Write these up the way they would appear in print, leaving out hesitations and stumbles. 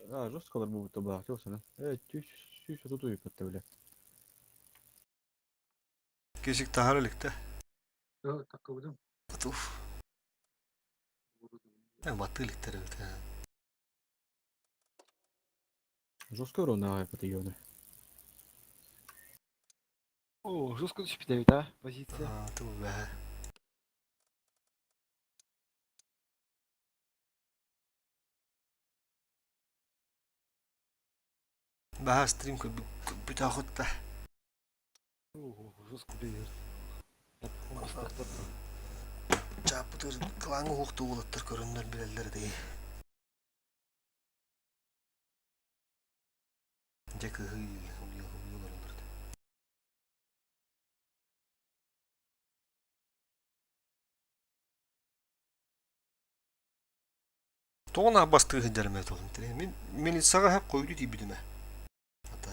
Жесткалар будто бы актёсана. Түйс туту ипетте биле. Kesik taharlıkta. Takka budum. Batuf. Batılıkta evet. Жестко ровно ипетте ёны. О, жестко düşüp да, позиция. Tuh be. Bahas stream bitakhutta. О, жестко дövüyor. Yapmamızlıkta. Çapıtır kılanı huktu ulattır körünler bileller değil. Cekı hıyılarındırdı. Toğuna bastığı hıcaramet olun. Meni sağa hep koydu diye bilime. Hatta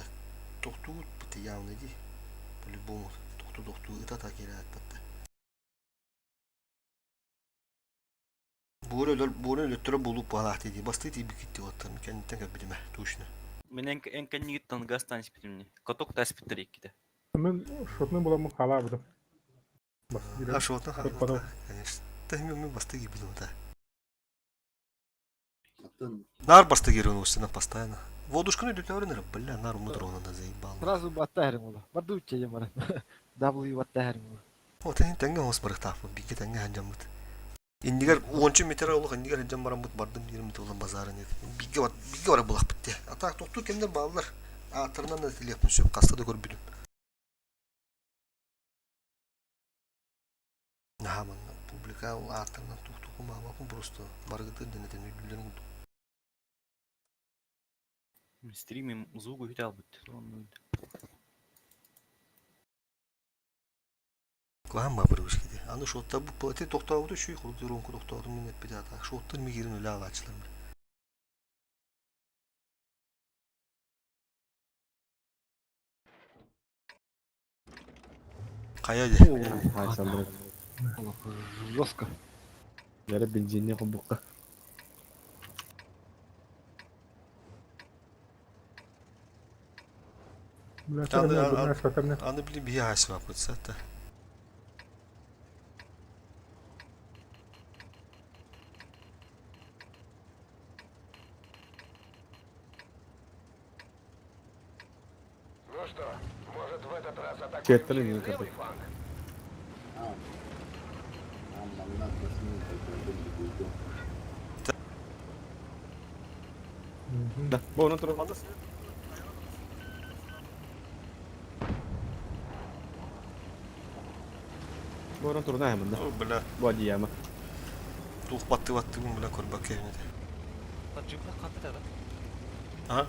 toktu biti yavnedi. Böyle bomu toktu ıta takire atlattı. Bunu ölüttüre bulup bağlahtı diye bastığı diye bir gitti otlarını kendinden de bilime tuşuna. Мен энканнигит тангастан спитим мне. Коток та спитер иккиде. Мен шотны буламын кала будum. Ha şu otla Çok para. конечно. Tahmin bastığı gibi de o da. Атын Нар басты героин усына постоянно. Водушканы дөтөрүнөр, бля, нар мудро онда заебал. Сразу баттахрим ола. Барды үтчеге мара. W баттахрим ола. Вот они тенге хос барыктап, бике тенге ханжамыт. Индигер 10 метр олук индигер ханжам барам бут бардым 20 метр улан базарын эт. Бике бар булак битти. Атак токту кемдер балдар. Атырынан да телефон сөп, каста да көрбүдүм. Наман публика атырынан токту кумабапын просто баргыты денетен үйлөрүн. Стримим звугу хитал бит. Куам барыш киди. Аны шотта бу плати токтообу шуй курдуронку токтоодун мен этпеди ата. Шоттун мигирин эле алачылар. Каяде. Айсалдыр. Жестко. Яры бензинне кубукка. Аны билим бия асып атса да. Ну что, может в этот раз атакуем Кеттерин через не левый капает. фланг? Аммаңнан басын кайтарды. Да, бonu туруп. Бonu туруп наймын да. О, бля, Бу адияма. тух батты бун бля көрбөк келмеди. Таджикта капитада. А?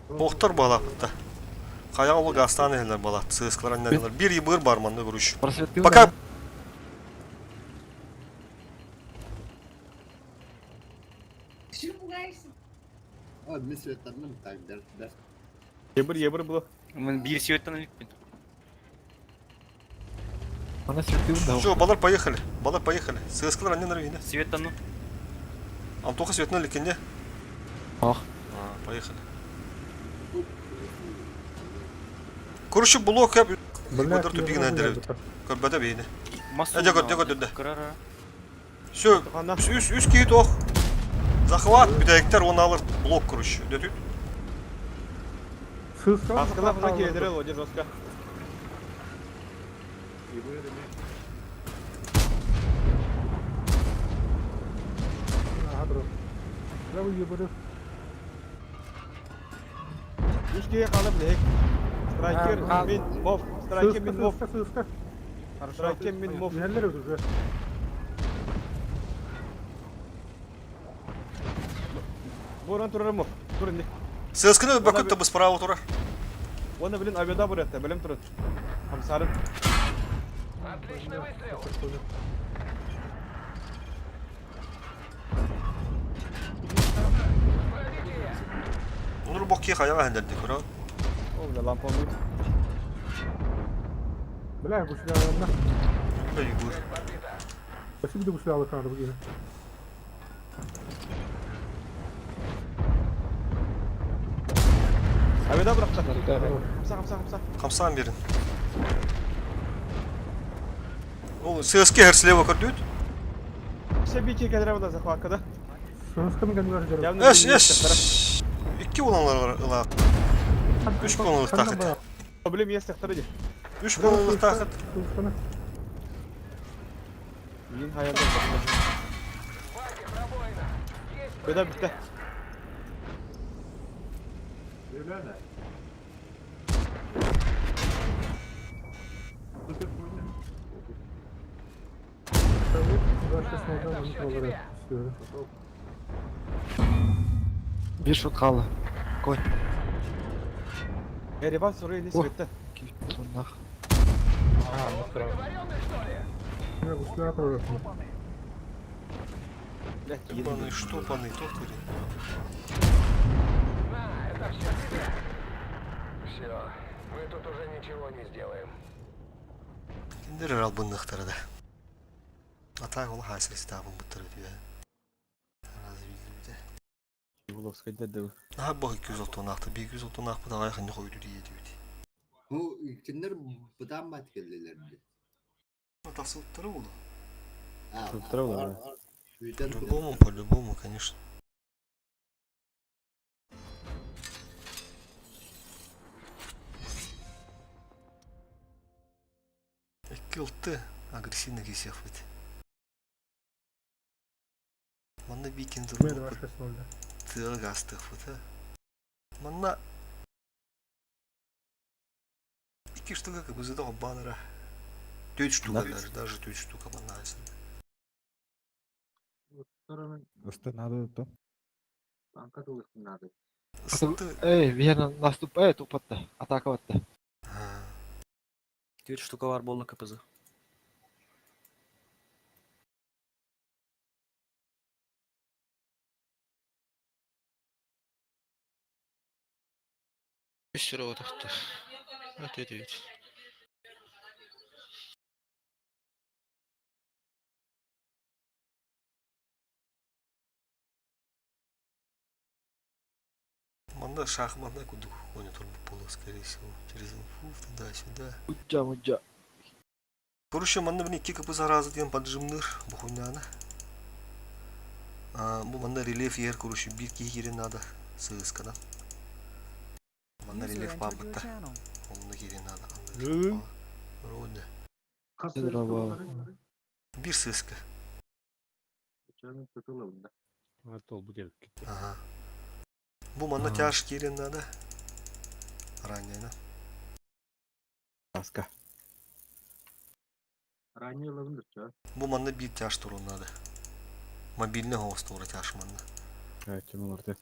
Тоқтар балапытта. Кая улы гастан элер балат, сыскалар аннарылар. Бир ибыр барманды көрүш. Просветил. Пока Почему пугаешься? Мен светтерним так дерс. Ебір було. Мен бир сүйөттөн иликпин. Она светил, да. Все, балар поехали. Сыскалар аннарылар үйүнө. Светтану. Антоха светна лекенде. Ах. Поехали. Көрүшү блок кеп. Көдөр түбигин андырып. Көрбөдө бейни. Дего дöndü. Кырара. Все, üst kiyit ok. Захват, бидектер onu alır blok kuruş. Dötüt. Аскалап келдирел оже жестко. Üç kişiye kalıp lek. Striker min mof. Striker min mof. Striker min mof. Борон турар моф. Турин. Сыскыны бөкөт табы справа турар. Оны билин авиада бурат, билем турат. Хамсарын. Отличный выстрел. Onur bok ki kaya henderdi kura. О, да лампа будет. Бля, bu silahlarına. Böyle buyur. Şimdi bu silahları kandı bugün. Öyle bıraktı. Kamsa. Kamsağın birin. O SSK her silahı bakar düğüt. İşte bir iki kadar var da zaten arkada. Сырысканы кәдімгі жер. Yalnız Eş. İki olanlar var. Ila. Üç konuluk takıt. Problem yestekleri de. Üç konuluk takıt. Сырысканы. Yiyin hayalde. Böyle bitti. Bir şut kaldı. Koy. Erivan soruyu ne söyledi? Bunlar. Тупаный, штопаный, тот вари. Это все тебя. Все, мы тут уже ничего не сделаем. Киндер al bunlıkları da. Atak ola hasır istabın bıttırı diyor. Razı bildi bir de. Yugolovskaya dedi. Aha bak 210 aktı. Bir 210 aktı da ayakını koydu diye diyor. Bu kimler budan mı etkilerler mi? Atası uttarı oldu. Tuttura olur ha. По-любому, конечно. Килты агрессивно кисях быть. Манна бикин дуру. Ты гастых вот, а? Манна. İki штука как бы задал баннера. 4 штука даже 4 штука манна. Остановил. Ey, Вена наступает, упадта. Атака атты. 4 штука var bollu kapızı. Bir sürü odakta. Öte değil. Манда шахматная куду он турбо поло, скорее всего. Через инфу туда-сюда. Уджа. Короче, манда бini iki kapı zarazı diyen поджимныр bu хуйняны. Bu manda relief yer короче bir iki yerin надо сыскадан. Manda relief babıtta. Onu yerin надо. Вроде. Здорово. Bir sıska. Ага. Bu manda тяжкий yerin надо. Ранее. Aska. Bu manda bir тяж турун надо. Мобильный гост тура тяж манда. Evet, kim orada?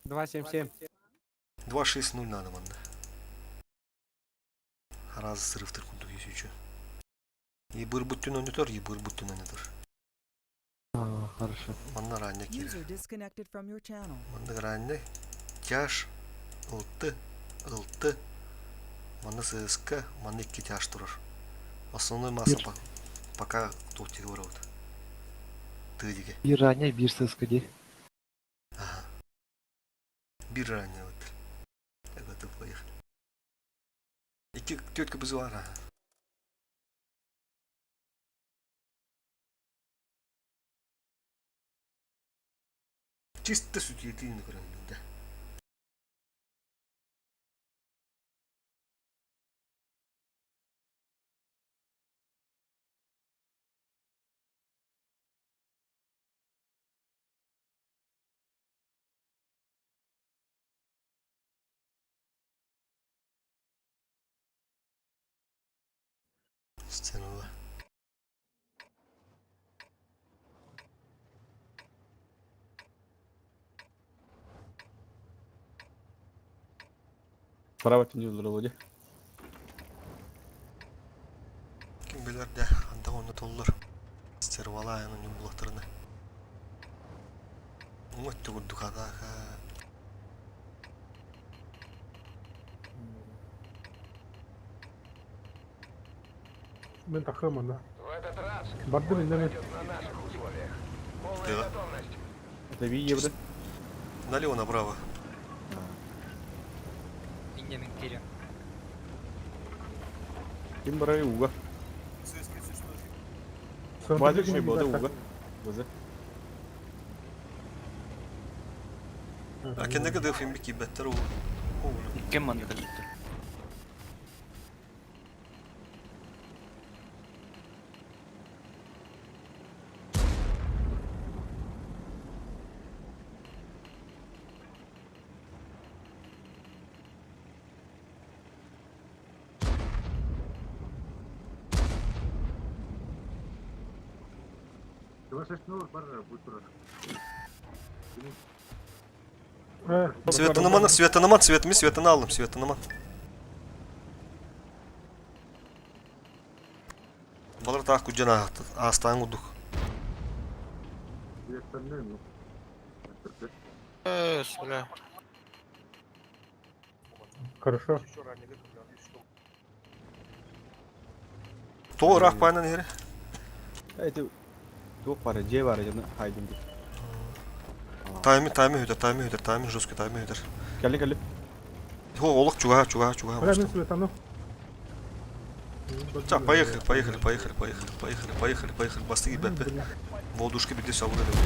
277. 260 надо манда. Раз срыв куду еще. И быр буттун онитор, и быр буттун онитор. Хорошо. Манда ранее кир. User disconnected from your channel. Манда ранее. Тяж. Ылты. Манда ССК. Манда iki тяж турар. Основной масса пока тут тебе говорят. Ты диги. Bir ранее, bir sıskı değil. Ага. Bir ранее вот. Так вот и поехали. İki тетка bizı var ha. Чисто сутетini кранында. Стянула. Право не вроде. Kim bilir de anda onu tollar. Servala ayağının yumulaklarını. Umut vurduk adaka. Мен тахаманда. В этот раз Бардым инде идет на наших условиях. Полная Да. готовность. Это ви евро. Налево направо. Kim burayı uga. Son Bazı tepki şey mi bu da gidersen? uga. Bazı. Kendine de film bir ki better o. Кем манда калдыктыр? Светанаман aldım, Светанаман. Балар тақ күджен астан құдық. Бля. Хорошо. Тоғы рақ пайынан ері. Это тух var ya, C var ya, haydın. Тайми, жесткий тайми өтер. Келли. О, олық чуға. Бля, мен светану. Так, поехали. Басты gibi бәппе. Волдушки bir de savur edelim.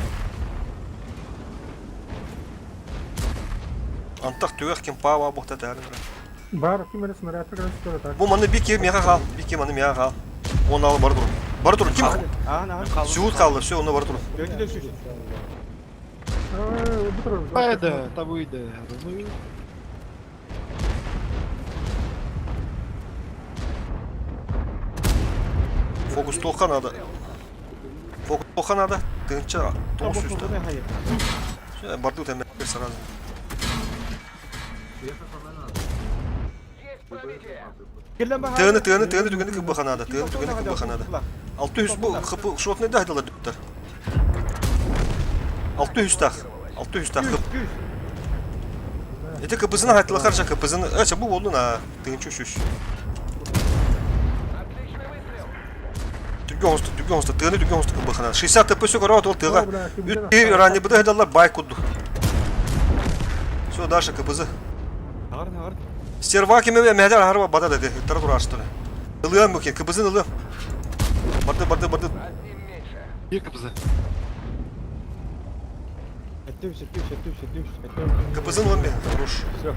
Антақ төгәк кем пава бұқта дәрін. Бар, ким әлі снарядты көрсетті так. Bu mani bir kere mega kal. Onu al bardur. Bardur kim? Ага. Süğut kaldı. Все, onu bardur. Götüre şu. Bu tarafı. Hayda, tabuydu. Fokus tokanada. Tığınça toğus üstü. Ne hayır. Bardur temel сразу. Келлен баха. Tığını tügeni kıbı kanada. Tığını kıbı kanada. 600 bu kıpı şuat ne dahil alır. 600 tak. 600 tak. Ete kıpızını hayatla karşı kıpızını. Aça bu oldu na. Tığınça şuş. Düzgün hosta. Tığını düzgün hosta kıbı kanada. 60 tepesi koravat ol tığa. Ütti ranni bu da hedalar bay kudu. Все, дальше кыпызы. Ağır. Стерва кеме мәдәр харба бада dedi. Тара тура аштыра. Ылыам бөкен, кыбызын ылым. Барды. Bir kapısı. Ettüm. Кыбызын ылым бе. Руш. Все.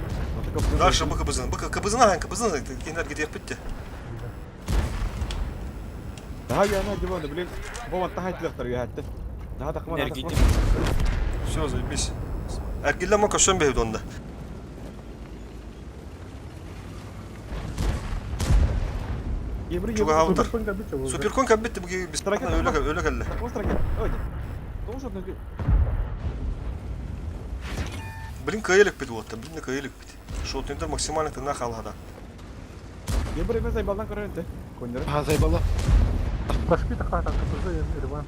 Дальше bu kıbızın. Bu kıbızına kendiler gidiyor bitti. Daha yana divanı bilin. Bu vatta haytlıqlar ya hatta. Daha takma. Энергетик. Все, заебись. Ergillen koşan bir evde onda. Чуга хавтар. Суперкон кап bitti bu gibi biz öyle geldi. Острый. Öyle. Тоже одно. Блин, кайылык бит вот. Блин, кайылык бит. Шотнендер максимально тына халада. Ебір емес айбалдан көрінді. Көндірі. Ha zaybalı. Başka bir hata kapısı Ervan.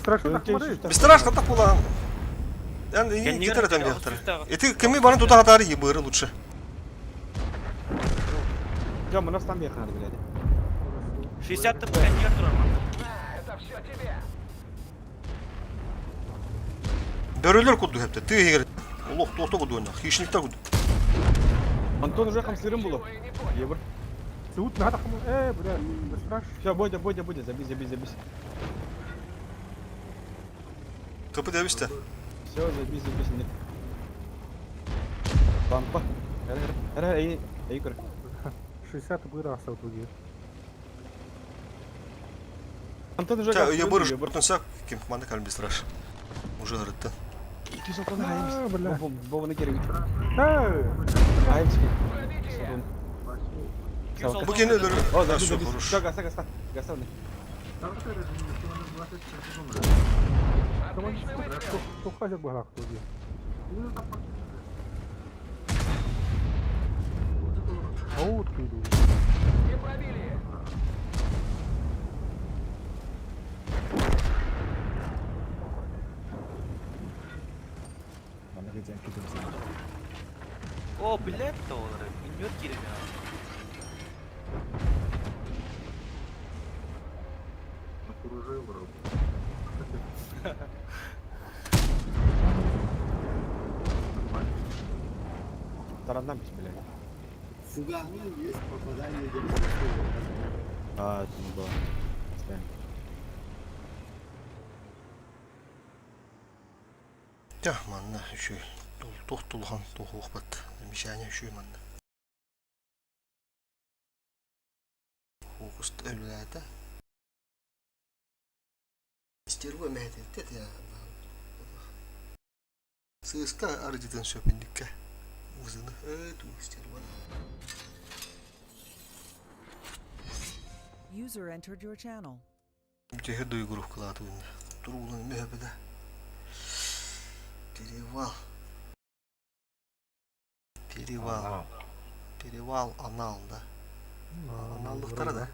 Страшно такмады. Biz страшно так было. Yani iyi Kendine gitar adam göre yaptır. üstü- Eti kimi bana tuta hatarı gibi bırı lütfen. Ya bu nasıl tam yakın hadi biledi. 60 tıp коннектор тұрар манда. Это все тебе. Börüler kudu hep de. Tığ yer. Allah tohta kudu oynar. Hişnikler kudu. Антон уже хамсырым булы. Ебір. Суд надо кому. Бля, страш. Все, Бодя, забись. Kapı dev işte. Все, забись. Лампа. Эй, көр. 60 вырастал туги. Антон уже Ya ya barış burtunsa kim? Bana kalbi bir страш. Уже arıttı. Ты что, куда хаемся? Бля. Бова керек. Эй! Хаемся. Bu gene ölür. О, Все, забись. хорош. Все, гаста. Гаста. Кто ходит в туги? Ау, ты иду. Не пробили. О, блядь, доллары. Минет керек. taraftan mı bile? Fugahlı есть попадание в А, да. Ya manna şu tohtulhan tohuk bat. Mişanya şu manna. Hukust evlerde. İster bu mehdet ya. Sığıska arıcıdan söpindikke. Uzunu ötü ister bu. User entered your channel. Mütehe duygu kıladı bunda. Durulun mühebede. Перевал. Перевал анал да. Аналдықтары да.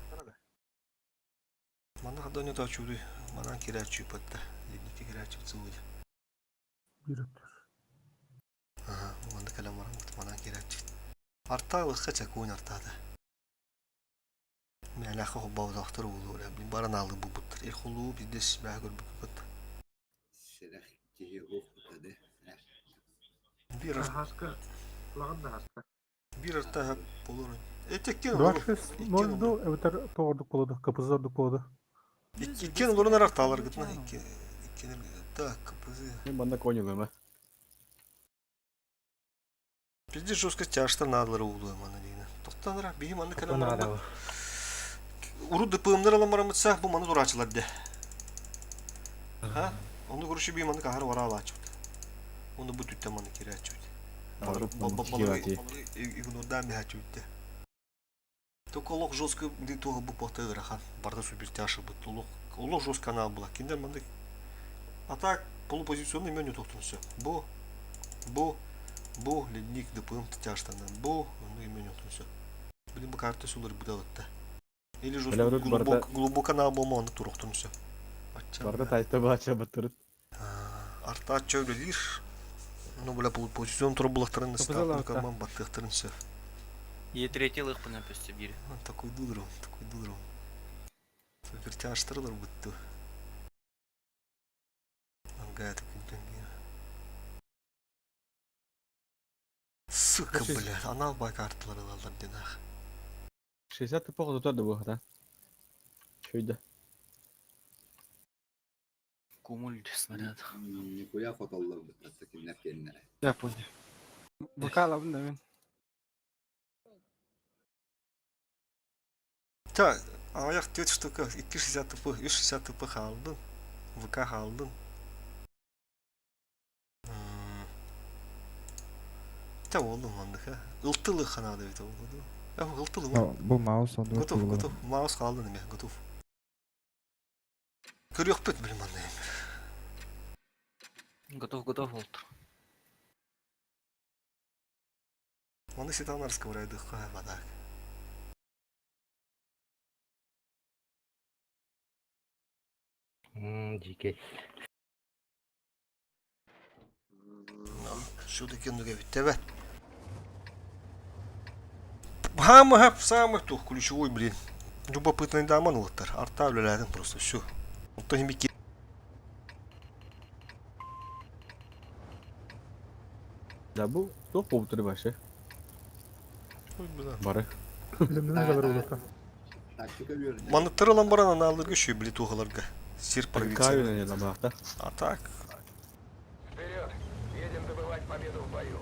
Мана хадоне тачуды. Манан кирачу патта. Либники кирачу цуды. Биректер. Ага, манда калам арамут манан кирачу. Арта лыхача куын артада. Мен ахы хоббау дохтор болу. Бин баран алды бу буттар. Эр хулу бидес бәгөр букут. Şeref kihi okudu. Bir Хаска. Лаган да хаска. bir arta hep olur. Etekken olur. 26 0 öter toğurduk buladı. Kapızlardık buladı. İkken olurun artalar gitme. İkken так, kapızı. Ben bana koyuyor ama. Bizde жестко тяжтар надылары улы маны дейін. Тоқтанырақ бейім аны кәлемарымы. Уру дыпымнар аламарамытса, бұл маны дұрачылар де. Onu көріші бейім аны қағыр вара ала ачуд. Onu bu tütte mаны кері ачуд. Balı игнордан бе ачуд де. Только лох жестко де туға бұл пақты ғырахан. Барда супер тяжы бұд. Лох жестко анал бұла. Кендер маны. А так, полупозиционный меню тоқтын все. Bu ледник дыпым тяжтандан. Bu onu имен отын все. Білім бұл карты сулар бұдалытта. Или жестко глубоко анал болма оны тұрықтын все. Barda tayta bağaça batırıp. Арта чөйлелер. Ну, бля, полупозицион тұрбылықтарын стартын карман баттықтарын все. Е третий лых по написте бир. Такой дудром. Супер тяжтырылар бұтты. Ангая такой дөнгені. Сука, бля, анал бай картылары алдар денах. 60 tıpa tutardı bu hata. Şöyle. Кумуль снаряд. Nikuya fotoğraflar bıraktıklar kendine. Я понял. Bakalım da ben. Так, аяқ 4 штука, 260 тупы, 360 тупы қалдың. ВК қалдың. Та oldu mandık ha. Iltılı kanadı evet oldu. Ya ıltılı mı? Bu mouse onda Готов. Mouse kaldı ne? Готов. Көрüyor pek bilim anlayayım. Готов, Волтер. Onu ситанарского райда хая вода. Дикий. Все-таки ну говорит, evet. Хамы хап самый тух ключевой, блин. Любопытный даман вот так. Арта рядом просто все. Вот то не Ya bu çok povutları başı. Barı. Bilimden kadar olur. Taktik ölüyorum. Manıtları lan barana alır göçüyor bile tuğalarga. Sir Kayıyor провинция. ne lan bakta. А так. Вперед! Едем добывать победу в бою.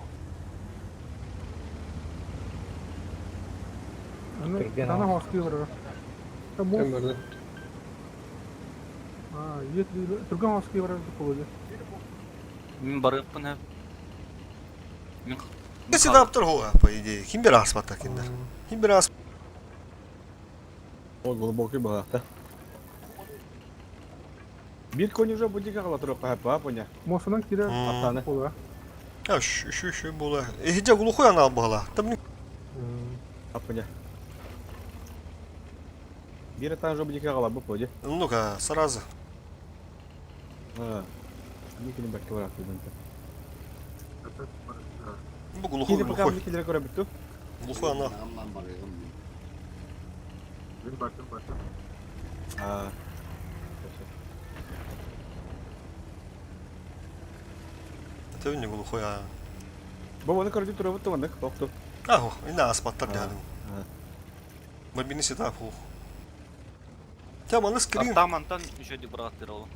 Sana haskı var. Tamam. Yetli. Türkan haskı var buladı. Мен барып по нап. Мен Если даптер хуа, по идее. Ким bir aspat takınlar. Kim bir as. O глубокий bakta. Bir konu уже будет как латрок хапа, поня. Mosundan kire Atane. ola. Ya şu bola. Hiç glухой anal bala. Tam Поня. Bir tane уже будет как лаба, поди. ну-ка, сразу. Никаким бәкке var aklımda. Bu glухой, Yine glухой. bakalım ikilere göre bitti. Glухой anal. Tamam bakıyorum. Aa. Это не глухой, а Бабаны көрді тұрып тұмандық, тоқты. Аху, ина аспаттар дядым. Ha. Мобильный сетап ху. Таманы скрин. Артамантан еще де браттер ол.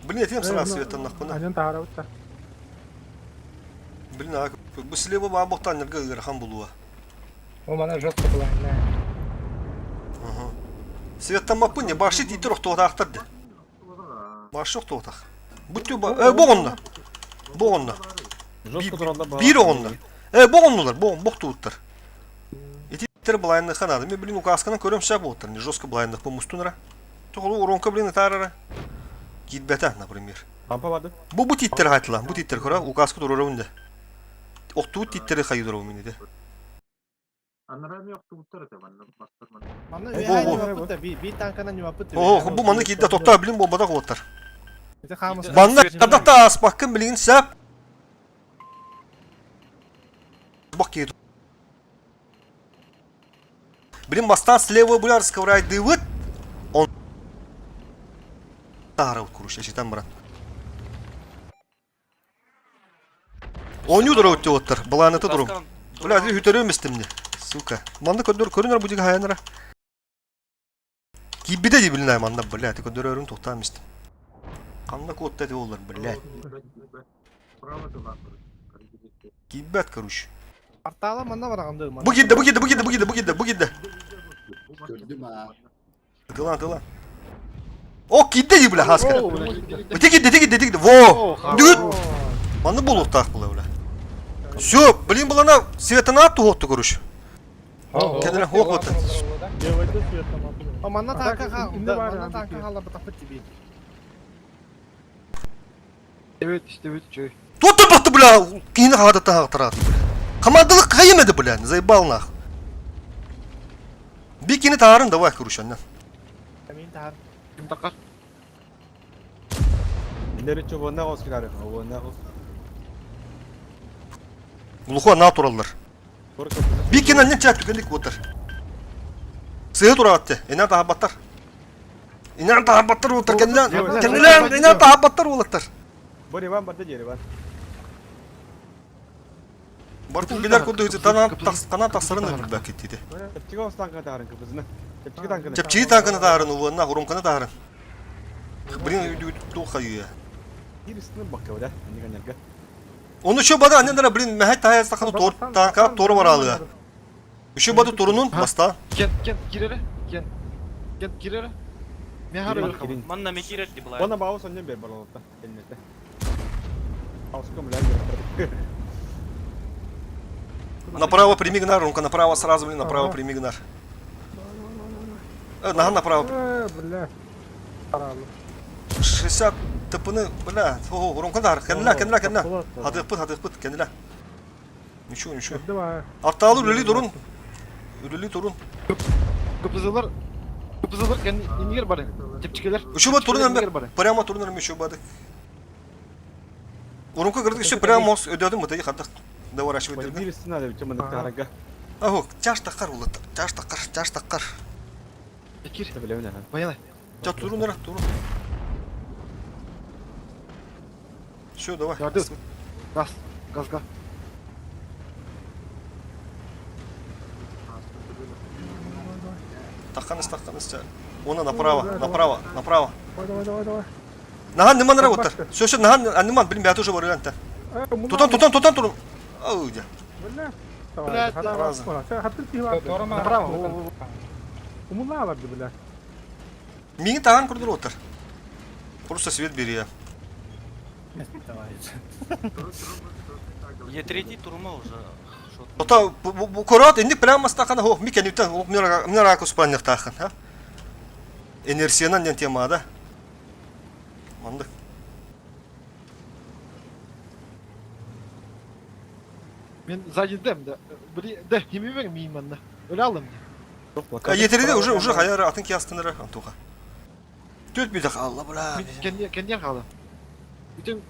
Блин, я тем сразу светом нахпына. Анен тағара өтті. Блин, а bu слева ба боқтан нерге герхан булуа. О, мана жестко была, да. Ага. Светтан мапы не баши дитер охто тақтырды. Баши охто тақ. Бүтті ба, боғынна. Боғынна. Жестко тұрғанда баға. Bir oğunlar. Boğunlular, boğtu uttır. Etitleri blayınlık kanadı. Ben bilin ukaskana körüm şak boğutlar. Ne жестко blayınlık bu mustunara. Toğulu uronka bilin tarara. Gitbeten, например. Lampa vardı. Bu titleri haytılan. Bu titleri kora ukaskı durur önünde. Oktuğu titleri kayıdır o minide. Anna ya ne yaptı? Bir tankana ne yaptı? Bu manı gidde tokta bilin bombada koğutlar. İşte kalmasın. Banda kadakta as bakın bilin sap. Bak yedi. Блин, бастан слева Булярского райды вот. Он тарау куруш, я брат. Он юдра өттер, баланы турум. Бля, ты хүтөрөмөстүм мне. Сука. Манда көрүнөр будик хаянара. Кибиде ди билнай манда, бля, ты көрөрүн токтамыстым. Кандай кодта деп олар, бля. Кибет куруш. Артала манда бараганда. Bu giddi. Gördüm ha. Тыла. О, giddi ди бля, хаскара. Ти гидди. Во! Дүт! Манда болуп так була бля. Всё, блин, булана светана атту хотту куруш. Кедене хок отты. Девайда светтан мапы. О, манда танка Indi var манда ya, танка bir- халла бутапыт gibi. Evet işte evet çöy. Тут бахты бля, кийин хадата хатырат. Командалык кайымады бля, заебал нах. Бикини тарын давай куруш аннан. Min tar. Kim takar? İleri çubuğuna koz çıkarıyor. Çubuğuna koz. Глухо натураллар. Korku kapısı. Бикини аннан чак түгендик отыр. Сыйы тураты, эна тахабаттар. Эна тахабаттар отыр, кенелен, эна тахабаттар олаттар. Bori var, barda yeri var. Бартын билер көдө үзе канат тасырын билбек кетти. Çıkı olsun tankana tarın kapısına. Çıkı tankana. Чепчи танканы тарын, улуна хурумканы тарын. Блин, ту хаю. Birisine bakıyor da. Hani kanarga. Onu şu bada annelere bilin mehet tayaz takını tanka toru var alığı. Şu bada torunun basta. Gen girere. Gen girere. Ne harıyor? Манна мекирет де была. Bana bağlı sonucu bir balonda. Elinde. Ауска мля герпер. Направо прими гнар, румка направо сразу, блин, направо прими гнар. Нага направо. Бля. Таралы. 60 тыпыны, бля, румка дар. Кенла. Хадык пыт, кенла. Ничего. Indi var. Artalı üreli durun. Kapızılır kendi iniyor bari. Tepçikeler. Şu bada turun ember. Prямо turun ember şu bada. Румка кырдык şu прямо ödödüm mı? Хадык. Доворачивать Böyle edildi. birisine de bir çamadık kanarga. Аху, чаш такар улат. Чаш такар. Bekir. İşte bile öyle ha. Bayana. Ча турун. Şu давай. Yardım. Gaz. Таханыс. Ona направо. Давай. Нахан ныман ра отыр. Сөші нахан ныман білім бәті уже бар янта. Тутан турун. Ау де. Бля. Бля, раза. Sen hatır ki var. Направо. Umurlar vardı bля. Миңи таган курдур отыр. Просто свет бери. Я третий турма уже. Шо- Тота бу корот инди прямо стакана хох ми кенитен мне ракус паннах тахан, ha. Энерсиянан ден темада. Мандык. Ben zayıfdım da. Biri de kimi vermeyeyim ben de. Öyle aldım diye. Çok bakar. Yeterli de уже hayar atın ki astınıra Антуха. Töt bir dakika Allah bula. Kendi yakaladı. Bütün.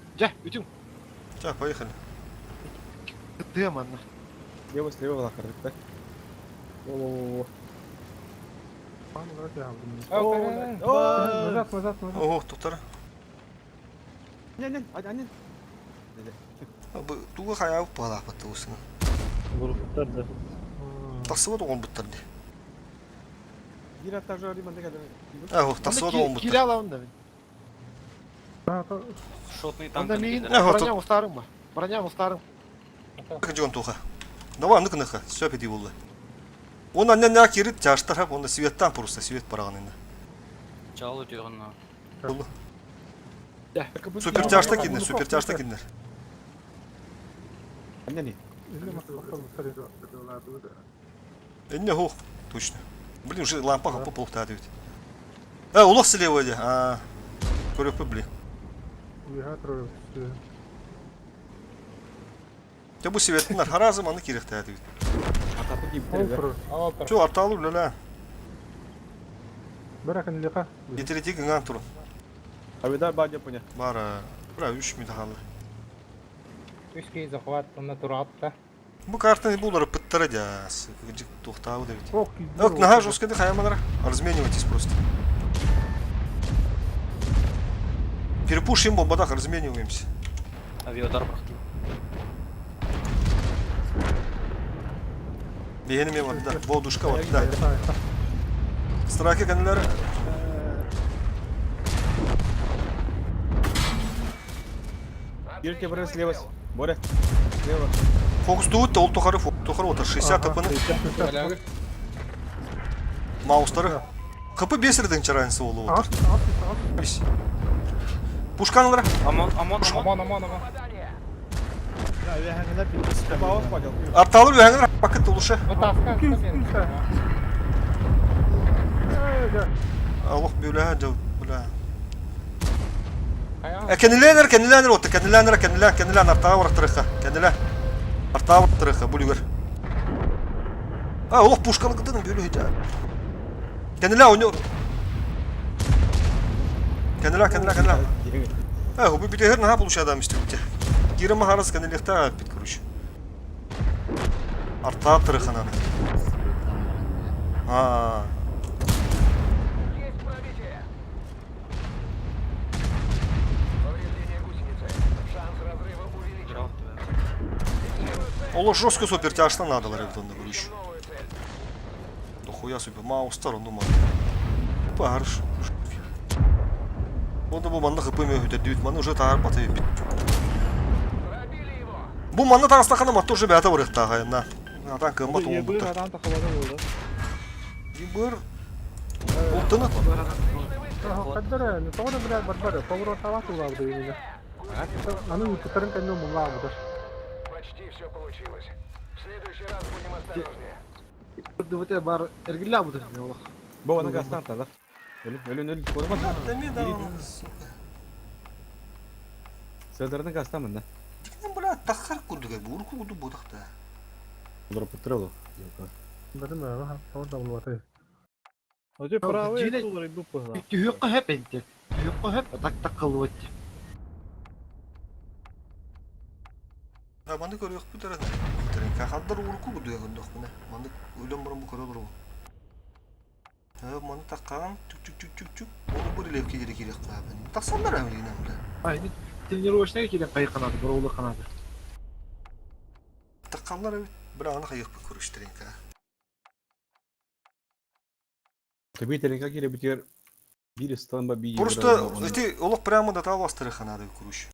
Так, поехали. Kıttığım anla. Слева bakardık da. Oo. Назад. Ого, туттара. Annen, hadi annen. Bu tuğu hayal bağlaq batı olsun. Tasıva da ol bitirdi. Bir etажа ремонт geldi. Tasıva da ol bitirdi. Кирилла да. Шотный Он танк. да мин, Ne броня устарым ба. Броня устарым. Кыжыгын туха. Давай аны кыныха, сөп еди болды. Оны аннан не кирит, жаштар хап, оны светтан просто, свет бараған енді. Чал өтеғын. Болды. Супер жашта киндер, супер жашта киндер. Anne Не хох, точно. Блин, уже лампа хапы полықта адывет. Улық слева де, көріп блин. Те бұл светтінлер, харазым аны керекті адывет. Атапы кейіп тірі. Чо, арталы білі, Бір әкін леқа. Етеретегі ңан тұрын. Авидар бадя поня. Бара, бұра 3 меді халы. Үскей захват на туратта. Бұл картаны бұлары пыттары дяс. Жик тоқтауы да бит. Ох, Ök, наға жескеді хаяманара. Разменивайтесь просто. Перепушим бомбадах, размениваемся. Авиадар бақты. Бейгеніме var, да. Волдушка var, да. Страйки кәнілері. Ирке бір слева. Боря. Слева. Фокус дуыт да ол тоқары отыр. 60 тапыны. Маустары. Қыпы бесірдің чарайынсы олы отыр. Пушканлары. Амон. Амон, амон. Ya avиаханилар bir bağış bacал. Апталыр өңір пакет олышы. Вот таска. Аллах бөлі жау. Кәніләнер отыр. Кәнілән артаға барақтырыққа. Кәнілән. Артаға барақтырыққа, бұлігер. Аллах пушканы қыдының бөлі хеджа. Кәнілән ойны. Кәнілән. Бұл бітегер наға бұлыш адам істі өте. Кирема харас кәніліқта бит көріш. Артаға тұрыққан аны. Есть пробитие. Повреждение гусеницы. Шанс разрыва увеличен. Олар жестко супер тяжто надалар evde көріш. Новую цель. Дохуя супер. Маустар onu ман. Барш. Onda bu manda хпм өтеді. Маны уже тағар батып бит. Пробили его. Bu manna tağıstaqana matı уже бәті бұрықтаға yana. Atan kımbat oğun бұттır. Адам тақылады болды. Ебір. Ұлтыны. Қаддары, не тоғыры біләк бар. Тоғыры орталақ ұлабыды емені. Аның үтіктерін кәнен мұлабыdır. Почти все получилось. В следующий раз будем осторожнее. ДВТ бар эргилля буdur. Bu onu gastan talar. Ölün. Korumaz. Sözlerini gastan mı? Dikten bula taqar kudu gel. Bu urku kudu bodaqta. Олар пұттыры Бірін бәрі, тоғыр да бұлбаты. Hocam правый tuğları bu pıhla. Түйіққа хеп әнтек. Түйіққа хеп так қылып өтті. Mandı görüyor bu tarafta. Kaxadlar urku kudu ya göndoq buna. Mandı öylem buran bu körülür bu. Mandı taqan tük. Onu bu rilevke gerek qiladi. Taqsanlar əməliyinə belə. Aynen. Тренировочная келен қай қанады, бұраулы қанады. Taqanlar bir anı qayıq bu көріштірен ка. Tabii telinka kere biter. Bir stanba bir. Просто эти олық прямо до того астыры қанады көріш.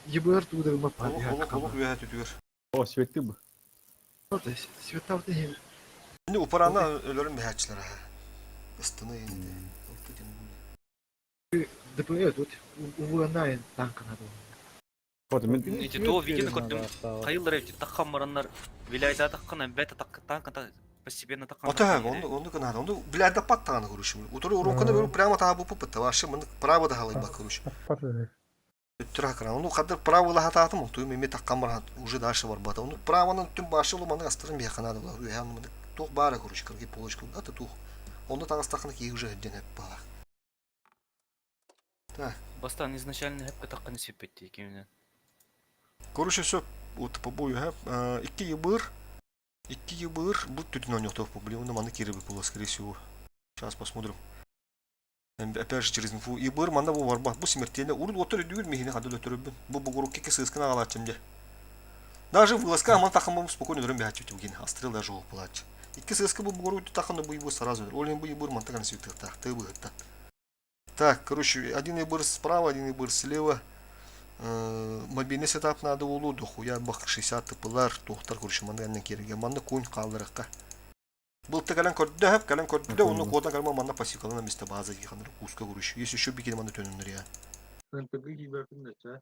ЕБР туды ма Олық үйәт өтүгер. О, светті бұл. Светавды не. Şimdi uparana ölürüm bir haçlar ha. Istını yenide. ДП тут уванайын танк надо. Вот мен Эти то викинг көттім. Қайылдар әвде таққан марандар. Виляйда таққан, әмбәті таққан, постепенно таққан. Ota onu kanada. Onu bilerde pattağını görüşüm. Otur urukana böyle prямо taha bu pıttı. Vaşı mını pravo da halay bak görüş. Пар вере. Öttür hakran. Onu kadar pravo da hatatım. Tuyu meme takkan var. Уже дальше var bata. Onu pravo'nun tüm başı olu mını astırın bir kanada. Uyağın mını toq bara görüş. Kırgı poluşku. Atı toq. Onu tağız taqını ki уже hüccen hep bala. Так. Бастан изначально hep таққан сепетті екеуінен. Короче, все, вот по бою, iki yыбыр, bu tütün oynuyor по бою, он маны кире было, скорее всего. Сейчас посмотрим. Опять же через инфу. Yыбыр, манда bu var, bu смертельно. Урул отыр ödüyor mihine kadar ötürübün. Bu guruk keke sığıskına ağlatçım diye. Даже вылазка аман тахамам спокойно дурем бяхачу тюгин. Астрел даже его плачь. Икки сыска bu гору тахана bu его сразу. Олен bu ебур мантаган свитых так. Ты бы это. Так, короче, один ебур справа, один ебур слева. Мобильный сетап надо улу дохуя бах 60 тыпылар. Тухтар короче манда аннан кереге. Манда кун калдырыкка. Был ты калан көрдө хап, калан көрдө, onu кодан калма манда пасикалана месте база диханыр куска короче. Если еще бикин манда төнүнөр я. Хынтыгы кийбертин да.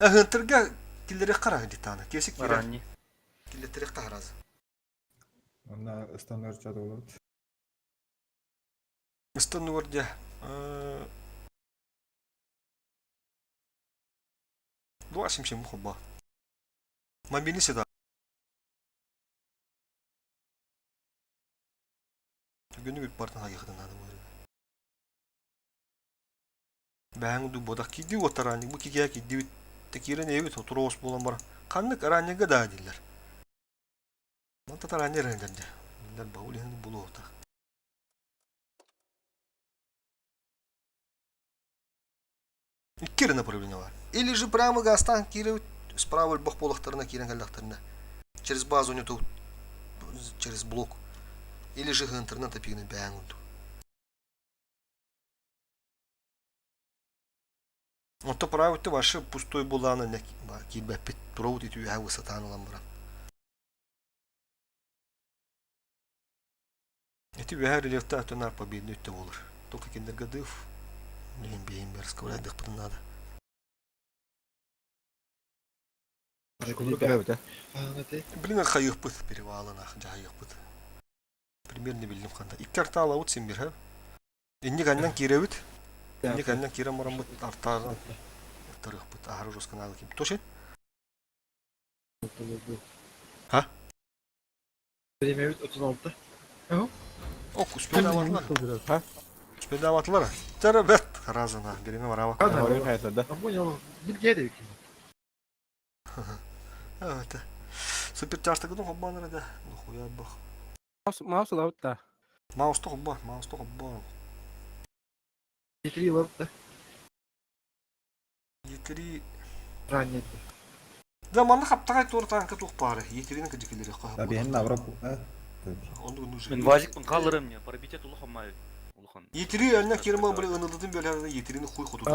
Хынтырга киллери кара дитаны. Кесик кира. Ранний. Киллери кахраз. Анда стандарт жады болот. Стандарде. Дуашим шим хуба. Мобильный сетап. Günü bir partına yıkadın adam böyle. Ben de bu da kidi otarani bu kiya kidi tekire ne evet oturos bulan var. Kanlık aranya gada diller. Manta taranya rendende. Diller baul yani bulu ota. İkkirine problemi var. Или же прямо гастан киры справа бах полахтарына кирен галахтарына. Через базу не то через блок. Или же интернет опигнет бэнгут. Вот то право ты ваше пустой булана не кидбе пит провод и tu ha высотан ламбра. Это вяхер лефта то нар победный то волр. Только киндергадыв. Не бейм берского дых надо. Блин, хайых пыт перевала нах, жайых пыт. Примерно bildim kanda. İlk kartı alavut sen bir ha. İnni kandan kirevit. İnni kandan kire moramut artar. Tarık pıt ahar jos kanalı kim. Toşen? Ha? Время 36. Ok, üspeden avatlar. biraz ha. Üspeden avatlar. Tara bet. Razana. Birine var hava. Oraya hayatlarda. А понял, Бельгия викинг. Evet. Süper çarşıda gidin hobbanlara da. Huya bak. Mouse out da. Mouse'ta hobba. Mouse'ta hobba. Три лорда. Yetiri. Ранее. Zamanla kaptagay tortan ka tuhpare. Yetirinin kıcıkları. Tabii hem Avrupa. Onu нужно. Мен вазикпін қалырым не, пробить et улухамай. Улухан. Yetiri önüne kirma böyle ınıldın böyle herhalde yetirini huy kutu.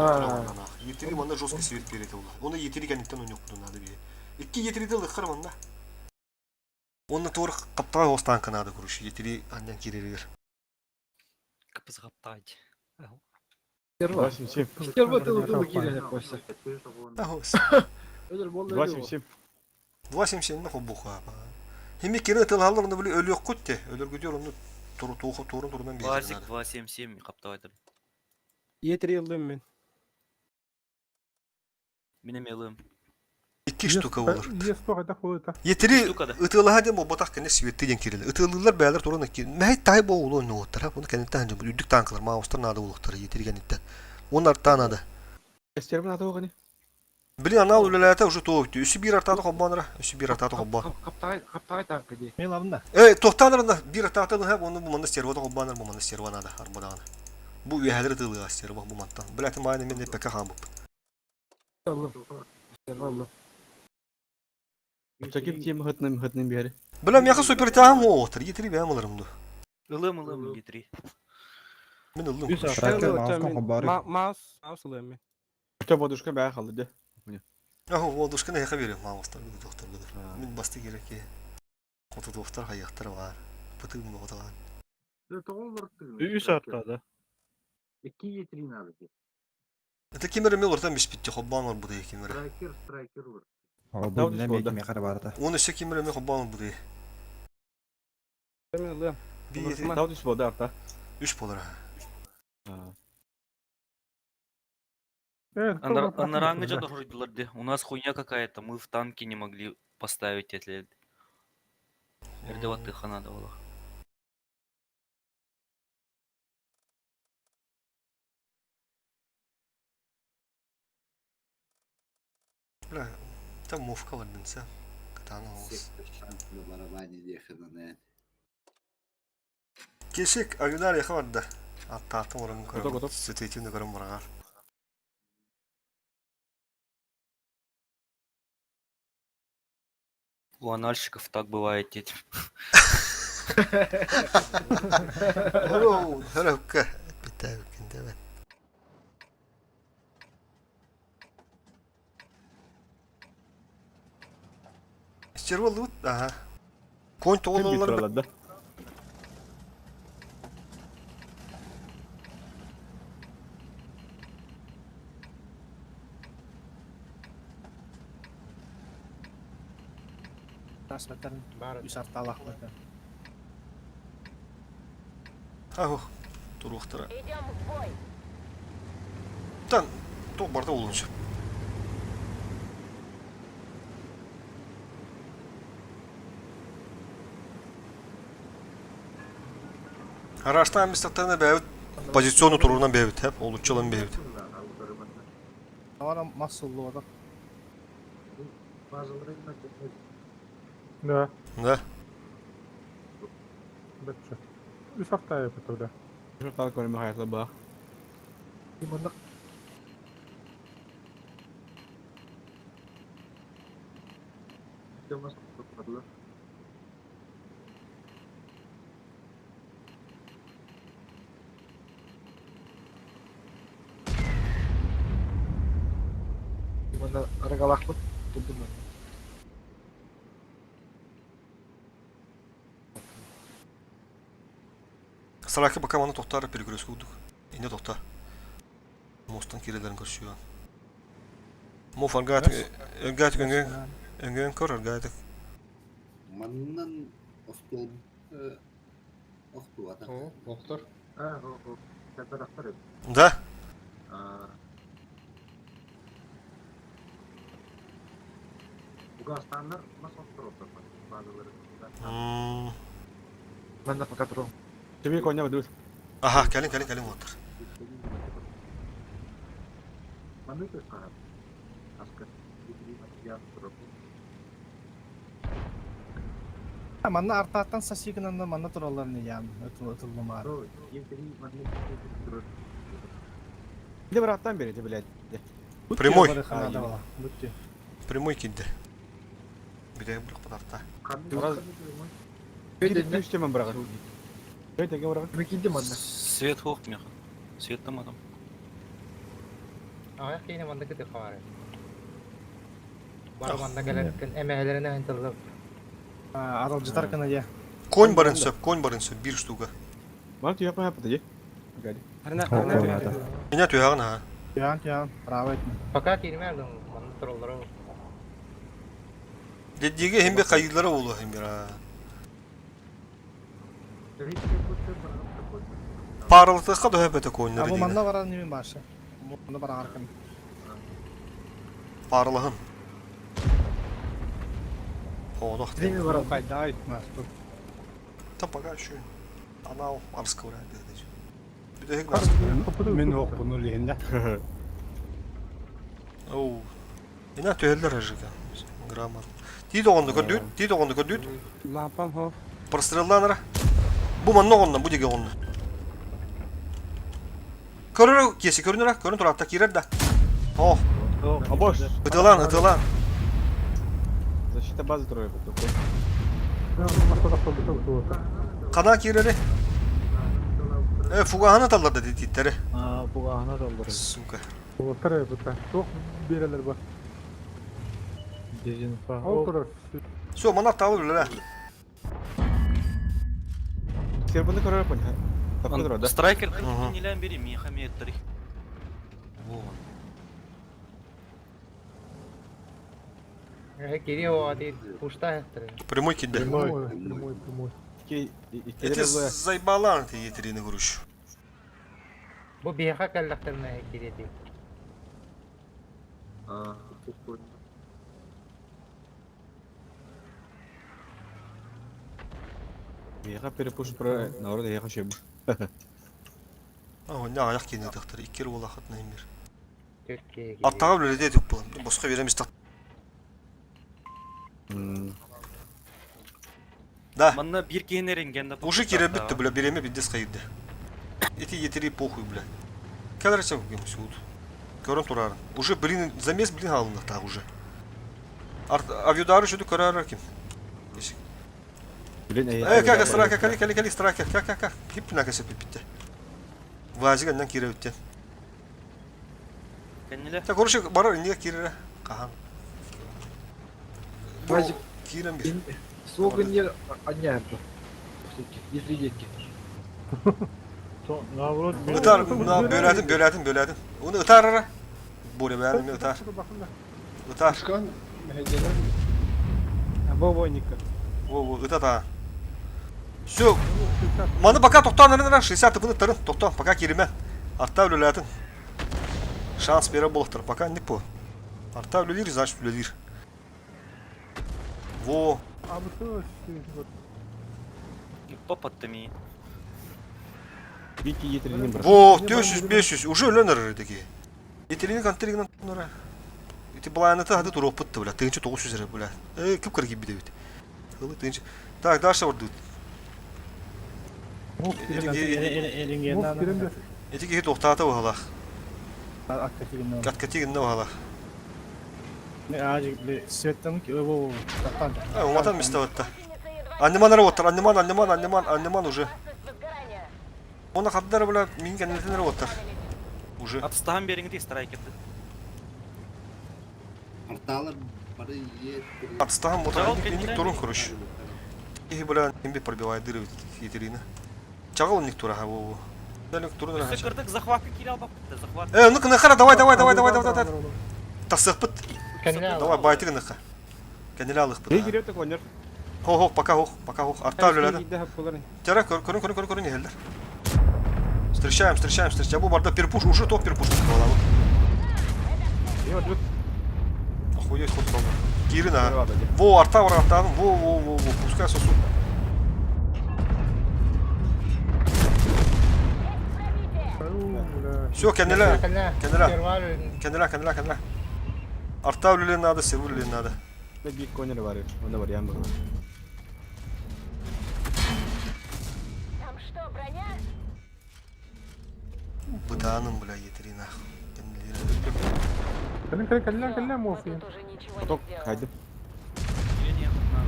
Yetiri bana joski sivit bereti ola. Onu yetiri kendikten onu yok bunlarda bir. İki yetiri de lıkır bana. Onu doğru kaptagay hostan kanada kuruş. Yetiri annen kirilir. Капыз қаптайды. Сперва. 27. Сперва ты лучше выкидывай просто. Ahos. Ödül bol 27. 27 ne hobbu ha. Himi kirin tılhallarında böyle ölü yok kutte. Ölür gidiyor onu torun turundan bir Вазик yerden. 277 қаптайды. Yetirildim ben. Менем елым. İki штука olur. Yes to hada koyta. Yetiri Штука да. ıtılı hadi bu batak kendi sivetti den kirili. Itılılar beyler torun ki. Mehit tayi bu oğlu ne otur ha. Bunu kendi tanıcı. Bu düdük tanklar mouse'lar nada oluktur. Yetiri kendikten. Onlar tanıdı. Esтермен аты оғаны. Блин, она улетает уже то. Üsü bir artada hobbanıra. Üsü bir artada hobban. Каптай танка где. Мен алдында. Tohtanırında bir artada hep onu bu manda servada hobbanır bu manda servana da armadağına. Bu üyeleri tılığı serva bu mattan. Bilatin bayını men de pek hamıp. Allah. Çekip tiyem hıtnım bir yeri. Bilmem yakın süper tahım o otur. Yetiri benim alırım da. Ылым гитри. Ben aldım. Tracker mouse'dan hobbarı. Mouse alayım ben. Kütüp oduşka baya kaldı. Aho o duşkana yaka veriyorum mouse'lar bir doktor gider. Ben bastı gerek ki. Otu doktor hayatları var. Pıtı mı o da var. Üç artta da. İki yetirin abi. Ete kimere mi ortam bir bitti hobban var bu da kimere. Striker var. Hava Davut bu ne oldu. mi kadar vardı. Onu ise kimere mi hobban var bu da. Ben alayım. Bir yetiri. Davut üstü oldu arta. 3 polar ha. Evet. Она рангыжа дохрыдыларды. У нас хуйня какая-то. Мы в танки не могли поставить эти. Эрдеватыха надо было. Бля, там мовка var bense. Katana olsun. Şanslı barabani yakını ne? Kesik ayunar yaka vardı. Hatta atım oranın Otak, karım. otak. Süteytim de karım var. У анальщиков так бывает, дед. Оу, хөрөккө. Битәүкин дәвә. Стервол ут. Ага. Конь Кем тоғылалар. битер алады? Расметтен үс арталақ бөтен. Ау, туруқтыра. Тан, тоқ барда олыншы. Araçtan bir satana bəyut, pozisyonu turundan bəyut, hep olutçulan bəyut. Авара масуллу одақ. Да, Да. бітші. Үс автайы бітуді. Şu kalk önüme hayatla bak. Gimana argalak mı? Buldum ben. Salaki bakamana toxtarı перегрузка кудuk. İne toxta. Mostan kirelerin koşuyor. Mof argat öngön kor argat. Маннан остол охту ата. Doktor. Ha, o. Teperaklar et. Да. Bu gastanlar nasıl oturup bazıları. Ben de fakat rom. Şimdi konya mı dur? Aha, kelin otur. Mana itu sekarang? Asker. Ya, oturup. Манна артаттан сасигынан да манна тураларны ян. Өтүлмө мар. Oh, yeteri mana itu. Bir de bıraktan beri de bileydi. Прямой. Бүтти. Прямой кидdi. Bir de bırak patarta. Biraz- Bir de üstüme bırakır. Evet, ege bırakır. Kime giydim anne? Свет хох меха. Свет там адам. Ayak yine mandaki defare. Var manda gelerken emeğlerine entıldım. Аралжытар кына я. Конь барын сөп, bir штука. Bana tüy yapma diye. Geldi. Меня tuyağın ha. Ян, право этми. Fakat girmerdim. Manda turulları. Dediği hem bir kayıtları oldu hem bir ha. Паралыкка да höpete koyunları Абу diye. манна барар немен башы. Муну бар аркын. Паралыгын. Oğlum. Değil mi var? Кайда айтма. Там пока еще. Она арская вроде. Bir de hek Мен окуну легенде. Oo. Yine tüyeller ajıga. Граммар. Тиді оғынды көрдүйд. Lampan ho. Прострелланыр. Bu manna оғындан, bu деге оғынды. Көрір, кесі көрінір, көрін тұр, атта керер да. Oh, A boş. ıtılan. Защита базы трое. Kana kereri. Fugahana tallarda dedikleri. Bu ahına doldur. Suka. Otur bu da. Çok bireler var. Dizin falan. Otur. Su, mana tavır öyle. Serbanı karar yapın. Tapkıdır orada. Страйкер Ага. нелен бери, меха меттери. Giriyor o adi puşta ettirir. Прямой кидde. Прямой. Эти заебаланы ты етерini kuruş. Bu bir hak ellaklarına giriyor. Яха перепуш про народа яха шебу. Ne ayak kendine taktır. İkkeri ola katına emir. Türkiye'ye giriyor. Attağa böyle de edip bu. Başka veremiz tak. Da. Манна бир генеринген да. Уже кире бітті, бля, береме биддес қайды. Эти етери похуй, бля. Кәдір әсен көкем суд. Көрін тұрарын. Уже, блин, замес, блин, алынды тағы уже. Авиодары шөді көрі арар кем. Bilin Как, страйкер, кали, страйкер, как. Хип накасып битти. Вазиганнан кире үттен. Кеннеле. Так, короче, барар инде кире. Кахан. Вазик, Кирем бир. Соғы не анярды. Если детки. Наоборот, Ытар, бөләдім. Оны ытар ара. Боре бәрін ытар. Ытар. Ушкан Бобойника. Во, ытата. Все. Маны пока тоқтан 60 bunu тырын. Тоқтан, пока киремен. Артта өлеләдің. Шанс бере болықтыр. Пока не по. Артта өлелер, значит өлелер. Во. Abi şu Попаттами. Бики етеринен бір. Во, 400-500. Уже өлөнөр деги. Етелini контригнан нора. Ити баланыты хады туруп пытты, бля. Тыгынчы 900 лira, бля. Кып кыр gibi дебит. Хылы тыгынчы. Так, дальше вырдыт. Этики тоқтаты бағалақ. Аткатигінна бағалақ. Уматан миставатта. Аннеман работар, аннеман уже. Оны қаддары бля, мен кәнелтен работар. Уже. Атыстаған беріңді страйкерді. арталар бары ет. Отстаем, вот Чагал они кеннелер турун, ми? короче. И, бля, имби пробивает дыры в Етерина. Чагал ник тура, во. Дали турун раха. Сыкырдық захватқа келе албақ бітті, захват. Ну-ка, нахара, давай. Тасық быт. Кенне Давай, байтыгы наха. Кәнелялық Ей быт. кире онер. Хоқ, пока хоқ. Арта өлеледі. Иде боларын. Тера, көрін ехелдер. Встречаем. Бұл барда перпуш, уже топ перпуш. Йо, друт. Охуеть, ход қалды. Кирина. Во, арта бар, артаның. Во. Пускай сосу. Все, кәнелі. Кәнелі. Арта өлелі надо, сервер өлелі надо. Бик конер бар. Onda var yan var. Быданым, бля, Етерина. Kalem olsun. Поток кайдып. Үйрене құтынан.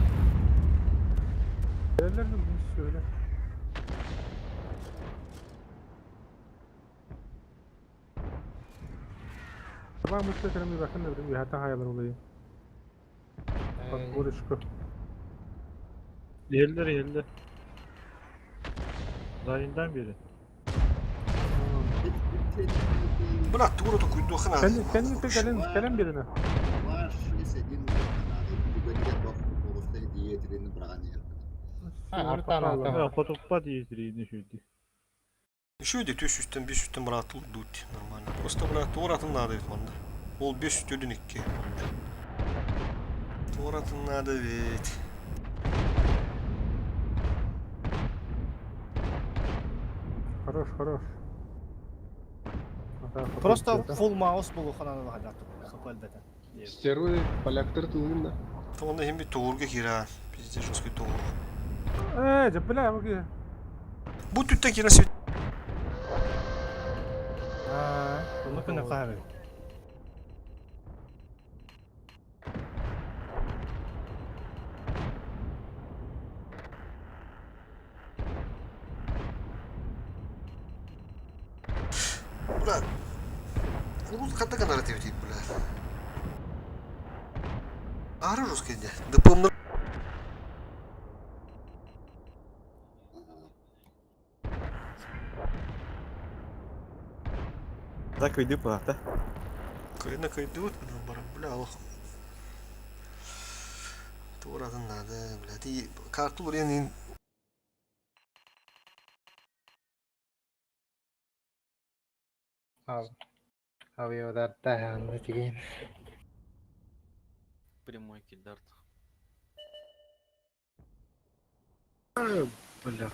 Derler mi bunu söyle. Tamam mutlaka bir bakın da bir hata hayaller olayı. Bak burada şu. Geldi. Zayinden biri. Bля, тура то куйду хана. Kendi kalem birine. Var esedin güveniye doğrusta diyetlerini bırakan yer. Артан. Потопа diye şöyle. Еще иди 500-тен братыл дуть нормально. Просто, бля, туратын надо ведь манда. Ол 500 ödün 2. Туратын надо ведь. Хорош. Просто full mouse болу хананы хадат. Хапалдата. Стероид, поляктыр тулында. Оны hem bir туурга кира. Пиздец жесткий туур. Бля, бak. Bu tütten kira свет. Bunu kına kahve. Бля. Ну, когда канараты ведь, бля. Ары жесткий де. ДПМ'нер. Так кайдып бар да. Кайна кайдут, бара, бля, алох. Туратын надо, бля. Ти картул ренин. Abi o da anlı çıkayım. Прямой килдард. Bля.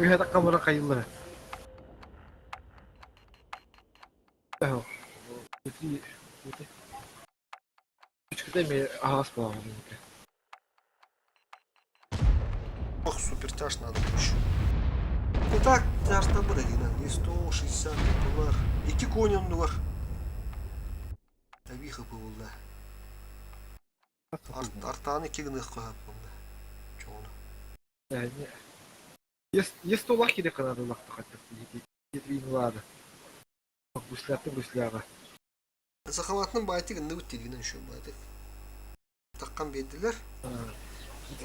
Bir hata kamera kayılır. Küçükte mi ağız bağlı? Ох, супер тяж надо больше. И так, тяж там буде, не 160 var. 2 konumlu var. Tabii kapı buldu. Артağını 2 gınık koyap bunda. Çoğunu. Yani есть улах киде канады улах тахатты. Етрин лады. Гусляга. Zakamatının bayatı gındı bittiğinden şu bayatı. Takkan beldiler.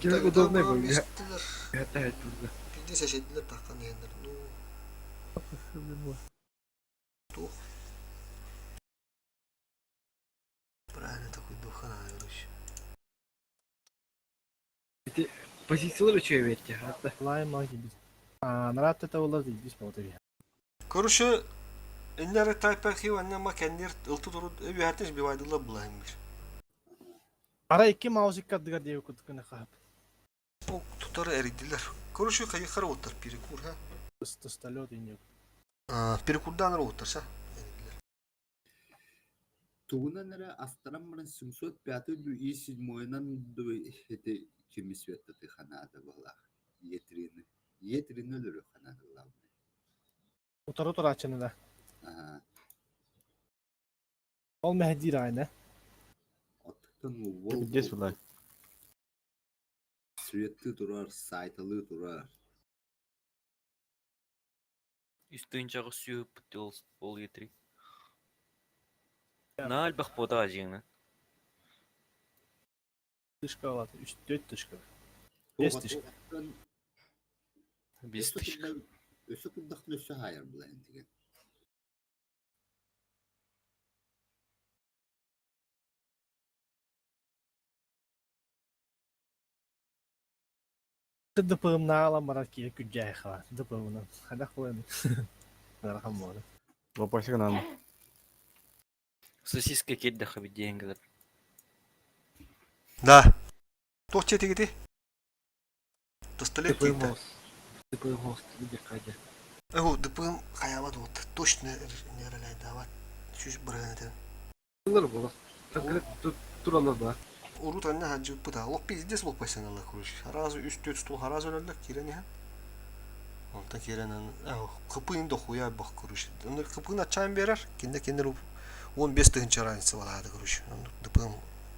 Киде удобный был. Besittiler. Это это. Bir de seçediler takkan diyenler. Tuh. Правильно такой духа наверное. Позициялар üçe verdi. Hatta Лайма gibi. Narat da olur değil. Biz motor ya. Короче, эннер тайпахи ванна ма кендер ылты туру эби хатеш би вайдыла булаймыр. Ara 2 mouse kadar diye kutkunu kahp. O tutarı eridiler. Короче, кайыккара отыр перекур ha. Сталет инек. Перекурдан отырса. Тугунан астарам мран 705 ду и 7-нан ду эти чемисвета ты ханада была. Етрин ölür ханада была. Otur açını da. Ага. Ol mehdir aynı. Оттан Здесь была. Svetli durar, saytalı durar. Üstün çağı suyup bitti ol yetiri. Nal bak boda acığını. Dışka var. 3-4 dışka. 5 dışka. Biz dışkı. Ösü kundaklı ösü hayır bulayın diye. Dıpığım nağlam var ki güccəy xala. Dıpığımdan. Hada qoyun. Narxam var. Вопросик нам. Сосиска кедді хабі деньгілер. Да. Тох чете гити. Досталет ДПМ тита. мост где каде. Эгу, дыпым хаябат вот. Точно нерелей дават. Чуш бұрғанетен. Bunlar bu. Конкретно туралар да. Урут анна хаджы пыта. Лок пиздес лок пайсан алла куруш. Харазы үст төт стул харазы өлелдік керен хан. Онта керен кыпыйын да хуя бак куруш. Онда кыпыйын ачайын берер. Кендер 15 тыгынча разница балады куруш. Онда дыпым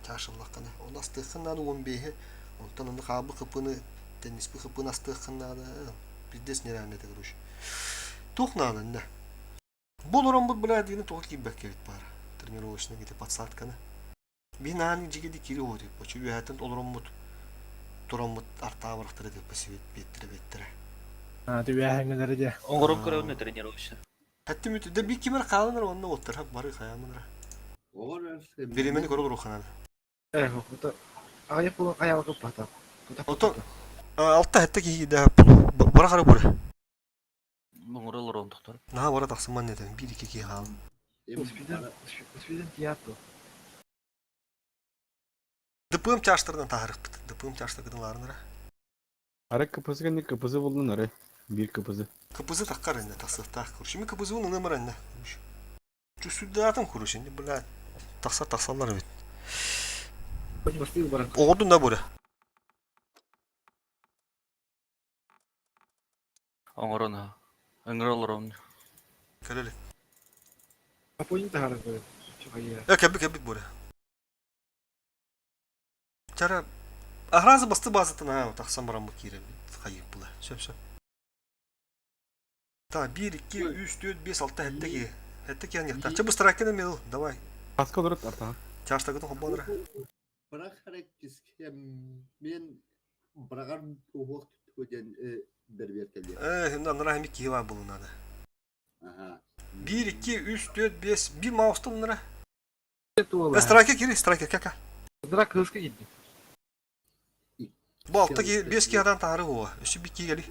чашыллак кана. Онда астыгын нады 15. Онтан онда кабы кыпыны тенниспи кыпыны астыгын нады. Пиздес нереметі куруш. Тух нады да. Бұл уран бұл білады дегені тоғы киббәк кебет бара. Тренировочный кетіп подсадканы. Bir nani cigedi kiri hoğdu. Başı üyetin olurum turamut artağa bıraktırı diye pasif bettire. Ha, tüy hängeleri de. Оңырым көрі өне тренировочы. Hatta mütü de bir kimer kalınır onunla otur. Hak barı kayamınır. Oğlar Birimeni korulur o kanadı. Это аяк булган аягы бата. Ото altta hatta ki de bara kara bura. Оңырылыр ондықтар. Naha bara taksınman neden. 1-2 ki kalın. Успеден театр. Dıpığım çarştırdan taharık bıdı. Dıpığım çarştırdan larınıra. Ара капызга не капызы болдун ары. Бир капызы. Kıpızı takkar enne taksıftah kuruş. Şimdi kıpızı onun ömür enne. Cüssüdde atın kuruş. Şimdi böyle taksallar evet. Не успел баран. Oğudun da bura. Оңырын ha. Оңырылыр он. Keleli. Апонин тагар бу. Чогая. Ya kebik bura. Çara ahrazı bastı bazıtın ha. Taksan baran bu kire. Kayıp bula. Söp. Ta 1, 2, 3, 4, 5, 6 hatta ki. Hatta ki yanıkta. Çabı strakene mil. Davay. Каска дурат артага. Çarşta gıdın hobbanıra. bırak hareketski men bırakan uvak tutuyen berberkeli. Şimdi onlara hem iki var bulunada. Aha. 1, 2, 3, 4, 5. Bir mouse'tan onlara. Тула. Striker kiri. Striker kaka. Драк хыска гидди. Bu alttaki 5 ki adam tarih o. Üstü bir ki geli.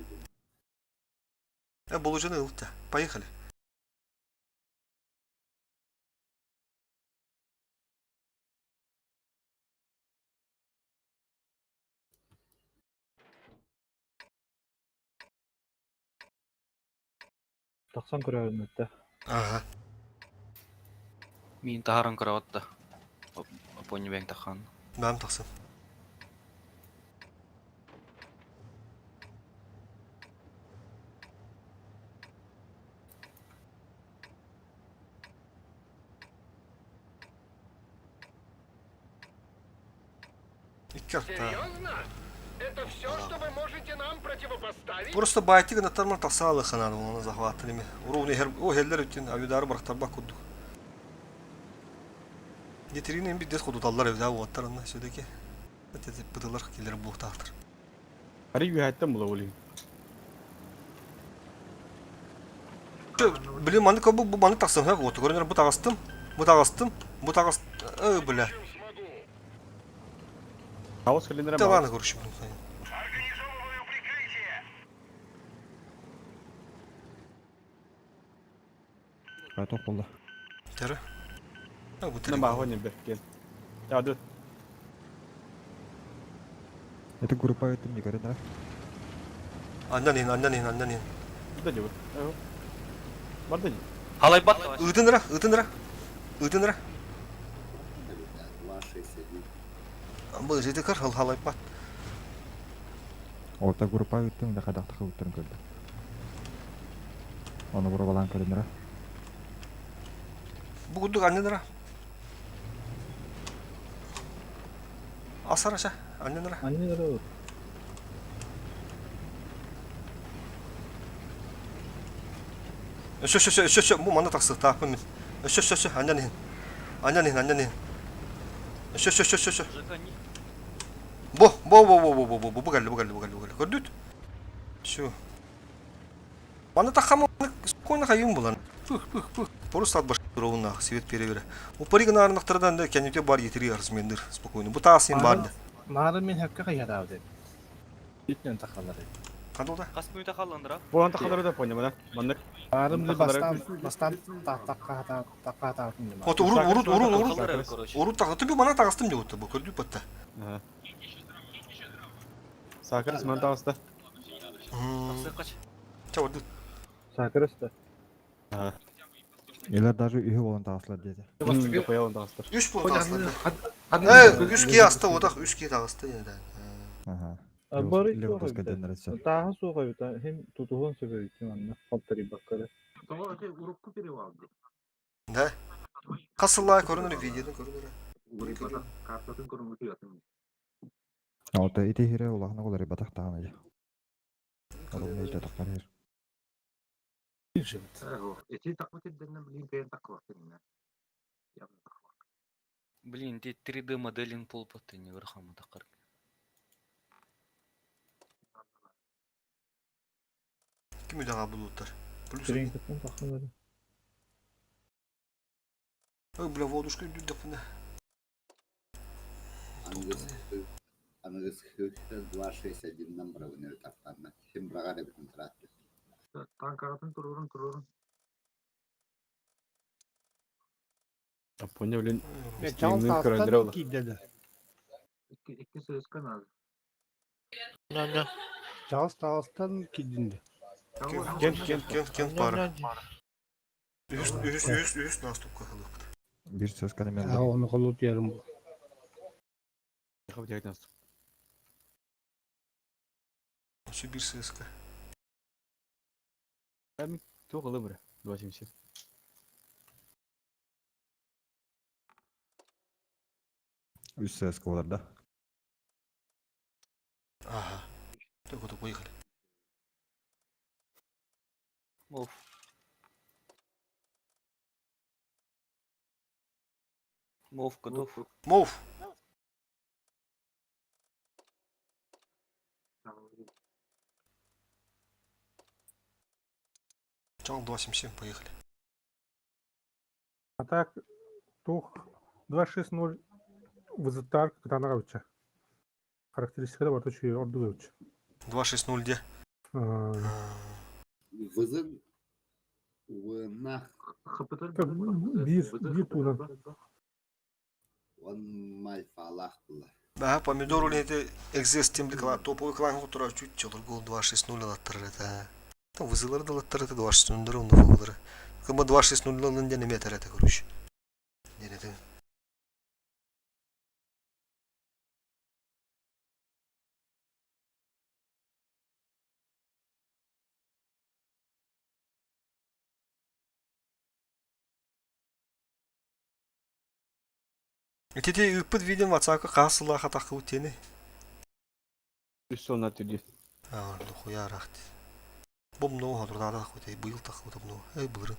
Bulucunu ıltta. Поехали. Taksan көрәлмәтте. Ага. Мен тағарын көрі Апони бәң таққан. Ben taksın. Серьезно? Это все, что вы можете нам противопоставить? Просто байти гана тарман тасалы ханар оны захватылыми. Уровни о хеллер үтін авидары барақтарба кудду. Детеринен bir дес куду таллар evde оттарына сөйдеке. Өтеді бұдылар келер бұлықтақтыр. Ари үйәттен бұла олейін. Блин, маны көбі бұл маны тақсым, ха, оты көрінер бұ тағыстым, бля. Ауыз көлендер Да ладно, короче, блин. Қайта қолда. Тәрі. Бұл Ne mahvonen be, gel. Ya dur. Это группа это не говорит, да? Аннанин. Bu da cıvı. Evet. Var da cıvı. Халай бат давай. Ытыныра. Ребят, 261. Бұл жеді кір, халай бат. Орта группа өттің, да қадақтықы өттерін көрді. Оны бұры балан көрінірі. Бұл күдік аннаныра. Асар аша, аннаныра. 아니더라도 Шо, бұл маны тақсы, тақпын мен. Шо, аннанин. Шо. Жигани. Бұл кәлі. Көрдіт? Шо. Маны таққамы спокойно қайым бұлан. Пүх. Просто от башқы ровына свет перевері. Бұл паригін арынақтардан да кәнете бар етері арызмендір спокойно. Бұл тағысын барды. Мағырым мен хәпке қайыр ауды. Үтінен тақалары. Қандылда? Қасым үйті қаландыра. Bu anta kadar da ponya bana. Mandık. Мағырымды бастан таққа ататын. Вот урут. Қалар короче. Урут тағы. Ты мана тағыстым деп отты бұл. Көрдік бәтті. Sakırız man tağısta. Тақсы қач. Ча орды. Сакырысты. Ha. Елер даже үйі болын тағысылар деді. Koyalım tağıstır. 3 бол тағыстым. Ага. 3 ке асты, одақ 3 ке тағысты. Бары тағы соға өті, hem тұтуғын сөбе өтін анна. Қалттары баққары. Да. Қасылай көрінір, видеодан көрінір. Алты ити хире улағына қолары батақ тағын әді. Олымды өте тақпар ер. Блин, ты 3D моделинг полпоты не верхам тақар. Кім үйдаға бұлуыттар? Жүрейін тұттың тақылары. Бля, водушка үйді дәпіне. Аңыз 261 номер өнер тапқанна. Кем бірағар әбітін тұратты. Ponya bilin. Stream'in körendire ola. Жалыс тағыстан кедінді. Кем пара. Үз наступқа қалып. Bir söz kalemen. Onu kolut yarım bu. Yakıp direkt nasıl? Şu bir sıska. Ben çok alım buraya. Dolaşayım şey. Üst söz kovalarda. Aha. Только поехали. Мов. Мов готов. Мов. Чал 277, поехали. А так, тух 260 вызытар Катанаровича. Характеристикада бар точки Ордуевич. 260 где? Вызын уынақ Bir tuğdan. он мальфалақ бұла. Да, помидор улеты экзистемли клан, топовый клан который чуть чел гол 260 латтар это. Там вызылар да латтар это 260 равно фолдер. Кому 260 лан не метр это короче. Не это. Эти ыппыт видим WhatsApp-ка қасылаға тақы өтені. Üst soluna atıyor. Orada koyarak. Bom no hadur da koydu. Bu yıl takıldı bunu. Ey bulurun.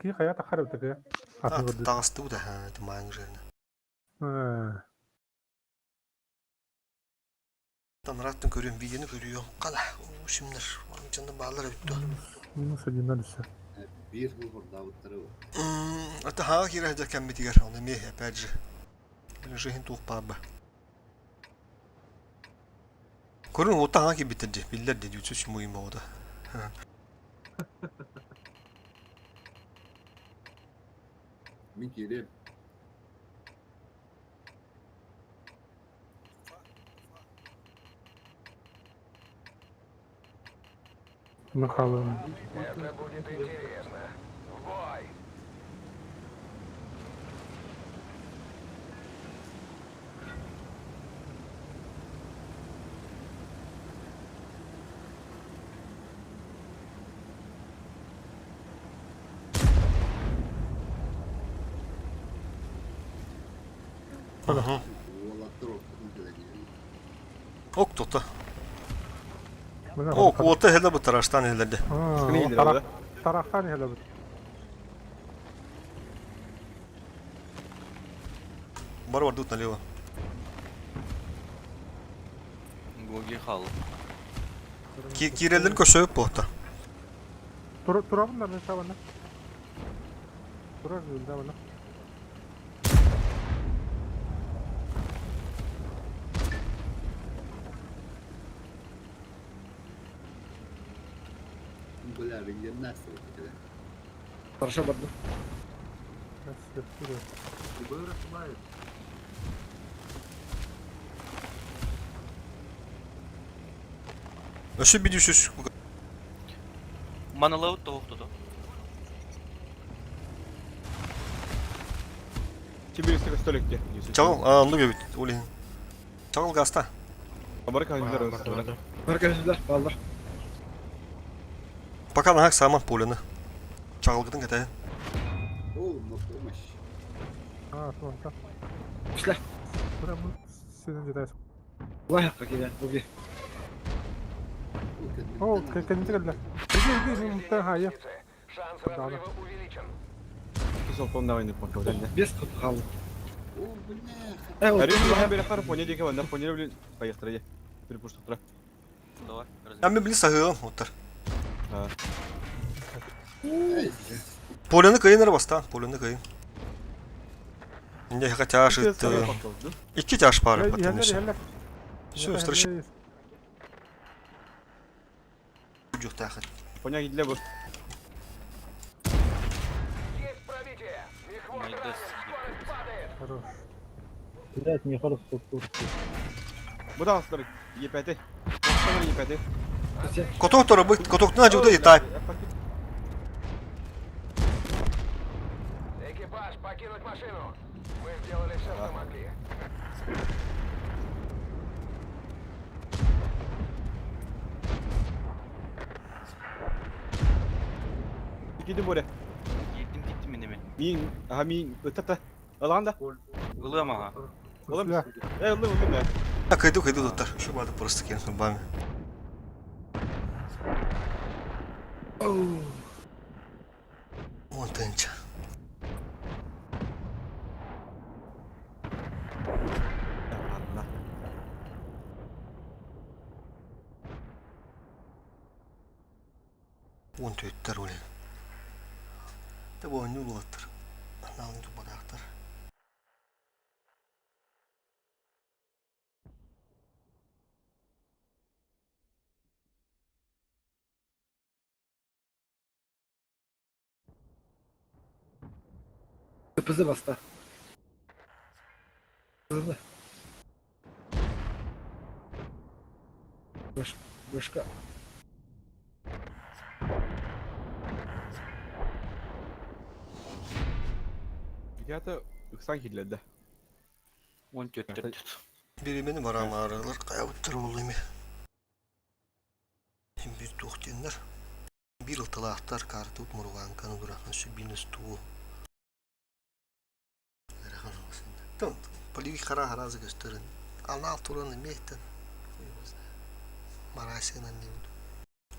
Ki kaya takar öteki ya. Atın gördü. Tağıstı bu da ha. Mayın üzerine. Ha. Tanırattın görüyorum. Videonu görüyor. Kala. Şimdiler. Onun içinde bağlar bitti. Nasıl günden düşse. Bir hur davutları var. Hatta ha girecek hem bitiyor. Onu mi yaparcı. Rehin tuğuk baba. Korun o ta hangi bitirdi? Biller de diyor. Şu mühim oldu. Bir kere Bakalım. Это будет интересно. В бой! oğlattır ortadan geleceğim. Ok tuttu. Buna Ok orta hele bu taraftan heledi. Ha, Neydi o orada? taraftan hele bu. Var тут налево. Гоги хал. Kirelerin koşuyor pohta. Tura bunlar ne sabana? Tura da bana. Bunlar rengen nasıl oldu? Хорошо, Бадно. Öşü bir düşüş. Манолаут тоқтады. Çibirisi stolekte. Çağıl, anlı göbüt. Ulehin. Çağıl gasta. Amerika hangiler arasında? Arkadaşlar, vallahi. Bakalım hak saman polunu. Çağıl gıdın kata. Oğlum noktamış. Ha, tamam. İşte. Tura bu sizin cidayız. Vay hakka gelen. Bu bir. O, kendisi geldiler. Gel, muhtemelen hayır. Шанс разрыва увеличен. Sol fonda oynadı kontrolden de. Без тут халу. Oğlum bu ne? Evet. Arıyor hem böyle karı ponya diye ki onlar ponya bile kayıktıracak. Bir push tutura. Давай, Ben bir bili sahığım otur. Ha. Polunu kayınları bastı. Polunu kayın. Ne kadar çaşıttı. İki çaş para Yerler, patlamış. yerler. Şu üstüne çocuk takır. Ponya gidiyor bu. Есть пробитие. Нехватка Майдас. скорость падает. Хорош. Блять, мне хорошо тут. Bu da asları. YPT. Asları YPT. Kotok toru bu. Kotoktan acı da yatay. Экипаж, покинуть машину. Мы сделали все, что могли. Gidin buraya. Gittim ineme. Min, aha min, ötete. Alanda. Ilama ha. Oğlum. Silah. Oğlum ya. Kaydı tutar. Şu barda burası kendisi bana. Montanca. Allah. Montötler öyle. De bu oyunu bulattır. Anlamını bulattır. Kıpızı bastı. Hızlı. Başka. Hikayete 90 killerde. 14 Biri beni var ama aralar kayavuttır olayım. Şimdi bir tohtenler. Bir ıltıla ahtar kartı utmurulan kanı durakın şu binüz tuğu. Tamam. Polivik kara harazı gösterin. Ana turanı mehten. Marasya nan diyor.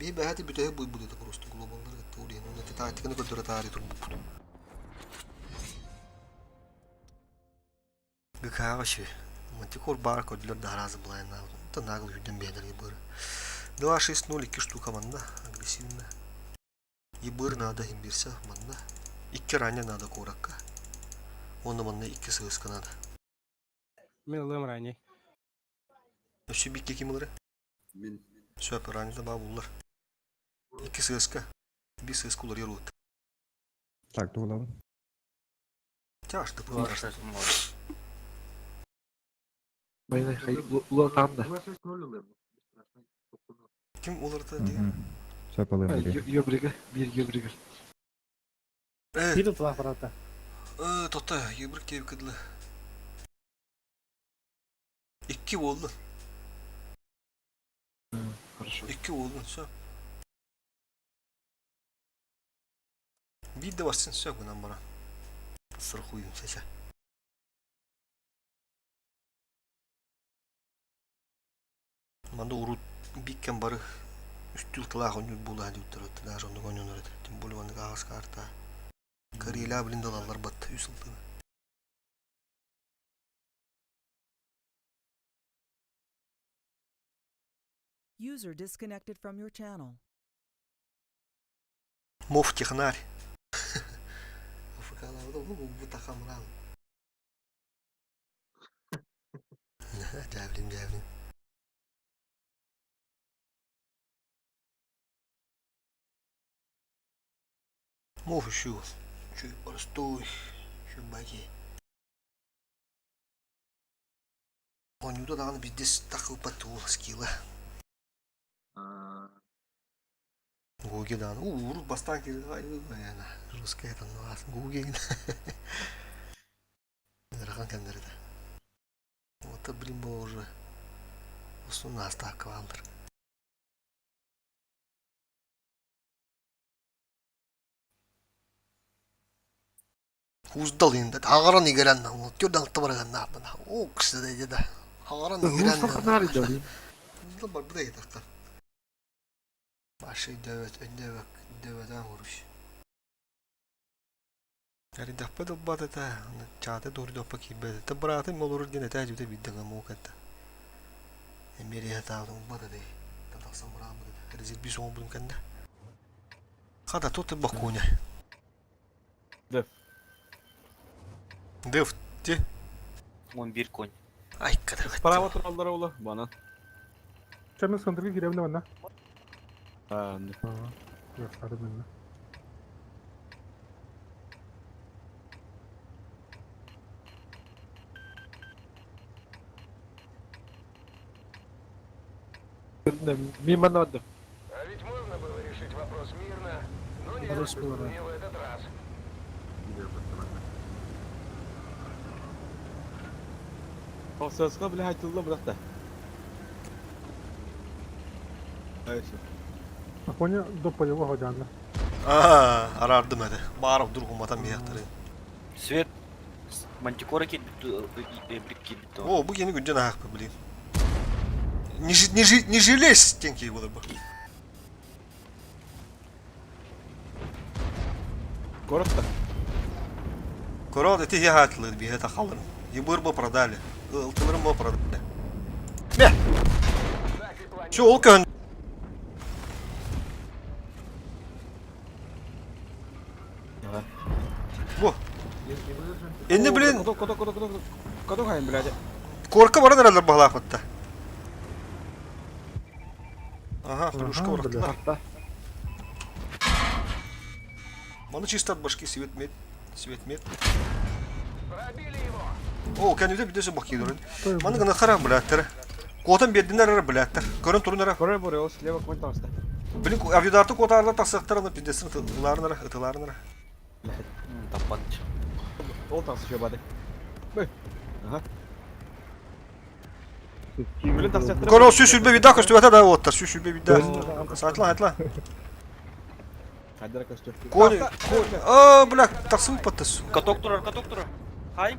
Bir behati bütühe bu dedi prosto globalları gitti oraya. Onu taktikini götürü tarihi turbu. Gıkağa başı. Мантикор бар кодлер да раза была на. Это наглый виден бедер ебыр. 2-6-0 2 штука манда агрессивно. Ебыр надо им бирсе манда. 2 ранее надо коракка. Onda manda 2 sığıska надо. Men ılığım rani. Öşü bir kim olur? Мен Söp ранее da babullar. 2 sığıska. Bir sığıska olur yarut. Так, doğru. Тяжко Var было. şaşım var. Bayılay ulan tam da. Kim olur da diye. Söp alayım biri. Yöbrüge. Bir yöbrüge. Evet. Biri tulah parata. Totta yıbrık diye bir kıdlı. 2 oldu. Хорошо. 2 oldu. Söp. Bir de varsın söp bundan bana. Sırf uyum seçe. Manda urut bikken barı üstül tılaq oynuyor bulu hadi uttırıttı. Daha sonra oynuyorlar hadi. Tüm bulu bana ağız karta. Karıyla bilindalarlar battı. Üsıldı. User disconnected from your channel. Mof технарь. Африкаларда bu takamral. Javlim. Mof şu простой. Şu baki. Oynuyordu da bir de takıp batı skill'e. Гуги да. Урут бастанки yani. Русская там у вас. Гуги. Рахан кендерде. Вот это блин было уже. Основная ставка валдер. Уздал инде. Агаран игерен. Тюрдан табарган напна. Окс dedi de. Агаран игерен. Mustafa nerede olayım? Da bak bu da yeter. Başı dövetten vuruş. Yani dappa da ta çağda doğru dappa ki böyle. Ta bırakın olur gene tecrübe bir de mu katta. Emiri hata oldu bada de. Ta da samra bu. Rezil bir son bulun kanda. Hada tot bakonya. Def. Te. 11 konь. Ay kadar. Справа троллар ola bana. Çamın sındırı girebilir bana. Ha, ne? Yok, sarı benimle. Мимо надо. А ведь можно было решить вопрос мирно, но нет, не в этот раз. O sığıska bile haytıldı bırak da. Evet. Konya до полевого жанра. Arardım hadi. Bağırıp dur kumatan bir yaktırı. Свет. Мантикора келбит, эбрик келбит. O bu yeni güncel hak be bileyim. Не железь тенки olur bu. Коротко. Корот эти я хатлы bir hata kalırım. Yıbır bu pradali. Iltılırım bu pradali. Ne? Şu ol kön. Bu. Endi bilen Kodok hayın birader. korku var herhalde bu halakıtta. Aha, кружка var. Hatta. Bana чисто от башки свет мед. Пробили его. О, kendine bir de bakıyor. Bana gına kara bılaktır. Kodan bedinler ara bılaktır. Görün turun ara. Buraya слева к монтажда. Bilin avcıdartı kodarlar taksaktarını pidesini ıtılarını ara. Таппаныч. Ол тасы жобады. Бөй. Aha. Bilin tasyaktırı. Koron süsülbe bir dakika üstüme da ottar. Süsülbe bir daha. Saatla. Хайдара костюм. Koy. Aa bırak taksın patas. Каток турар. Хайм.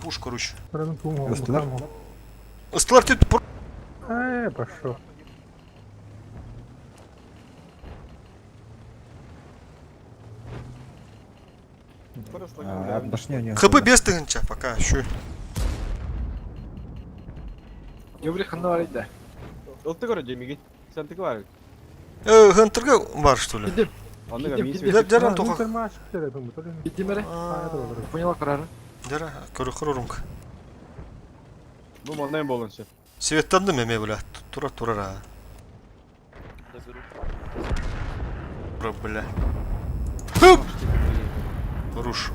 пуш, короче. Ыстылар? Ыстылар тет Пошел. хп без тыгынча пока şu. Еврей ханна да. Улты көрі жемеген. Сәнтікі бар. Хантерга бар что ли? Гидим. Онныға Гидим, мейс гидим. бет. Жаран тоха. Гидим эре. Поняла карары. Жара көрүрүңк. Бұл молнайын болыншы. Светтанды меме бля. Тура ра. Бра бля. Хуп. Руш.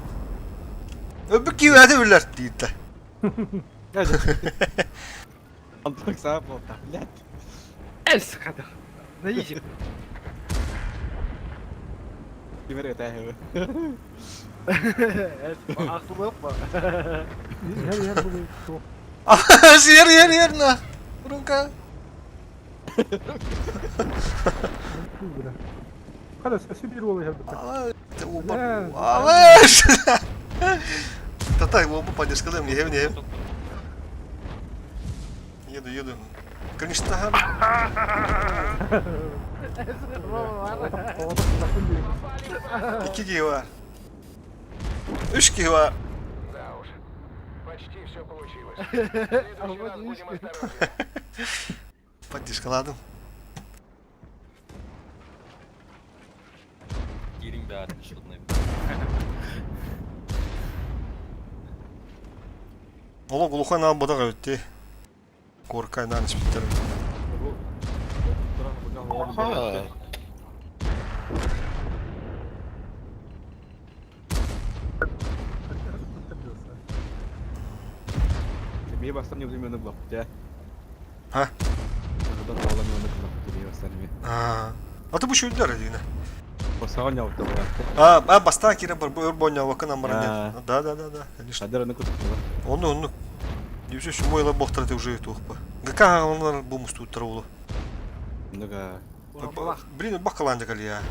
Öbür kivade biller deydi. Антық сағып болды. Блядь. Эс хада. Наизим. Кемер өтәйі. Акылы yok mu? Yer на. Рунка. خلاص اسيبيروا يا Алаш. Татай, оба поддержка мне, не. Еду. Конечно, İki gi var. 3 gi var. Да уж. Почти все получилось. В следующий раз будем осторожнее. Поддержкаладым. Гирин бәрі шылдың. Ола глухой на бодага өтті. Коркай на ночь біттерім. Ага. Мей бастан не вземены бұлап. Жа. Ha? Бұдан ауламы оны бұлап. Мей бастан не. А ты буші өйдер әдейіне. Осаған яуытты бұлап. Бастан кері бір өрбоня вакын амыран. А. Да, конечно. Шадыр оны күтіп бұлап. Onu. Дивсе, що мойла бохтар ти вже тухпа. Гака onlar bu mustu tarulu. Онныға. Блин, бакаланды кали я.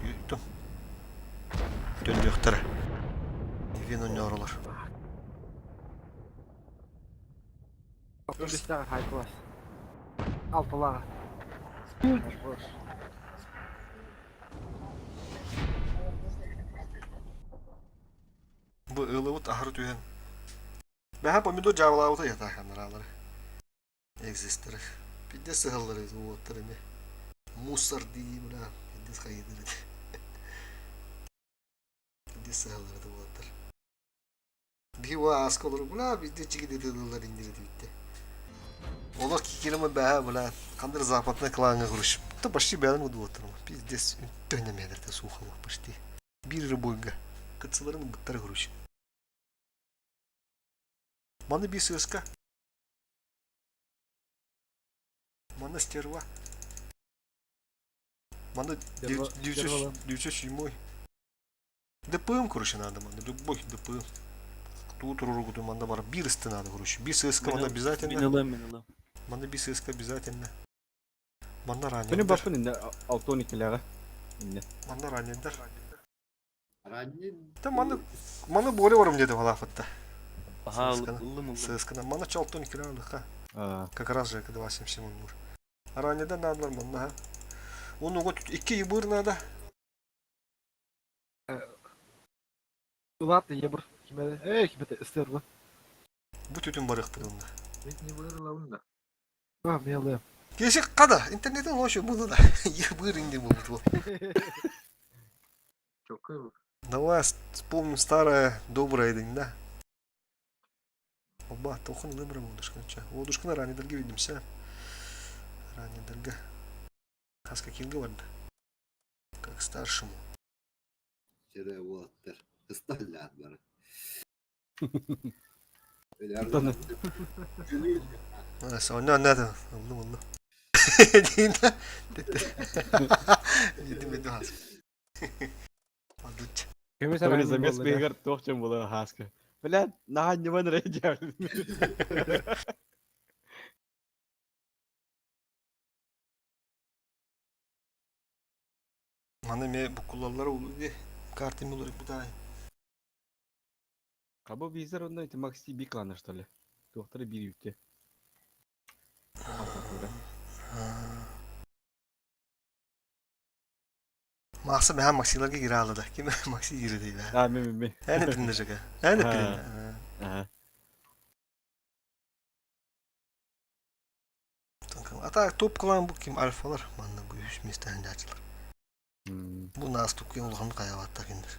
Юту. Дönüyor. Вин oynuyorlar. Öldüster high class. Altılağa. Bu ılıvut ahır tüyen. Ben hep pomidor cavlavuta yatakhanlar alır. Existir. Bir de sıhhalları bu otlarını. Musar diyeyim la. Bir de kayıdır. Bir de sıhhalları da bu otlar. Bir vaaz olur bula bir de çiki dedilirler indirdi bitti. Olar ki kelime be bula. Kandır zapatına kılağına kuruş. Da başı beğen o da otlarım. Biz de dönemeyedir de soğuk başlı. Bir boyunca. Kıtsıların gıtları kuruş. Маны бисыска. Маны стерва. Маны 907. ДПМ, короче, надо, маны. Любой ДПМ. Тут ругу манда бар. Бирсты надо, короче. Бисыска маны обязательно. Миналым. Маны бисыска обязательно. Маны ранен. Benim bakın indi 6-12'lere. İndi. Маны ранендер. Ранний. Да маны более varım dedi Валафатта. Ага, Сыскана. ылым. Сыскана. Маны чалтон килалыха. Aa. Как раз же когда 87 мур. Ранеда надо маны. Onu git 2 yıl надо. Ладно, ебр. Кимede? Кимede ыстер bu. Bu tütün barık pırında. Ne buyurlar onda? Ah, meyalıyım. Geçik kada. İnternetin hoşu bunu da. Yıbır indi bu. Çok iyi. Давай вспомним старое доброе день, да? Оба, тохан лыбра водушка. Водушка на ранее дорога видимся. Ранее дорога. Хаска Кинга варда. Как старшему. Şere Walter. Istallar bana. Tanı. Sonra ne de? Allah. Dina. Yedim has. Aduç. Böyle zamес beygar tohçam bula haska. Блядь, нахань мен рейдер. Mane me bu kullanlar olur diye kartım olur bir daha. Кабы визер онда эти Макси Биклана, что ли? Доктора Бирюте. Maqsa ben Maxilarga gire aldı. Kim Maxi gire değil. А, ми. Yani dinleyecek. Yani Ha. dinle. Ага. Ata top kılan bu kim alfalar. Manda bu üç mistan açılır. Bu nas topkin ulğan qayavatta kindir.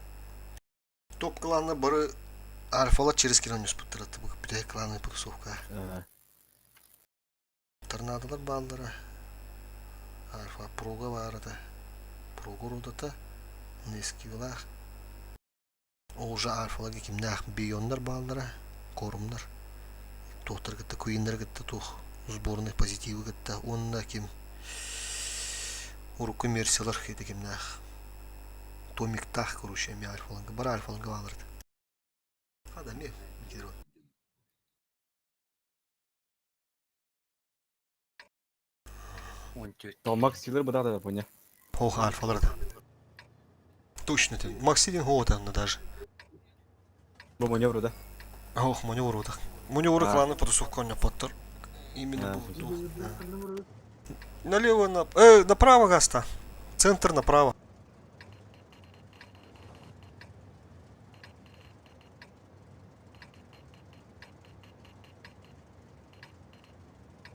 Top kılanla barı alfalar через kilometr putratı bu bir de kılanı bu sokka. Ага. Tornadolar bağlılara. Alfa proga vardı. Proga rodata. Neski vilaq. Olja alfalarga kimdah biyonlar bağlılara. Korumlar. Tohtar gitti, kuyinler gitti, toh. Сборных позитивы gitti. Onda kim? Уру коммерциялар хейте kimdah. Томиктах, короче, ми alfalarga. Бар alfalarga bağlardı. Hadi mi? Gider o. Он тётя. То Максилер бы да, поня. Hoch alfalarda. Точно ты. Максидин хоутанна даже. Бу маневру, да? Hoch маневруда. Маневры кланы потусовка не поттер. Именно Да, был. Налево, направо гаста. Центр направо.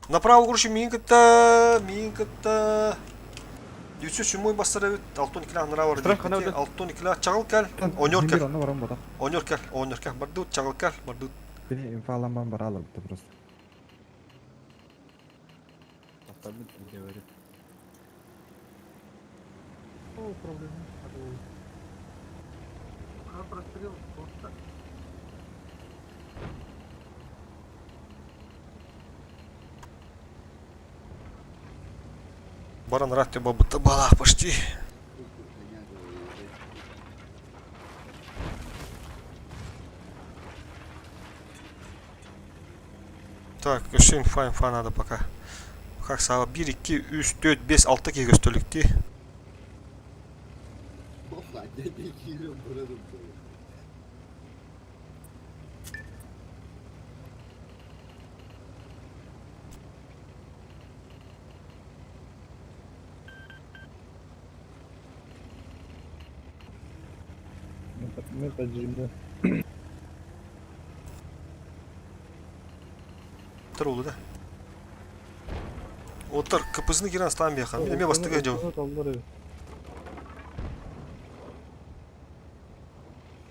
Направо, короче, минката. 907 бастыры 612 направо. Штраф қана өтеді. 612 чағыл кәл. Онер кәл. Onu varan bodak. Онер кәл. Бардут, чағыл кәл. Бардут. Beni infalanman var alır bitti burası. Автомат говорит. О, проблема. Прострел просто. Баран ратте бабыта балах почти. Так, еще инфа надо пока. Как сава 1, 2, 3, 4, 5, 6 kez gösterlikti. Vallahi ne bekliyorum buranın böyle. Мы поджимаем. Otur oldu da. Otur, kapısını giren aslan bir yakalım. Emeğe bastık edeceğim.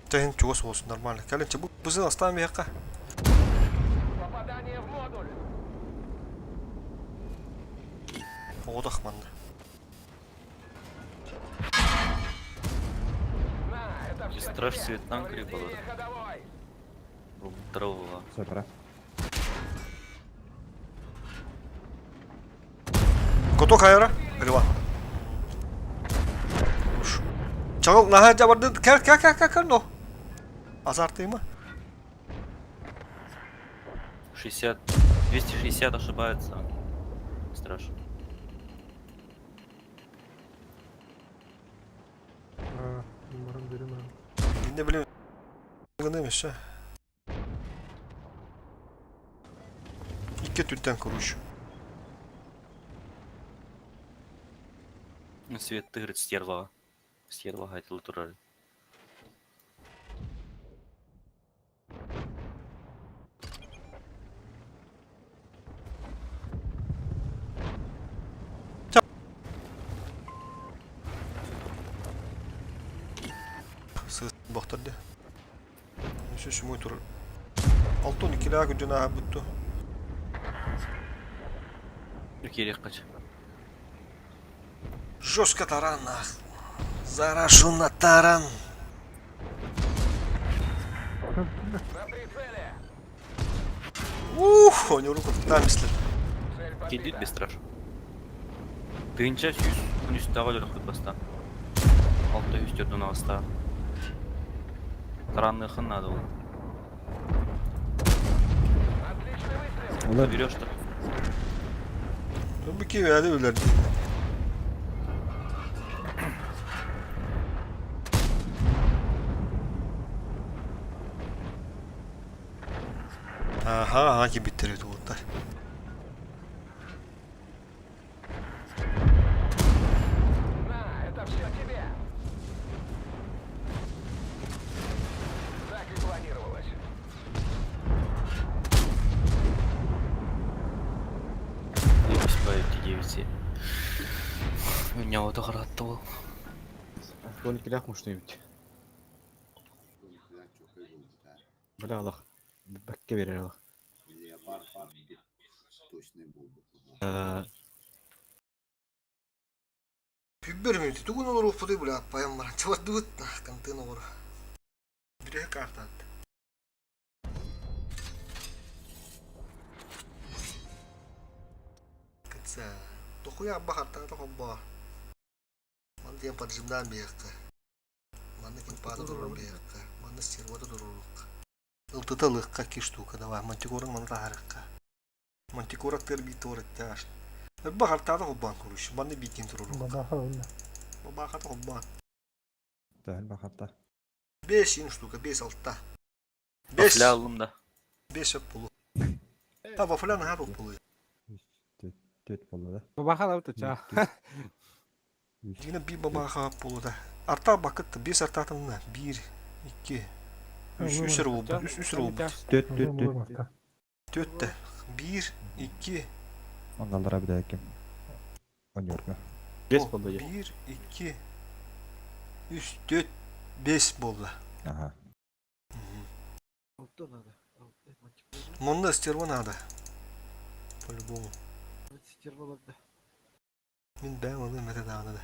Tehin çoğuz olsun normal. Gelin çabuk kapısını aslan bir yakal. Попадание в модуль. Odak manda. На, это все. Страж цветан крипал. Ходовой. Здорово. Все, пора. Kotok ayara. Galiba. Çakal naha cabardı. Gel no. Azartayım mı? 60, 260 ошибается. Страж. Numaram verim abi. Ne bileyim. Neymiş ha? İki tütten kuruş. Свет тырит стерва. Стерва хотел тураль. Sığ baktırdı. Şu muytur? 6-12 lira gücüne buttu. Керек қач. Жестко таран, нах. Заражу на таран. На прицеле. Ух, он руку там если. Цель Келдит подбита. без страж. Тыынча 100 тағы жүріп баста. 600 түрдің ағыста. Таранны хэн надо ол. Отличный выстрел. Берешь-то. Bu kim yani öyle. Bana ki bittiriyor tuğutlar. На, это все тебе. Так и планировалось. Спаете 9. Меня вот оградта был. Bunu kirak mı şunu bit. Bizler çok öyle oldu da. Bırak Allah. Bakke verir Allah. Leopard var. Точно buldu. Bir minut tuğun olur ufudu bile apayam var. Çavat dıvıt kantın olur. Bire kartı attı. Kıtsa. Dokuya bakartan tokobba. Man diyen patrzymdan bir yakka. Manna kim pada durur bir yakka. Manna sirvada dururluk. Iltıtalıkka ki штука давай. Мантикорын мана тахарыкка. Мантикорак тер бит орытты ашт. Bakartan tokobban kuruş. Manna bitin dururluk. Бабаха он. Babaha tokobban. Tähän bakarta. 5 in штука, 5 altta. 5. Afla aldım da. 5 pulu. Tava falan her pulu. Työt polvada. Babaha da uçacağı. Yine bir babaha pulu da. Arta bakıttı. 5 artatında. 1, 2, 3 oldu. 3 oldu. Työt. 4 de. 1, 2, On kaldıra bir daha kim? On yorga. Geç oldu ya. 1, 2, 3, 4, 5 boldu. Aha. Monda sтерва надо. По-любому. Min ben onu mete dağına da.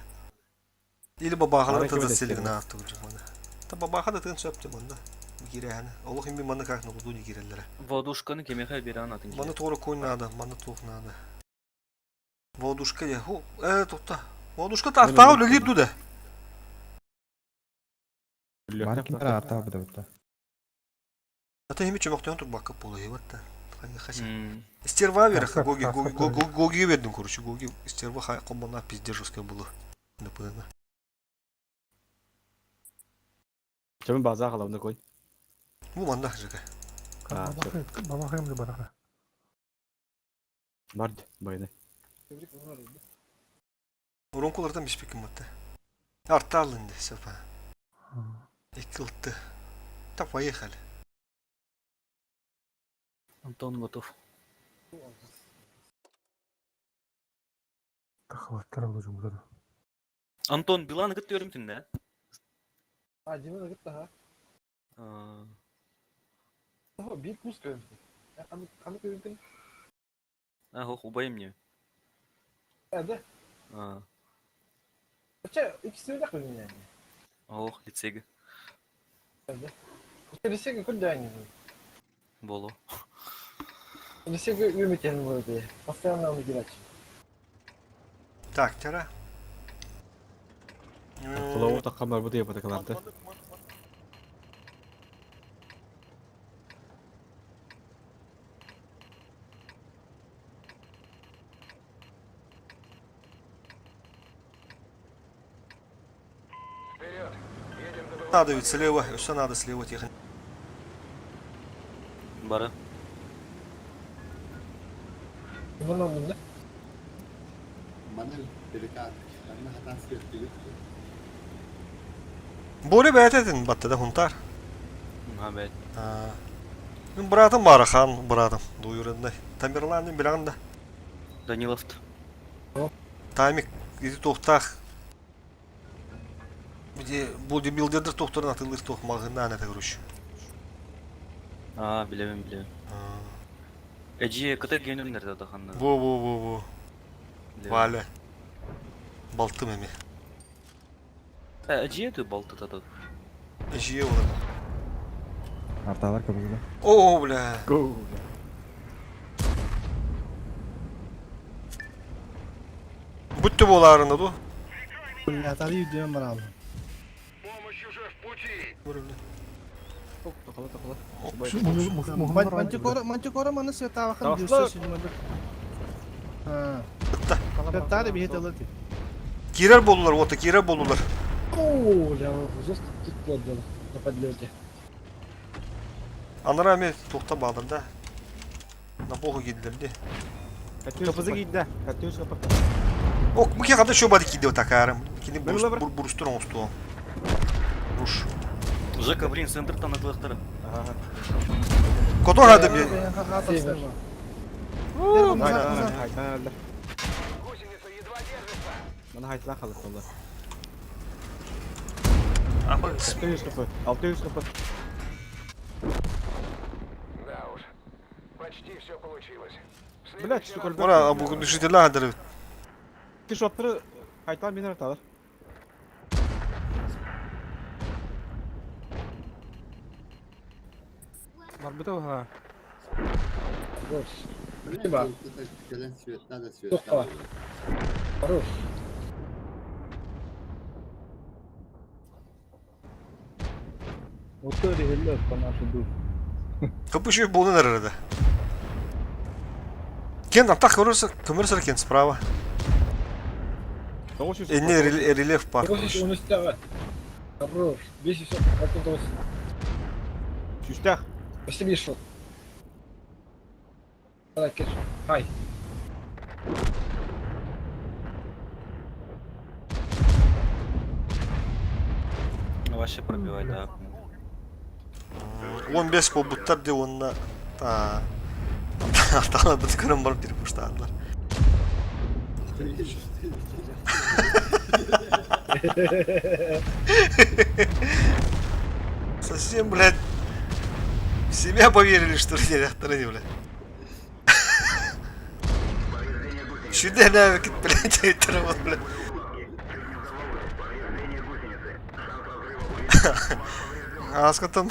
İli babaha da Hareket tadı edelim. silik ne yaptı bu zamanda. Ta babaha da tığın söptü bana. Gire yani. Allah'ım bir bana kalk ne oldu girellere. Водушканы кемеха бері анатын. Bana doğru koyun nada. Bana toğuk nada. Voduşka ya. Tutta. Voduşka ta artağı öyle girdi de. Bana kim ara arta bu da bu da. Ata hemi çömekten tur bakıp oluyor. Hatta. Hangi kaçı. Hmm. Стерва верх, Как- как- как- Гоги вердим, короче, Гоги, стерва хай комбана пиздец жесткая была. Нападана. Çabuk bazı akalamda koy. Bu manda жека. Бабаха им бараха. Vardı bayda. Ронкулардан биш пеким атты. Арта алынды, сапа. Экилтты. Так, поехали. Антон готов. Тахваттар алып жүрмүр. Антон Биланы гыт өрүмтүн да. Один гыт да. Bir pus koyayım. Anı koyayım. Ах, убайым мне. Hadi. İkisini de koyayım yani. Ох, лицеги. Liseye kul da yani. Боло. Liseye yürümeten var diye. Постоянно onu girer. Так, тера. Kulağı takamlar bu da yapıda kalandı. Вперед. Едем добывать. Надо ведь слева, все надо слева техника. Бары. Bunun bunda. Bana delikat. Bana hatası yapıyor. Böyle beyat edin battı da huntar. Ha бет. Мен братым бар, хан братым, дuyurunda. Тамерландын bilanda. Даниловт. Тамик, иди тоқтақ. Bu bildirdir tohtarın atılır tohmağında ne görüş. Билебем. Эжи кыта генүлнер да ханна. Bu. Vale. Baltım emi. Эжи эту болту тата. Ejiye olur. Artalar kapıda. Oo bля. Go. Будьте боларında du. Atari gidiyorum ben abi. Помощь уже в пути. Takala takala. Mantikora bana света bakın Tamam. diyorsun. Ha. Hatta bir hit alır. Girer bolular, ota girer bolular. Oo, ya жестко тут поддал на подлете. Anlar Ahmet tohta bağlarında. Напоху гиддерди. Kapısı giydi. Katıyoruz kapı. Ок, мы когда еще бади кидеу такарым. Кини Было бы. бурстурон устуом. Руш. Жека, блин, центртан атлыктыр. Ага. Кото хады бе. Haytan öldü. Гусеница едва держится. Bana haytan kalır valla. Ama 600 kapı. 600 kapı. Да уж. Почти все получилось. В Блядь, следующий сука, раз ora bu düşüdüler hadırı. Ki şopları haytan biner alır. Var bir de o ha. Спасибо. Gelen Svet'ten de Svet'ten. Çok var. Хорош. Motori hello по нашу душу. Kapışıyor bunun arada. Кен там так коммерсер кен справа. 900 Не рельеф парк. Хорош, он устал. Хорош. Весь все. Как-то Şüştah. Спасибо, что. Давай, кеш. Хай. Вообще пробивать, да. 15 побуттар де онна. Та. Атала бит көрөн барып берип буштадылар. Совсем, блядь, в себя поверили, что ли, ряхтары, блядь. Сюда навык, блядь, это вот, блядь. Аскатам,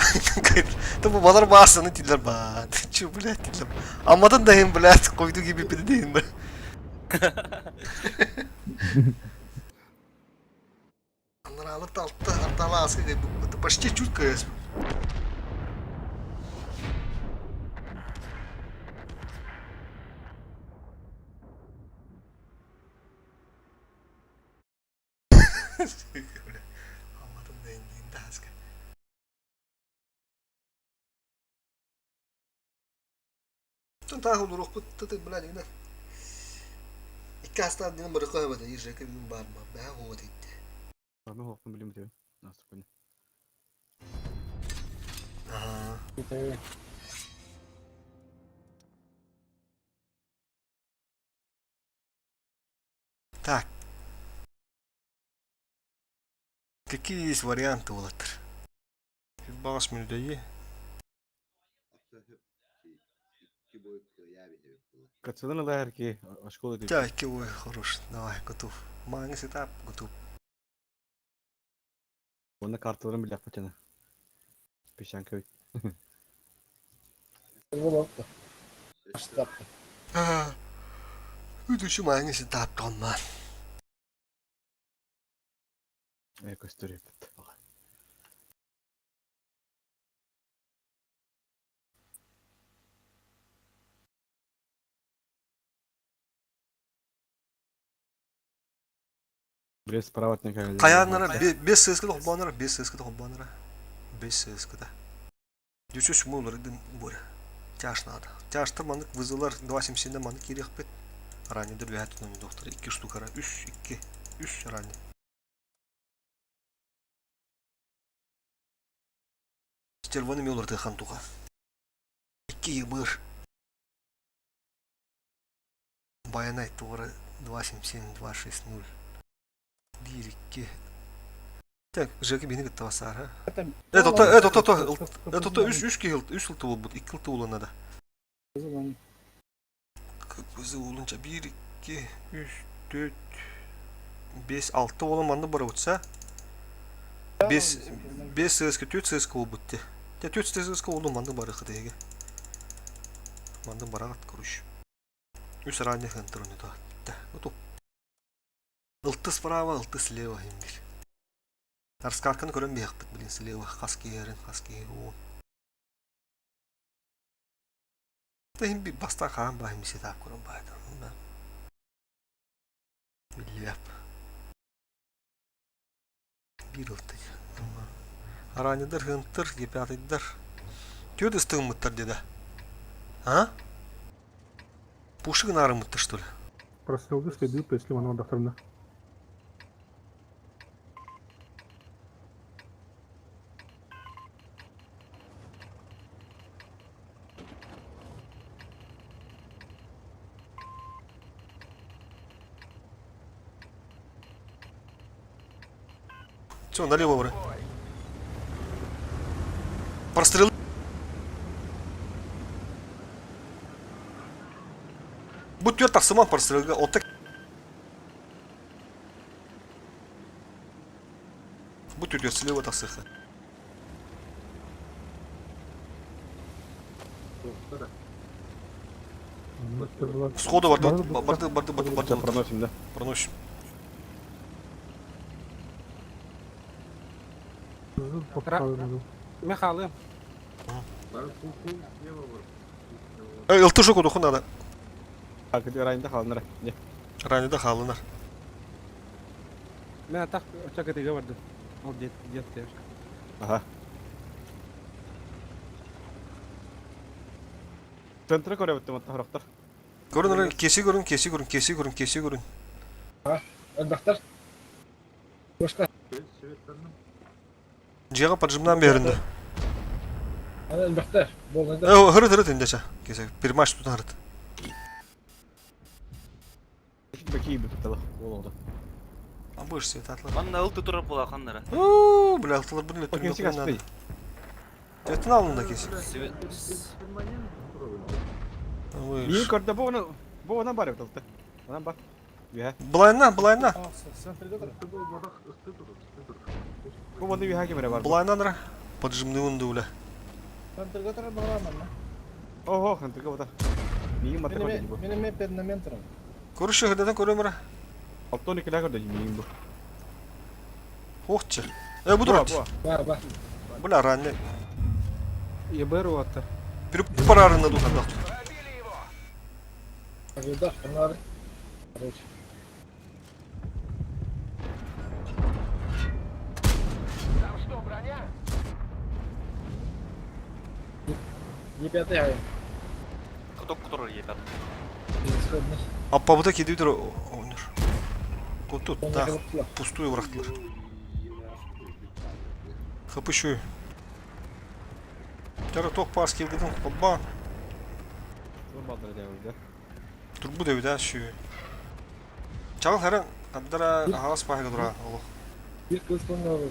bu balar bağırsana diller ba. Çu блядь, diller. Amadan dayım, блядь, koyduğu gibi bir deyim ben. Onları alıp da altta askı gibi. Это почти чутко. Amadan dayım deyim de askı. Тун таа хол рухпут тат блядь гэнэ. Икаста дин бэрхэ бэдэ иржэкэ бин бар ма баа хоо дит. Ben hoktum bilim diyor. Nasıl böyle? Аа. Так. Какие есть варианты, Волотер? Багаж минут дає. Kaçırdın da her ki aşk oluyor. Так, ой, хорош. Давай, готов. Манга сетап, готов. Onda kartlarını bile yapacağını. Peşenköy. Володка. Штаб. Üdüşü manga setap kalman. Eko история. Biraz справа от никак. Каяннара без сыскыда хоббанара, без сыскыда хоббанара. Без сыскыда. Дючуш мулар дин бур. Тяж надо. Тяж таманык вызылар 2.77 маны керек бет. Ранее дер вят номер доктор 2 штукара 3 ранее. Червоный мулар ты хантуха. 2 быр. Баянай тура 2.77 2.60. Дирики. Так, Жеки бeni gitti basar ha. Это 3 килт, 3 килт болуп, 2 килт улана да. Көзü olunca 1 2 3 4 5 6 olamanda bara utsa. 5 сыска 4 сыска болбутты. Те 4 сыска oldu manda bara хыдеге. Manda bara at kuruş. 3 ранее хантырны да. Да, готов. Ылты справа, ылты слева имдир. Раскалканы көрөн бияқпыт, блин, слева, хаскерин, хаскерин. Тахим би баста хаан бахим сетап көрөн байдан. Билеп. Bir ылты. Аранедар хынтыр, гепятыдар. Тёд ыстыгмыттар деди. А? Пушигин арымытты, что ли? Прострелы следуют, если он отдохновенно. Все, налево, вра. Прострелы. Будь тверд, так сама прострелы. Вот так. Будь тверд, слева так сыха. Сходу барды. Проносим, да? Проносим. Михалы. Ылтышы куду надо. А, где районда қалыныр. Не. Ранеда халынар. Мен атақ чакетеге барды. Ол дет. Ага. Центрі көребіттім атта құрақтар. Көрін, кесі көрін. Отдохтар. Бошка. Жеға поджимнан берінді. Отдохтар. Болды. Hırıt indece. Kese. Bir maç tutun hırıt. Бәкей бітті ол олды. А будешь свет атлар. Манна ылты тұрып бола қандары. Бля, алтылар бұл О, кенсек аспай. Тетін алында кесе. Ең көрді бұл онан бар өтілді. Онан бар. Бұлайына. Бұл оны виха кемері бар. Бұлайына. Поджимный унды уля. Ого, хантырға бұда. Мейін маты көрді бұл. Менің пернамен тұрам. Көріші ғырдадан көремірі. Алтон екілі көрді мейін бұл. Хоқчы. Бұдыр өтті. Бұля ранне. ЕБР уатты. Bir pararına dukanda. Ожидав, надо. Короче. Там что, броня? Не пятый, а Кто ебят. исходный. Апа bu da kedi oynuyor. Tut da pustuyu bıraktılar. Kapışıyor. Tara tok pas geldi dedim. Baba. Dur bu devide şu. Çağıl her kadara havas payı dura. Allah. Bir kısmında oldu.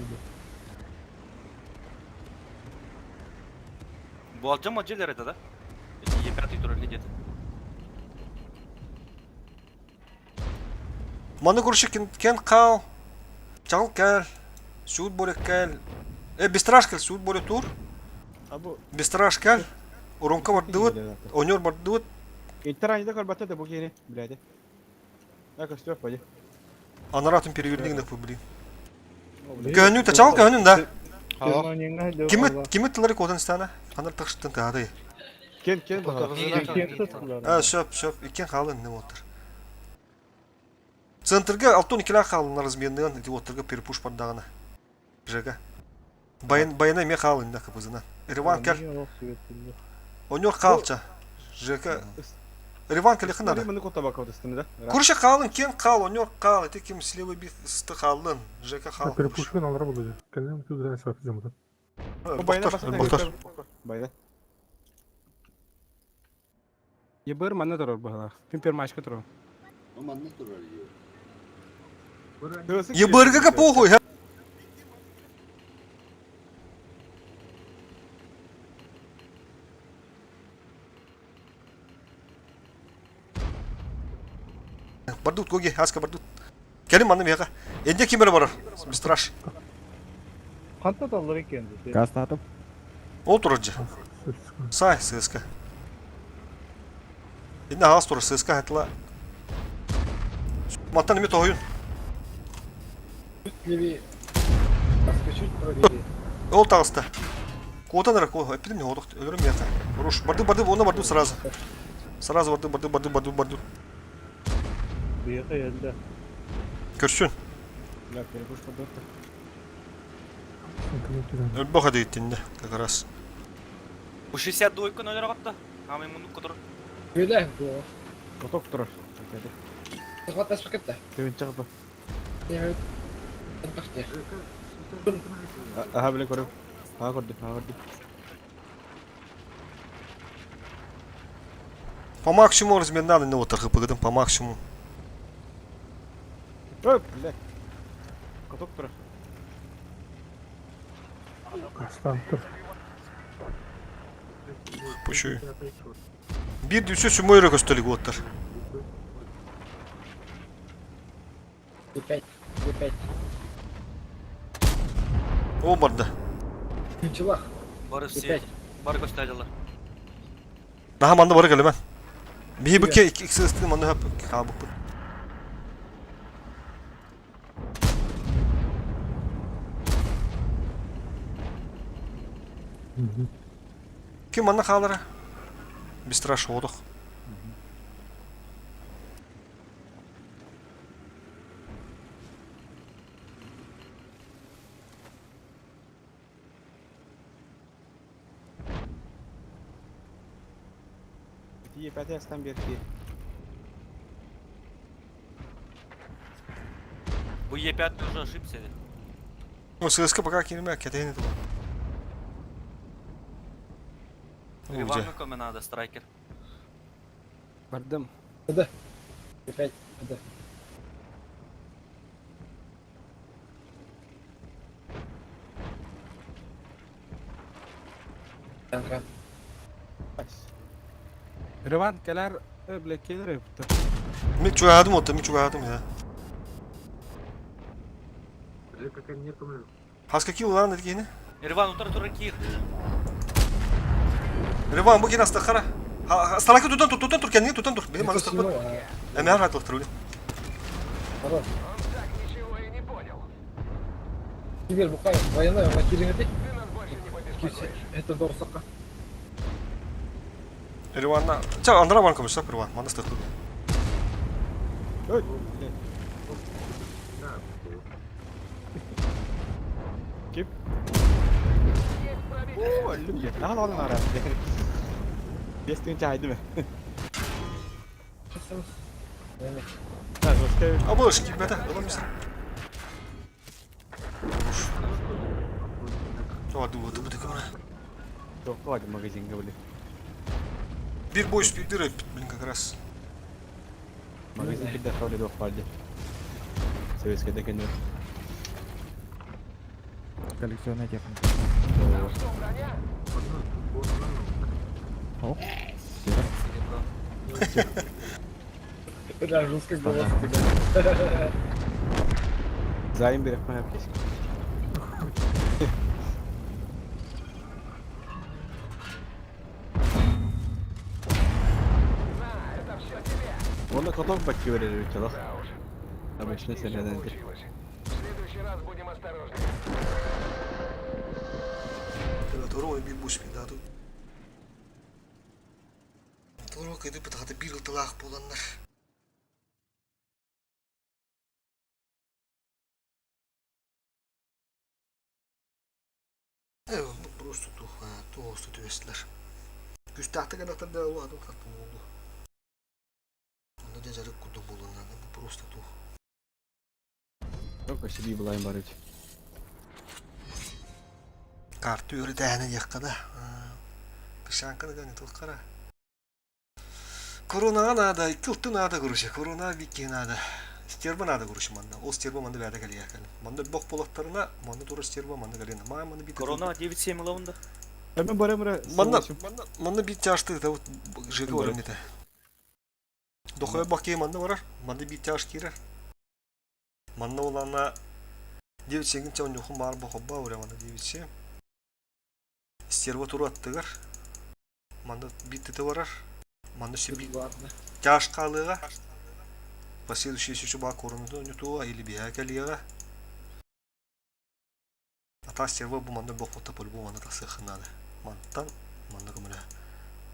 Bu alacağım acılar da. Ебят и турали где-то. Manda kuruşu ken kal. Çağıl gel. Suud bore gel. Bistraş gel suud bore tur. Bistraş gel. Uronka var dıvıt. Oynuyor var dıvıt. İnterayda kalbata da bu gene. Bilader. Yakış yok bacı. Anaratın перевердигнах побли. Gönlü de çağıl gönlün de. Kimi tılları kodan istana? Anar takıştın kağıdı. Ken. Şöp. İkken kalın ne otur. Центрга алтон кило халын разменнан эти оттырга перепуш поддагана. Жега. Баяна ме халын да капызына. Риван кел. Онёр калча. Жега. Риван кел хынар. Мені кота бакавды стыны да. Курша халын кен кал, онёр кал. Это ким слева би сты халын. Жега хал. Перепушка надо работать. Конечно, тут зря свой пизем. Бактар. Байда. ЕБР манна тұрар бағала. Пимпер матчка тұрар. Aman durar ya. Ебырга похуй. Бардут гоги, аска бардут. Келим анным яга. Энде кимер бар? Страш. Қанта доллар екен? Газ татып. Ол турыжы. Сай сыска. Энде ағас туры сыска хатла. Маттан эме тоюн. Леви. Чуть правее. Ол тағыста. Кота нара ко, эпидем не ходок. Өлөрүм яка. Руш, барды, оны барды сразу. Сразу барды. Бұйықы елді. Көрсүн. Өлбөка дейттинде, как раз. Bu 62 нөлөр катта. Ами муну кутур. Видай, го. Коток тұрар. Хватает пакетта. Төвін чағып. Я пахте. Аға біле көріп. Аға көрді. По максимуму размерно на вот РХПГ по максимуму. Ой, блядь. Коток тұрар. Астан тұр. Пошуй. Bir düşü sümüyle gösterlik otlar. Опять. O barda. Челах. Бары все. Опять. Бары көстәлеләр. Daha manda barı gelemen. Bir bu ki ikisi ısıtlı manda hep kabuk. Kim manda kalır? Bir straş olduk. Тие пятястан берки. Бу Е5 уже ошибся. Ну, ССК пока кинемек, это не то. Иван коме надо страйкер. Бардым. Опять. Да. Танка. Реван келер. Öyle gelir yaptı. Mik çuvadım otta, mik çuvadım ya. Haska ki ulan dedi yine. Иван утыр туракир. Revan bu yine hasta kara. Hastalıkı tutan dur kendini tutan dur. Benim anasını bak. Emer rahat otur. Хорош. Он так ничего и не понял. Теперь бухай. Военная, лакиринг ты. Ты нас больше не побеспокоишь. Это дорсака. Revan'la. Çak Andra var komuş sak Revan. Manda staklı. Ой, блядь. Kim? Oo, öldüm ya. Ne lan ara? 5 gün çaydı mı? Ha, hoş Ama hoş gibi beda. Ulan mısın? Çoğu bu kamera. Çok var magazin böyle. Bir boş bir direkt bilin как раз. Magazin bir defa öyle yok vardı. Sovyet'te kendine. Koleksiyona yapın. Hop. Да, жестко голос. Zaim bir yapma yapmış. Onda katalog bakıyor verir çalak. Ama işte senedendir. Получилось. В следующий раз будем осторожнее. Evet doğru bir boş bir daha dur. Doğru kaydı bir daha bir ıtılak olanlar. Evet bu просто тух, тоğustu tüvestiler. Güstahta kadar da o adım kattım oldu. Onda cecarık kudu bulunlar. Bu просто тух. Yok aşırı iyi bulayım bari. Kartı yürü dağını yakada. Pişankını gani tuğkara. Korona nada, kıltı nada kuruşa. Korona viki nada. Sтерба надо kuruşa manda. O sтерба manda bada geliyor yakın. Manda bok bolaklarına, manda doğru sтерба manda geliyor. Manda bir Корона 9-7 лаунда. Hemen bara Manda bir çarştı da jega var mıydı? Dokuya bakayım manda var. Manda bir çarş girer. Manda olanla 9-8 çağın yokum var bu hobba var manda 9-8. Sтерба turu attılar. Manda bitti var. Manda şey bir çarş kalığa. Последующие еще бак корону не то или бия калига. А та стерва bu manda bokota по-любому manda tasık nada. Mantan manda kamera.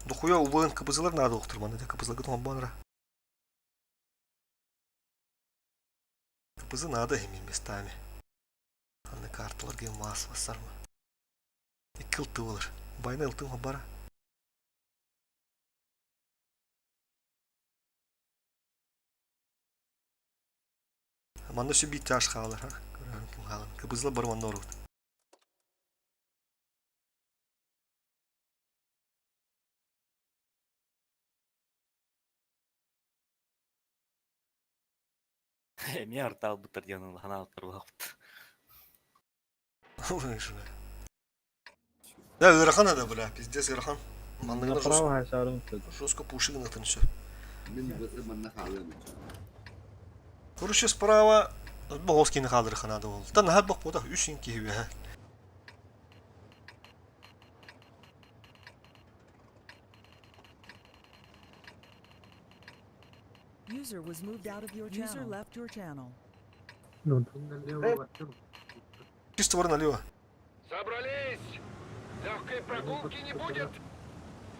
Dokuya ubağın kapızılar nada oktur manda da kapızlar gıtma banra. Kapızı nada hemin mestami. Anda kartlar gibi mas basar mı? İkıltı olur. Bayna ıltın habara. Manda şu bir taş kalır ha. Görüyorum kim kalır. Kıbızla barı manda olur. Эми артал бутар яныл ханалыктар багыт. Да, Ирхан да, бля, пиздец, Ирхан. Мандагына Направо хашарым. жестко пушигын атын все. Мен бысы манна халым. Короче, справа Боговский калдыр ханады ол. Та нахат бак бода 3 инки хибе. User was moved out of your channel. User left your channel. Чисто вор налево. Собрались! Легкой прогулки не будет!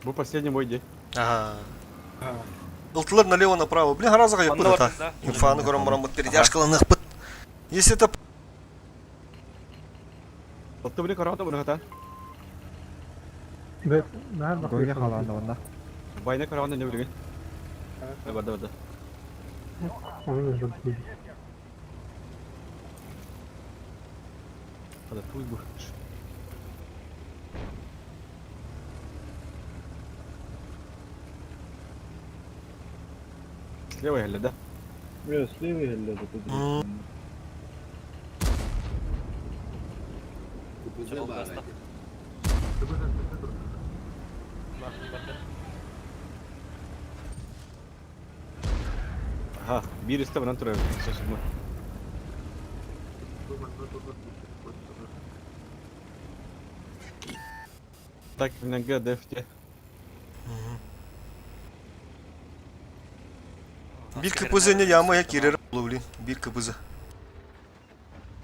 Бу последний бой где? Ага. Ылтылар налево направо. Блин, разага я Манда куда-то. бар, да. Инфаны көрөм барам бут перетяжкаланых бут. Если это Отто блин карата буны хата. Ve nerede Gölge bakıyorsun? kalandı bunda. Bayna karandı ne bileyim. Barda. Onun yüzünden değil. Hadi tuy bu. Слева или да? Слева или да? Kıpıza bağırdı. Aha, birisi de bana duruyor. Şaşırma. Так, иногда дефте. bir kıpızı ne yağmaya girer blin. Bir kıpızı.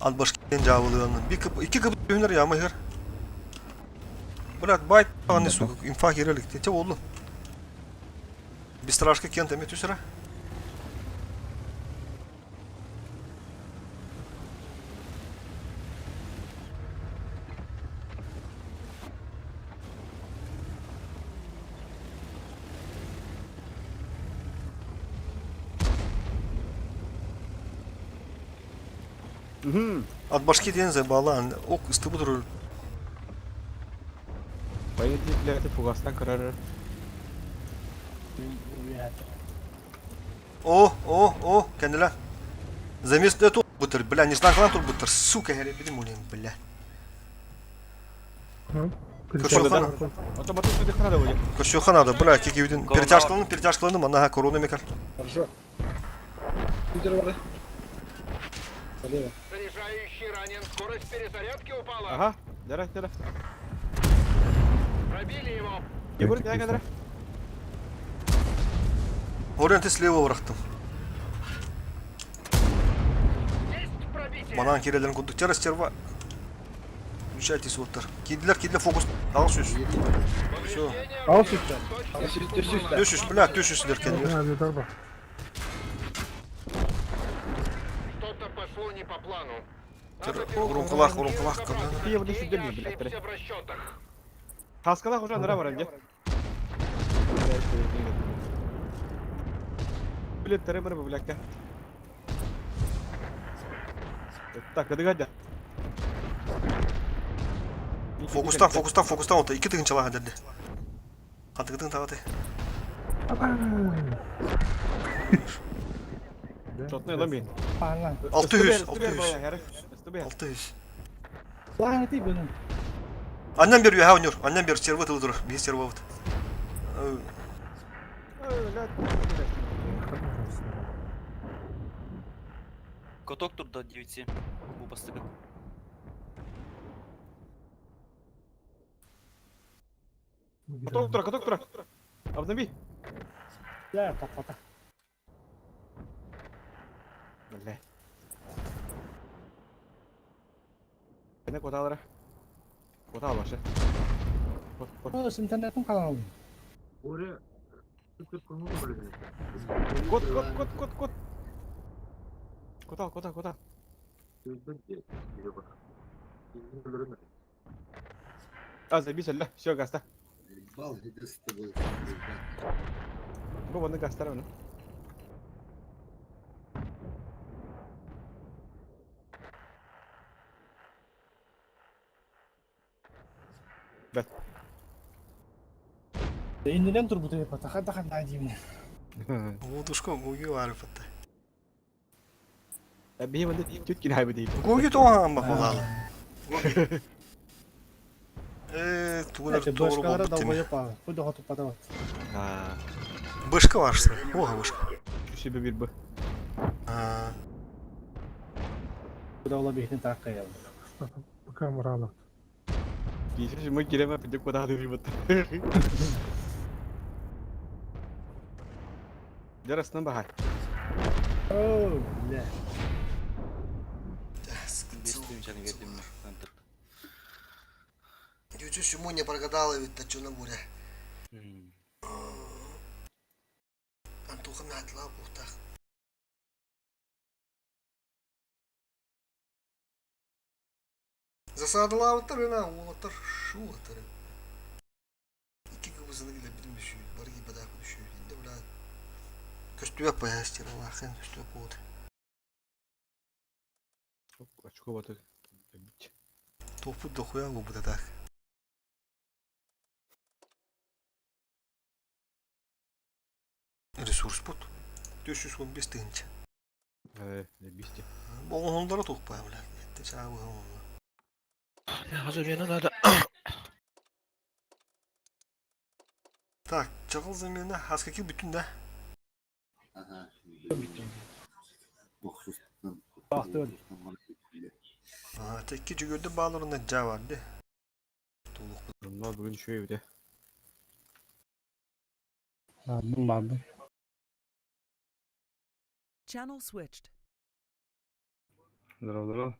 Al başken cavılığını. Bir kıp iki kıpız ünler yağmaya. Bırak bayt anne su infa girelikti. Çab oldu. Bir straşka kent emet üsra. От башки ден забала. Ок ыстыбы durur. Поедете фугасtan kararır. О, kendiler. Заместо этого бутер, бля, не знаю, кто бутер, сука, я ребят, мулин, бля. Кошохан, Otomatik bir kanada olacak. Кошохан надо, бля, кикивдин, перетяжкаланым, она корона мекар. Хорошо. Питер воды. Слева. Заряжающий ранен. Скорость перезарядки упала. Aha, dere. Пробили его. Егор, я kadar. Ориенты слева bıraktım. Есть пробитие. Манан kirelerin kurduk, çara çarva. Müşahit isotlar. Kediler fokus. Al süs. Все. Al sütten. Düşüş, bля, düşüş derken diyor. Hadi dur bak. Что-то пошло не по плану. Vurun kulak. İyi burada şu demiyor Ошибся biletleri. в расчетах. Kaskala hoca nere var önce? Biletleri bana bu bilekte. Так, hadi. Fokustan oldu. İki tıkın çala hadi. Hadi tıkın tavate. Çotna yalan beyin. 600. 600. Annem veriyor ha oynuyor. Annem veriyor. Servet öldürür. Bir servet. Коток тут до 9. Bu bastık. Katok tura. Abdem Ya kapata. Vallahi. Ne kotalara? Kota başı. Kot. internetin kanalı. Oraya Türk kurulu böyle. Kot. Kota. Az bir şey la. Şu gasta. Bal hedesi de bu. Bu bana gastar onu. Indilen turbutu yapata. Hadi dajime. Удушко гуги варып атта. Bir bende tüt ki hay değil. Гуги тоған ба қолалы. Тугунар Это тоғры башкалара болду теме. долбоёб. Куда хоту подавать. Ha. Бышқы башсы. Оға бышқы. Şu şey bir bu. Куда улабихни такка я. Пока морально. Giysi şimdi giremem bir de kadar da bir bat. Yarasından bahar. Оу, бля. Бес түйіншені бердім мен контракт. Дючу ему не прогадала ведь то, что на буре. Антоха мятла бухтах. Засадыла отырына, отыр, шу отыры. İki kıvızını bile bilim düşüyor. Barı gibi badak düşüyor. Şimdi bile köstüye payastır. Allah'ın köstüye boğdu. Açık batı. Topu dokuya mı bu da tak? Ресурс бут. 415 тысяч. Ne bisti. Onlara toplayalım. Gitti çağırıyor onu. Hazır yana надо. Так, чағыл замена хаскаки бүтін да. Aha. Baktı. Tekki жүгерді bağlarında ca vardı. Bunlar bugün şu evde. Ладно. Channel switched. Здорово.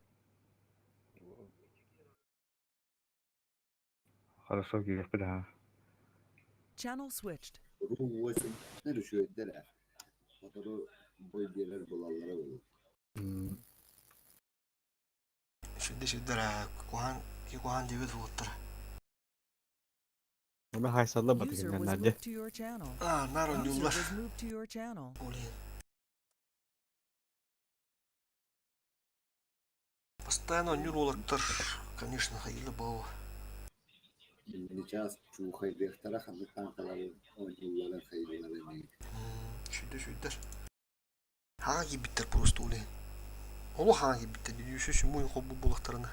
Хорошо, гирек да. Channel switched. Ruh olsun. Ne düşüyor ettiler. Motoru boy diyeler bulallara olur. Şimdi Kuhan diye bir tuttur. Ama haysalla batı User was günlerde. moved to your channel. Naron User yollar. was moved to your channel. Постоянно нюрологтар, конечно, hayırlı bağ. Şimdi час çuğay behtara hangi tankaları oyunculara hayırlara ne? Şöyle. Hangi bitter просто ulan. Olu hangi bitter diyor şu mu yok bu bulaklarına.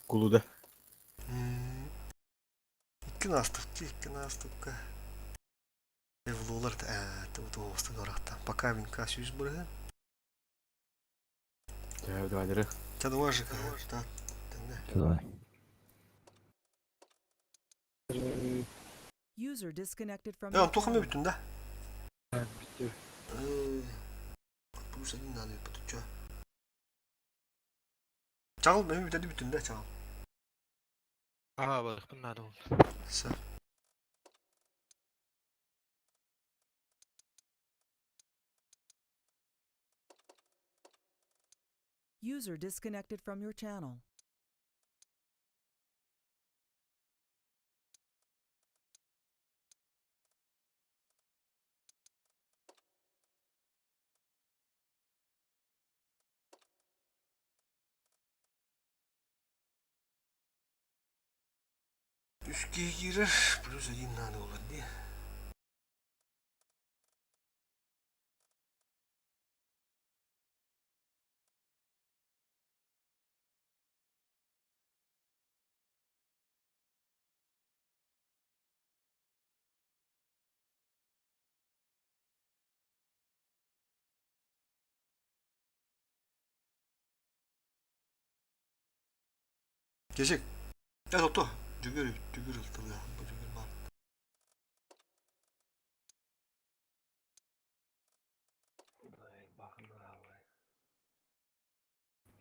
Kulu da. İki наступка. Evlular da bu olsun oraktan. Пока винка süz buraya. Ya da Sen var da. User disconnected from Ya your toxum channel. bütün de. Bitti. Bu senin adı bu tüccar. Çağıl benim bütün de çağıl. Aa bak bunlar da oldu. Sen. User disconnected from your channel. Üsküye girer. Plus один надо olur diye. Geçek. Ya doktor. Cügür ıltılı ya. Bu cügür var.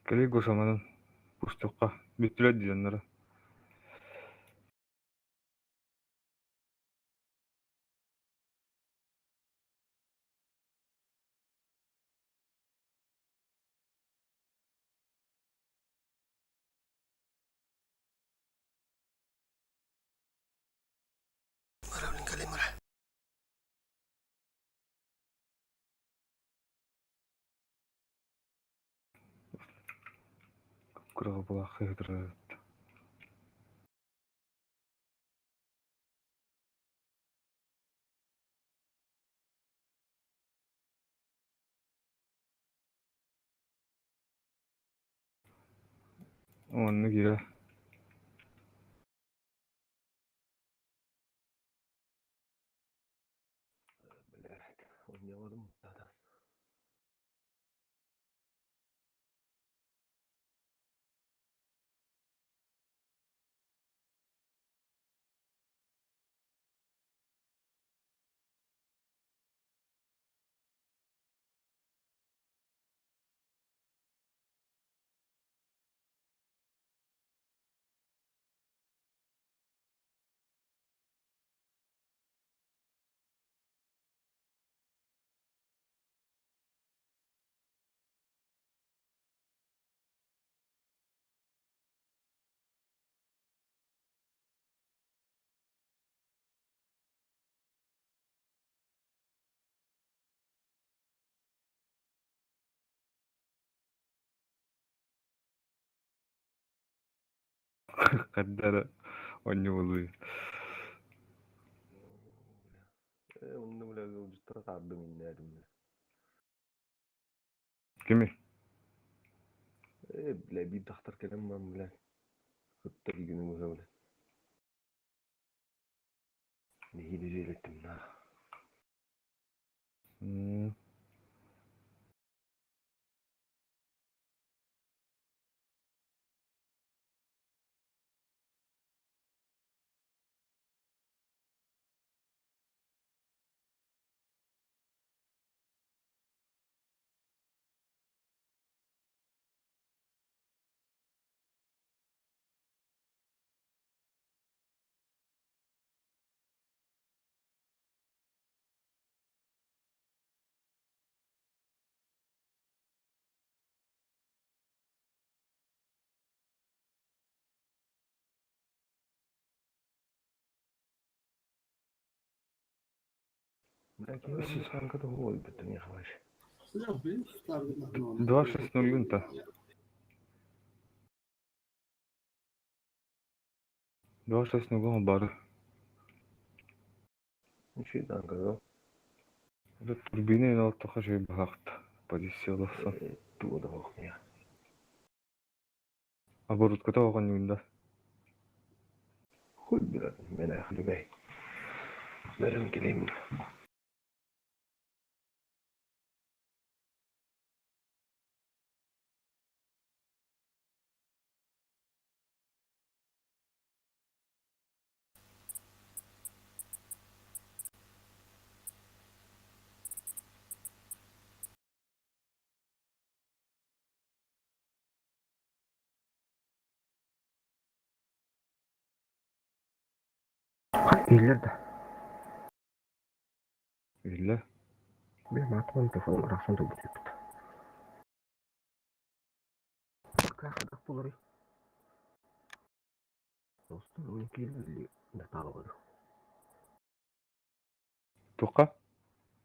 Kelego zamanın pustokka bütüle diyenlere. Marabling kalimara. Kurağı bula xeydir. Onu gire. Kaddara onyu oluyor. Onu bile ucuzlara sardım inlerim. Kimi? Bile bir doktor kelim ben bile. Hıtta bir günümüze bile. Neyi düzeylettim ettim daha. Hmm. Belki bir sanki da o bütün yavaş. Два шесть ноль лунта. Два шесть ноль бары. Şey sanki Это турбина en altta şey baktı. Позицияласан. bu da bakmıyor. Оборудката оған юнда. Huy biraz ben ayaklı bey. Benim geleyim. İyiler de. İlle. Benim atmam telefonu arasında bu tip. Kahradak bulur. Dostum onun kirliliği ne talı Туқа.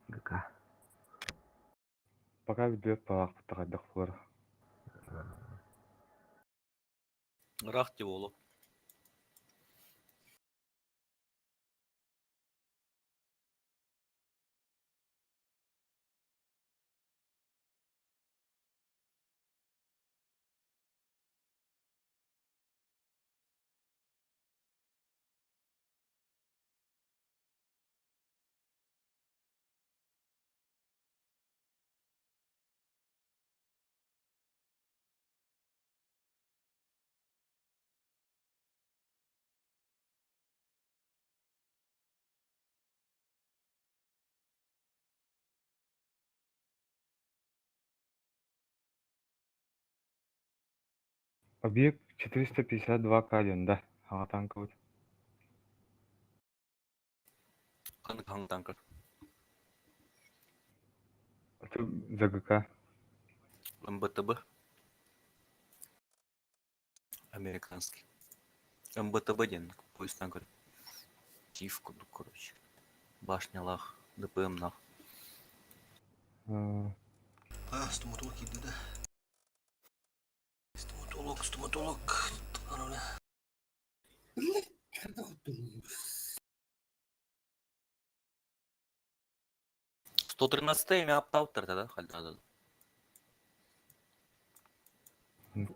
Gıka. Пока видео палақ тағайдақ болар. Рахти болу. Объект 452 каденда. Ага танка вот. Hangi tanker? Это ЗГК. МБТБ. Американский. МБТБ ден поезд танкер. Тивку, ну короче. Башня лах. ДПМ нах. Стоматолог иди да. Стоматолог. — 113 имя аптауттар да халда.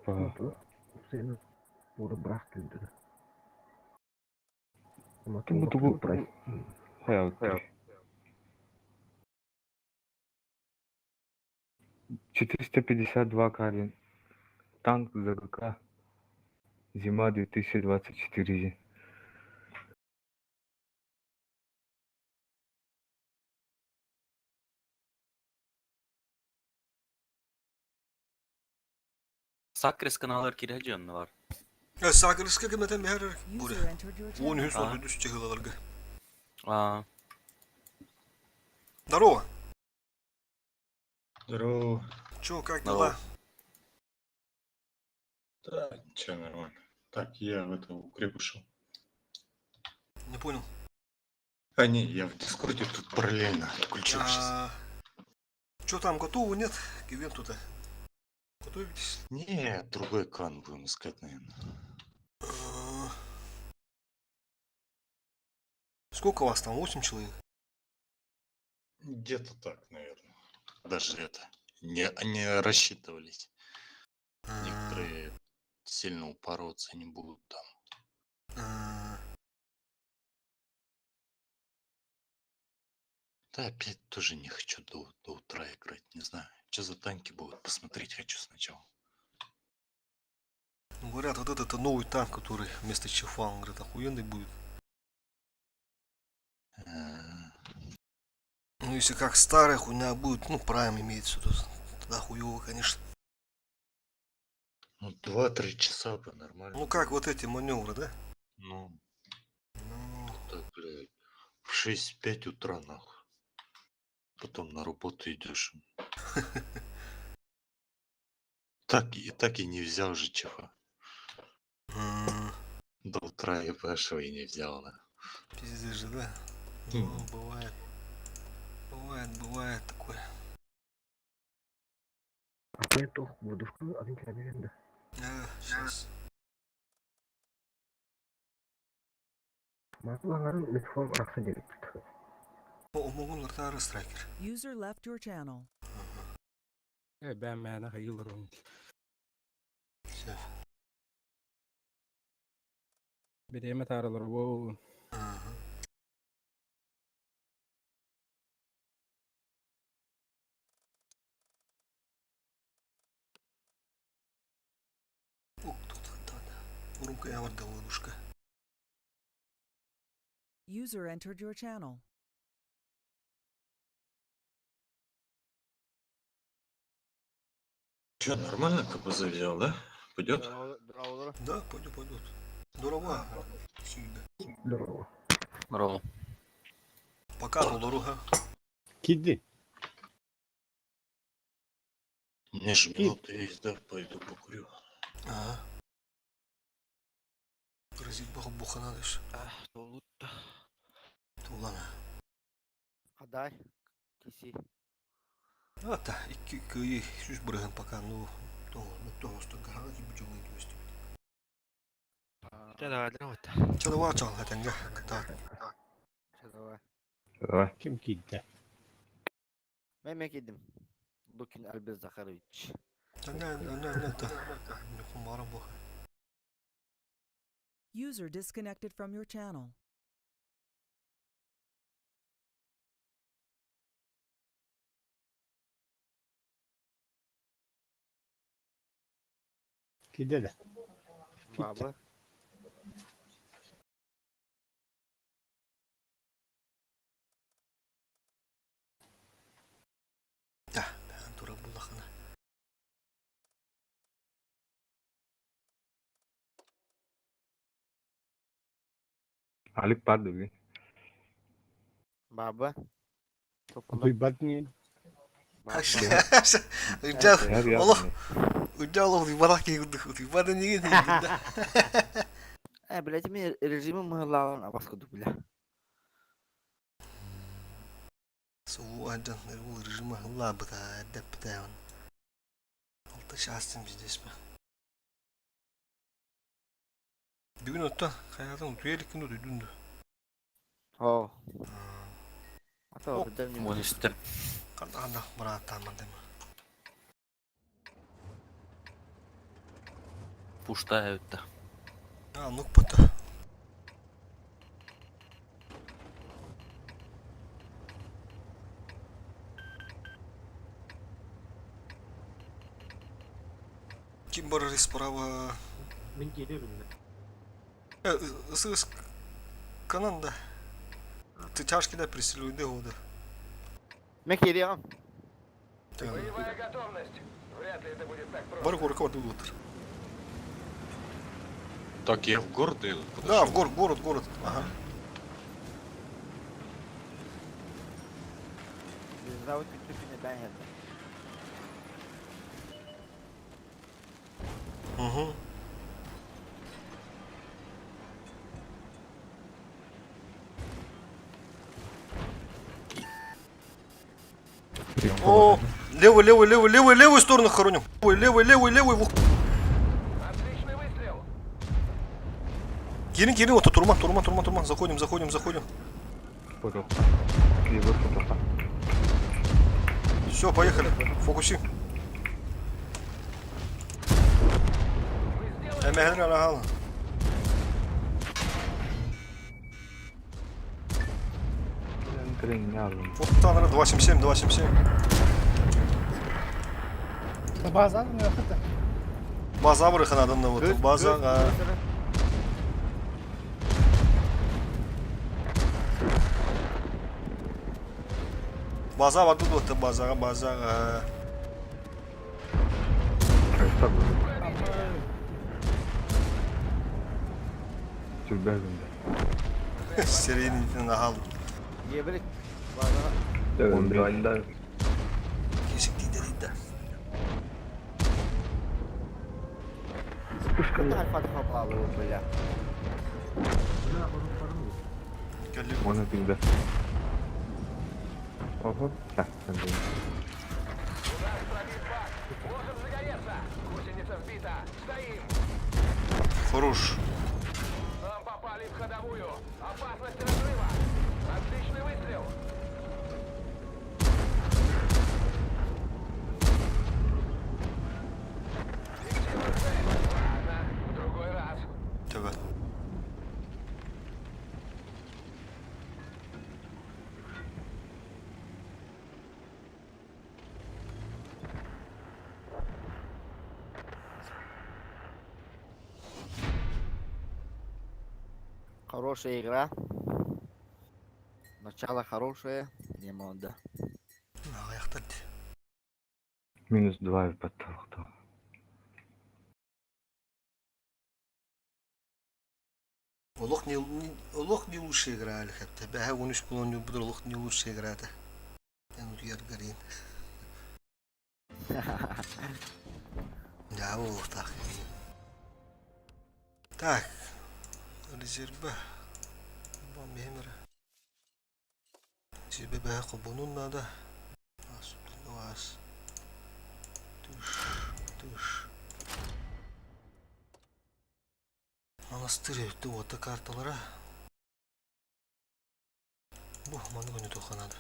По... Udah berhasil gitu. Tunggu. Hayal. 452 Карин. Танк ЗГК. Зима 2024. Sakres kanalar kireceğim var. Сагрыска кеметен бер буре. User entered your channel. 10 хюс олду дүс чыгылаларга. Aa, Здорово. Здорово. Чё, как Здорово. дела? Да, че, нормально. Так, я в это укреп ушел. Не понял. А, не, я в Дискорде тут параллельно отключил сейчас. Чё там, готово, нет? К ивенту-то? Готовитесь? Не, другой клан будем искать, наверное. Сколько вас там? 8 человек? Где-то так, наверное. Даже это. Не рассчитывались. Некоторые сильно упороться не будут там. Да, опять тоже не хочу до утра играть, не знаю. Что за танки будут, посмотреть хочу сначала. Ну, говорят, вот этот новый танк, который вместо Чефа, он говорит, охуенный будет. Ну, если как старая хуйня будет, ну, прайм имеется тут, тогда хуёво, конечно. Ну, 2-3 часа бы нормально. Ну, как вот эти маневры, да? Ну, Ну, так, блядь, в 6-5 утра, нахуй. Потом на работу идешь. Так и не взял же чего. До утра я пошел и не взял, да. пиздец же, да? Ну, бывает. Бывает такое. Apa itu? Buduhku, ada kira-kira dah. Сейчас. Masalah ngaruh uniform orang sendiri. О, могу тары страйкер. User left your channel. Ben bana hayırlı olsun. Все. Birime tarılır bu. Урумка я варда ладушка. User entered your channel. Че, нормально КПЗ взял, да? Пойдет? Да, пойдет. Здорово. Всегда. Здорово. здорово. Показывал дорога. Kiddi. У меня же минута есть, да? Пойду покурю. Ага. Грозит буха надо ж. Толутта. Тулана. Адай. Киси. Ата, iki süs bırağın pakan no. Tohosta gahala gibi jongi göster. Tätä näyttää. Çada var çal heten ga. Kata. Давай. Kim kiddi? Mehmet Edim. Lukin Albez Zakharovich. Ne ta. Ne kumaran bu. User disconnected from your channel. Kiddi de. Baba. Ya, ben dura bulakına. Alik padu bi. Baba. Duybat niye? Ucal. Hadi ya. Allah. Ucal oldu barak yıldık. Bana niye gidiyorsun? Блядь, мне режимы мыгалаған абасқы дубля. Soğuğu acan. Bu rejime Allah bıda. Edep bıda. Altta şahsın bizdeyiz be. Bir gün otta. Hayatım duyarlık günde duydun da. О. Ата бедар не. Onu istem. Kanda bırak tamam deme. Puşta evde. А, ну пота. Kim бар справа? Мен келемін. С кананда. Ты тяжкий да приселю, иди года. Мен келем. Бар горка вот утр. Так, я в город иду. Да, подошел. в город. Ага. Зовут чуть-чуть не дает. Угу. О, левую сторону хороним. Ой, левый. Келин, вот турма. Заходим. Понял. Кливер фото. Все, поехали. Фокусим. Мехер алагала. Крен не алdım. Фотоtanları 277. База бырыхан адамна вот. Базаға. База var тут базаға. Кайста бұл. Тюрбәзінде. Серийный нахал. Ебелек. Онлайнда Kesik дейді. Кандай фатха bağlı бля. оны пиңді. Ого, так, сәндейін. Хорош. Тебе. Хорошая игра. Начало хорошее. Не мода. Аяқтады. -2 в подталықты. Олох не лучше играли хотя. Бәһә 13 булон юк будыр Олох не лучше играды. Я уйар гарин. Я Олох так. Так. Резерва. Бамемер. Тебе бәһә кубунун надо. Вас. Туш. Монастырь өтті оты карталары. Бұл, маны көне тоқа надо.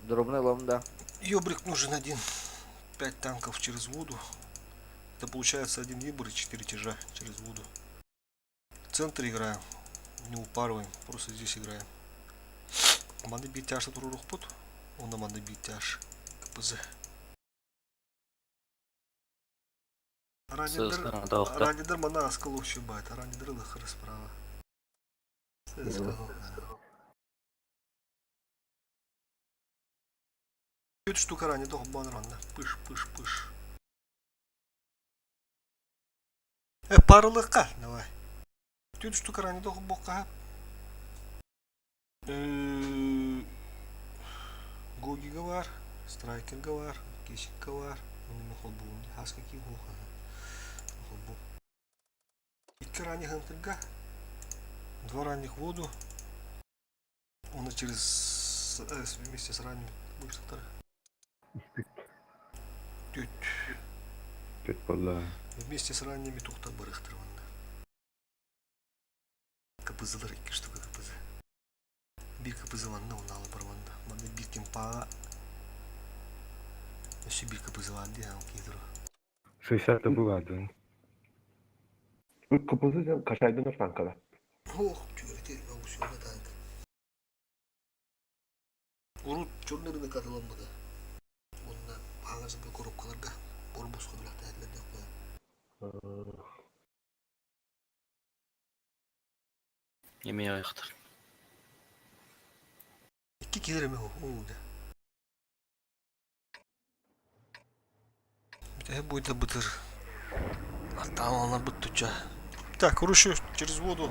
Дробный лом, да. Ёбрик нужен один. 5 танков через воду. Это получается 1 ебр и 4 тяжа через воду. В центре играем. Не упарываем, просто здесь играем. Маны бить тяж туру рухпут. Он на маны бить тяж. КПЗ. Ранидер мана аскалу щебает, а ранидер лыхар справа. Чуть штука ранит, doch банранда. Пыш. Парылыққа, давай. Чуть штука ранит, doch боққа. Гогига var, Страйкерга var, Кешикка var. Onun холбуын, хаска ки хоха. Холбу. Икки ранних хантырга. 2 ранних в воду. Он через вместе с ранним больше вторых. Тет подла. Вместе с ранними тухта барыхтырванда. КПЗлар 2 штука КПЗ. Bir КПЗ ванда он алы барванда. Манда bir кемпа. Еще bir КПЗ ванды, а он кейдро. 60 была, да. Kıpızı kaçaydın o tankada. Oh, cüreti avusyonda tank. Urut çöllerine katılanmadı. Ondan bağızında korukkalarga borbos kılak değerlerine koyar. Yemeğe ayıktır. İki kere mi o? O da. Bir bu da bıtır. Tamam onlar быттуча. Так, рушу через воду.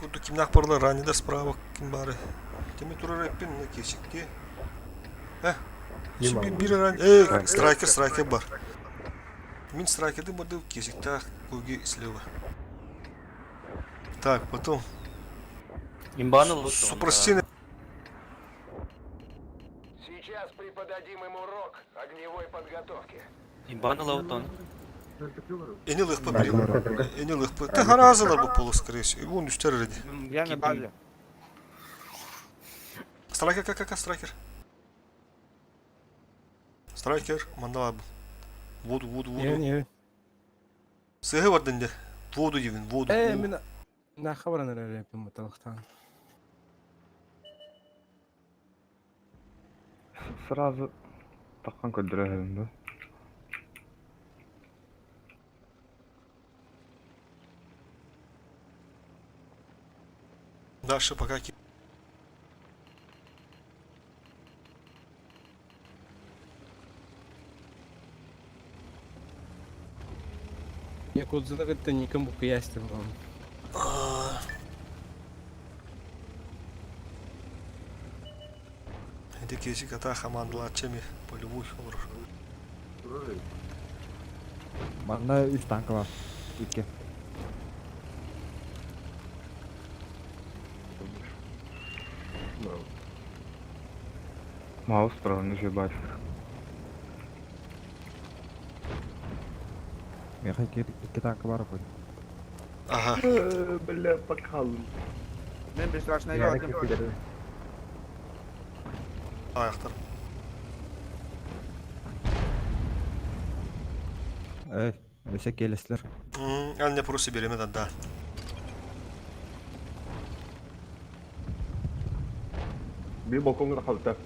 Куду кимнах парлар ранее да справа кимбары. Теми турар эппин на кесикте. Şimdi bir ran страйкер бар. Мин страйкерды барды кесикте көге слева. Так, потом Имбаны лучше. супростины. Сейчас преподадим им урок огневой подготовки. Имбаны лаутон. Enil ıhpı biri. Enil ıhpı. Te harazılar bu polu скорее всего. Onun üstleri ready. Я на базе. Страйкер, как страйкер? Страйкер, мандала bu. Воду. يعني Sıhı var dende. Воду дивин, воду. ايه من خبرنا اللي بمطلقتان Сразу такан көндүрөһүм да. Дальше пока Я код задагытта никому кыястым вам. Hadi kesik ata hamandılar çemi. Полевой olur. Banda 3 tankı var. 2. Маус справа не жебать. Меха 2 tankı var koy. Aha. Бля, покалым. Ben bir sıraşına geldim. Ayaklar. Evet. Ösek gelesler. Anne prosu beremeden daha. Bir bokun kaldı.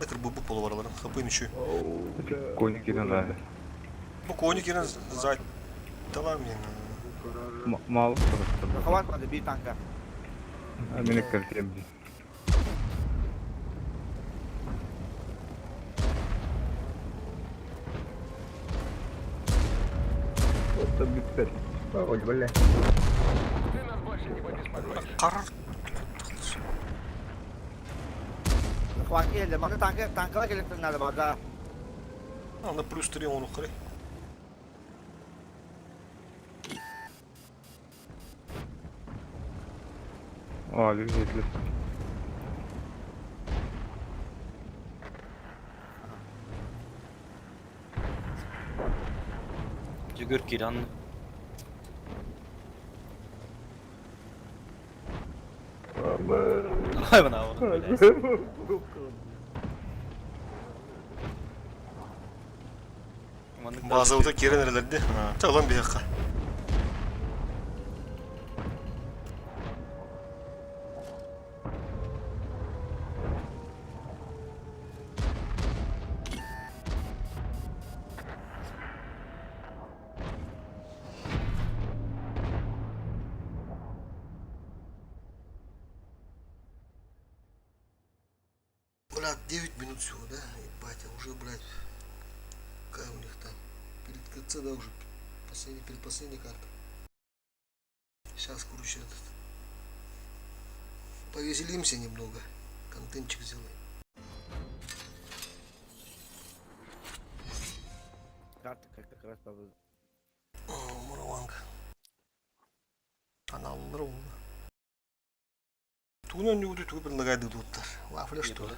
Bakır bu polu var araların. Kapıyın içi. Konik yine de. Bu konik yine zaten. Tamam yani. Маус справа. Kavatmadı bir tanka. Minik kırtayım. Это биттер. Ой, бля. Karar. Kuat geldi. Bana tanka gelecekler nerede bana? Anda plus 3 onu kırı. Aa, lezzetli. Жүгір киранны. Ay bana oğlum. Bazıda kere nerelerde? Tamam bir dakika. Блядь, 9 минут всего, да? Ебать, а уже, блядь, какая у них там? Перед КЦ, да, уже предпоследняя карта. Сейчас, короче, повеселимся немного. Контентчик сделаем. Kartı как раз побыл. Мураванка. Каналлар oldu. Тугунан не будет, вы предлагаете тут. Вафля что ли?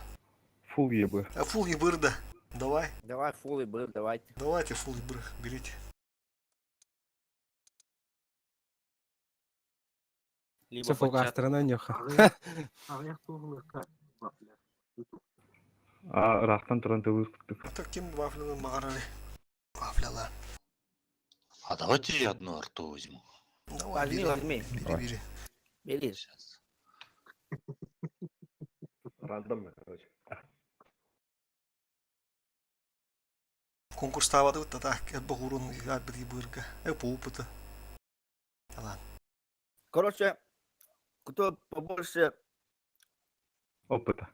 Фул ебы. А фул ебыр, да. Давай. Давай фул и был, давайте. Давайте фул ебыр, берите. Либо Все фуга почат. сторона нёха. Ырақтан тұран төгіз күттік. Ата кем вафляны мағарары? Вафляла. А давайте я одну арту возьму. Давай, Возьми, бери. возьми. Бери. Бери. Сейчас. Рандомно, короче. Конкурс тавады вот так, это урон играть бери бырка. По опыту. Ладно. Короче, кто побольше Опыта.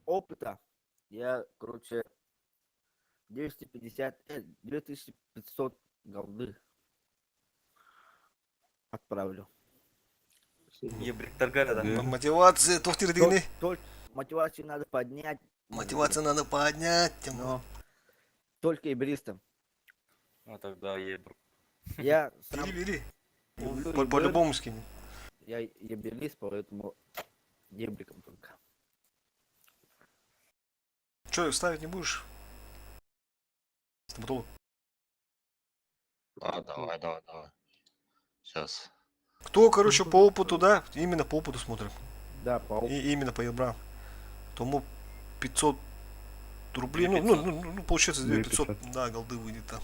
опыта, я, короче, 2500 голды отправлю. Ебриктаргара, да? Мотивация, тохтир дыгны. Мотивацию надо поднять. Мотивацию надо поднять. Но только ибристам. А тогда ебр. Я сам Бери. люблю По-любому скинь. я ебелист, поэтому дебриком только. Че, ставить не будешь? Стоматолог. А, давай. Сейчас. Кто, короче, по опыту, да? Именно по опыту смотрим. Да, по опыту. И именно по ебрам. Тому 500 рублей. Ну, получается 2500. Да, голды выйдет там.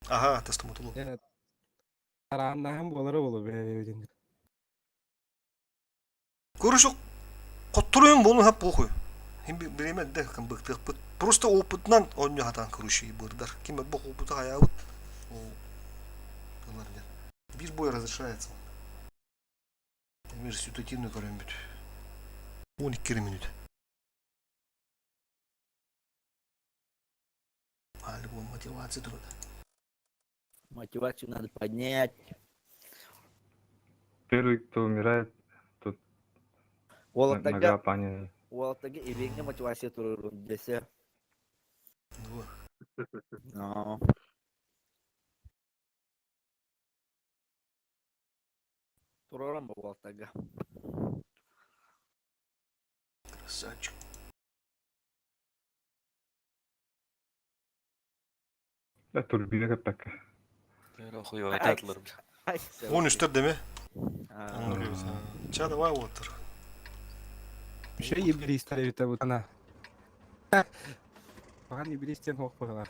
Ага, это стоматолог. Короче, которым bunu hep похуй. Hem bilemedi de kan bıktık. Просто опытнан он не хатан короче бырдар. Ким бок опыта хаябыт. Bir boy разрешается. Мир ситуативный көрөмбүт. 12 минут. Альбом мотивация труда. Мотивацию надо поднять. Первый, кто умирает, тот нога Уолаттага пани. и веңге мотивация турur десе. Но турарам ба Уолаттага. Красавчик. Да, турбина капак. Охуй айтатылар. 13'tür değil mi? А, Ça давай отыр. Еще ибристер это вот она. Баған ибристен оқпағалар.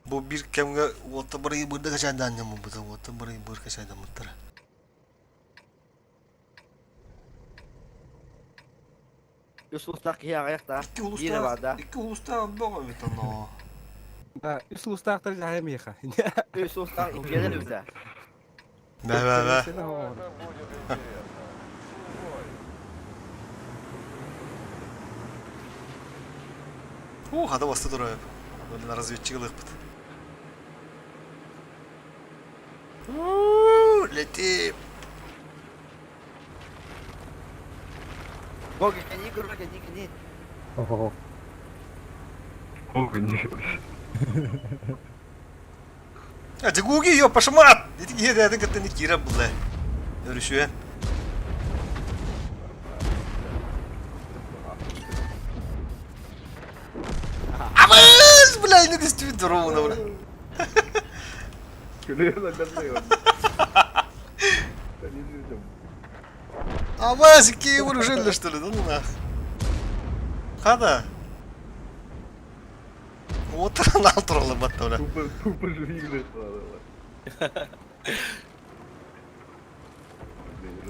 Bu bir kemge otta burayı burada kaçaydan ya mı bu da otta burayı burada kaçaydan mıdır? Üç ulustak ya ayakta. İki Yine var da. iki ulustan boğa evet ana. Да, үш ұлыстақтар жағай меха. Üç ulustak gelir bize. Be. Hadi bastı dur abi. Böyle разведчиклық бит. Летим. Гоги, гони. Ого. Ого, не. Hadi Gugi yo paşama at. Dedik iyi dedin ki ne kira bulla. Görüşüyor. Amaz bulla ne disti durum ona. Gülüyorlar ben de yok. Ben izleyeceğim. Amaz iki vuruşun что ли, ну нах. Хада. Отыран ал туралы батта ура. Тупо живи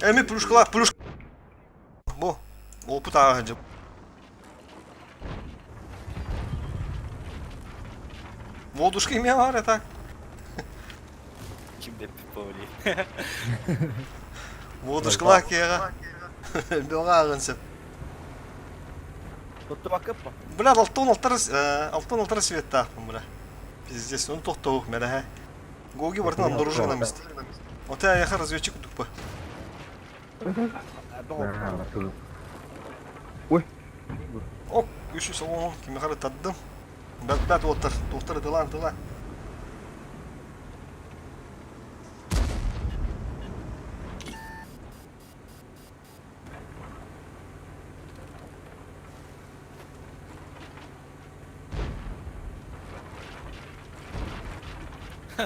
Эми плюшкалар, плюш. Бу. Опыт ағанжы. Водушка име бар это. Kim деп повли. Водушкалар кега. Бега ағансып. Tuttu bakıp mı? Бля, алтын алтар света, бля. Пиздец, он тоқтауық мәлі, Гоги бартын амдыружы ғанамызды. Ота аяқа разведчик ұдық ба. Ой. Ок, үші соғын, кеме қары таддым. Бәт отыр, тоқтары дылан.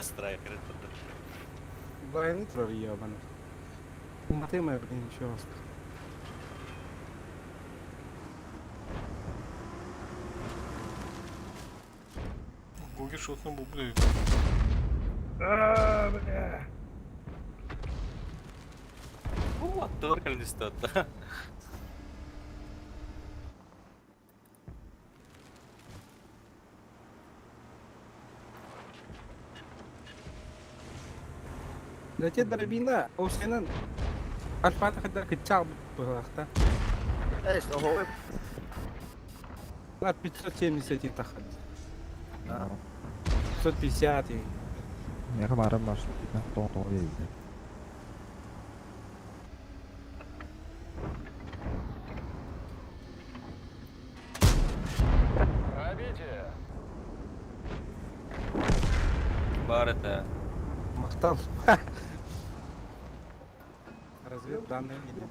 Страйкер это. Байны тұрар ебаны. Матемая, блин, еще раз. Гоги шотный был, блядь. Вот, торкали что-то. Да те дробина, Овсенен. Альфа-то когда качал было-то. Эй, что говорит? На 570 и тахад. 550 и. Я kemarin masuk kita tong ya. Бар это. Махтал. Разведданные видим.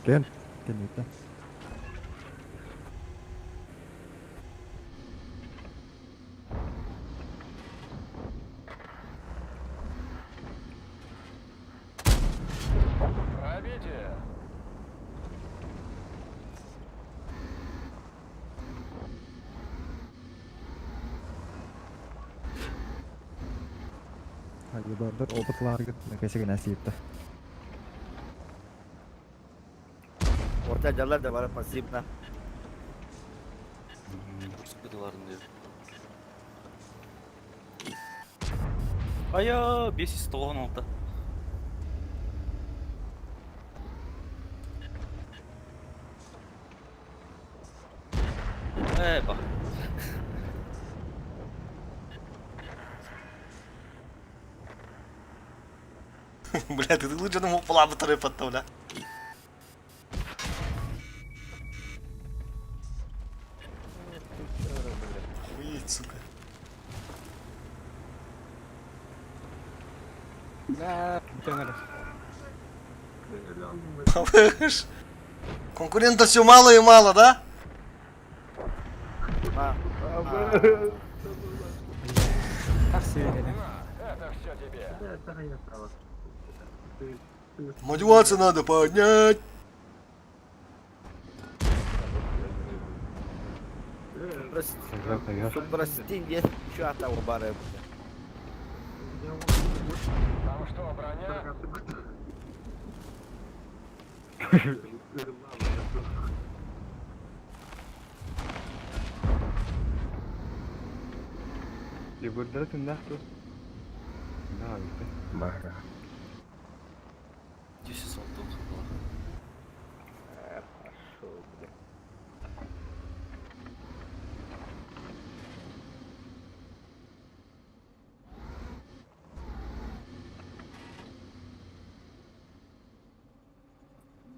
Ken itu. Hadi bardır opatlar git. Kaçak nasipte. Orta jalan da var pasif nah. Sıkıntıların diyor. Aya 596. Бах. Бля, ты лучше на мопла батарею потом, да? Охуеть, сука. Да, тенер. Повыш. Конкурентов все мало и мало, да? Так себе. Мотивацию надо поднять. Прости, где еще от того бара. Там что, броня? Liberdade нахуй. Да, это. Бара. 10 салтов было.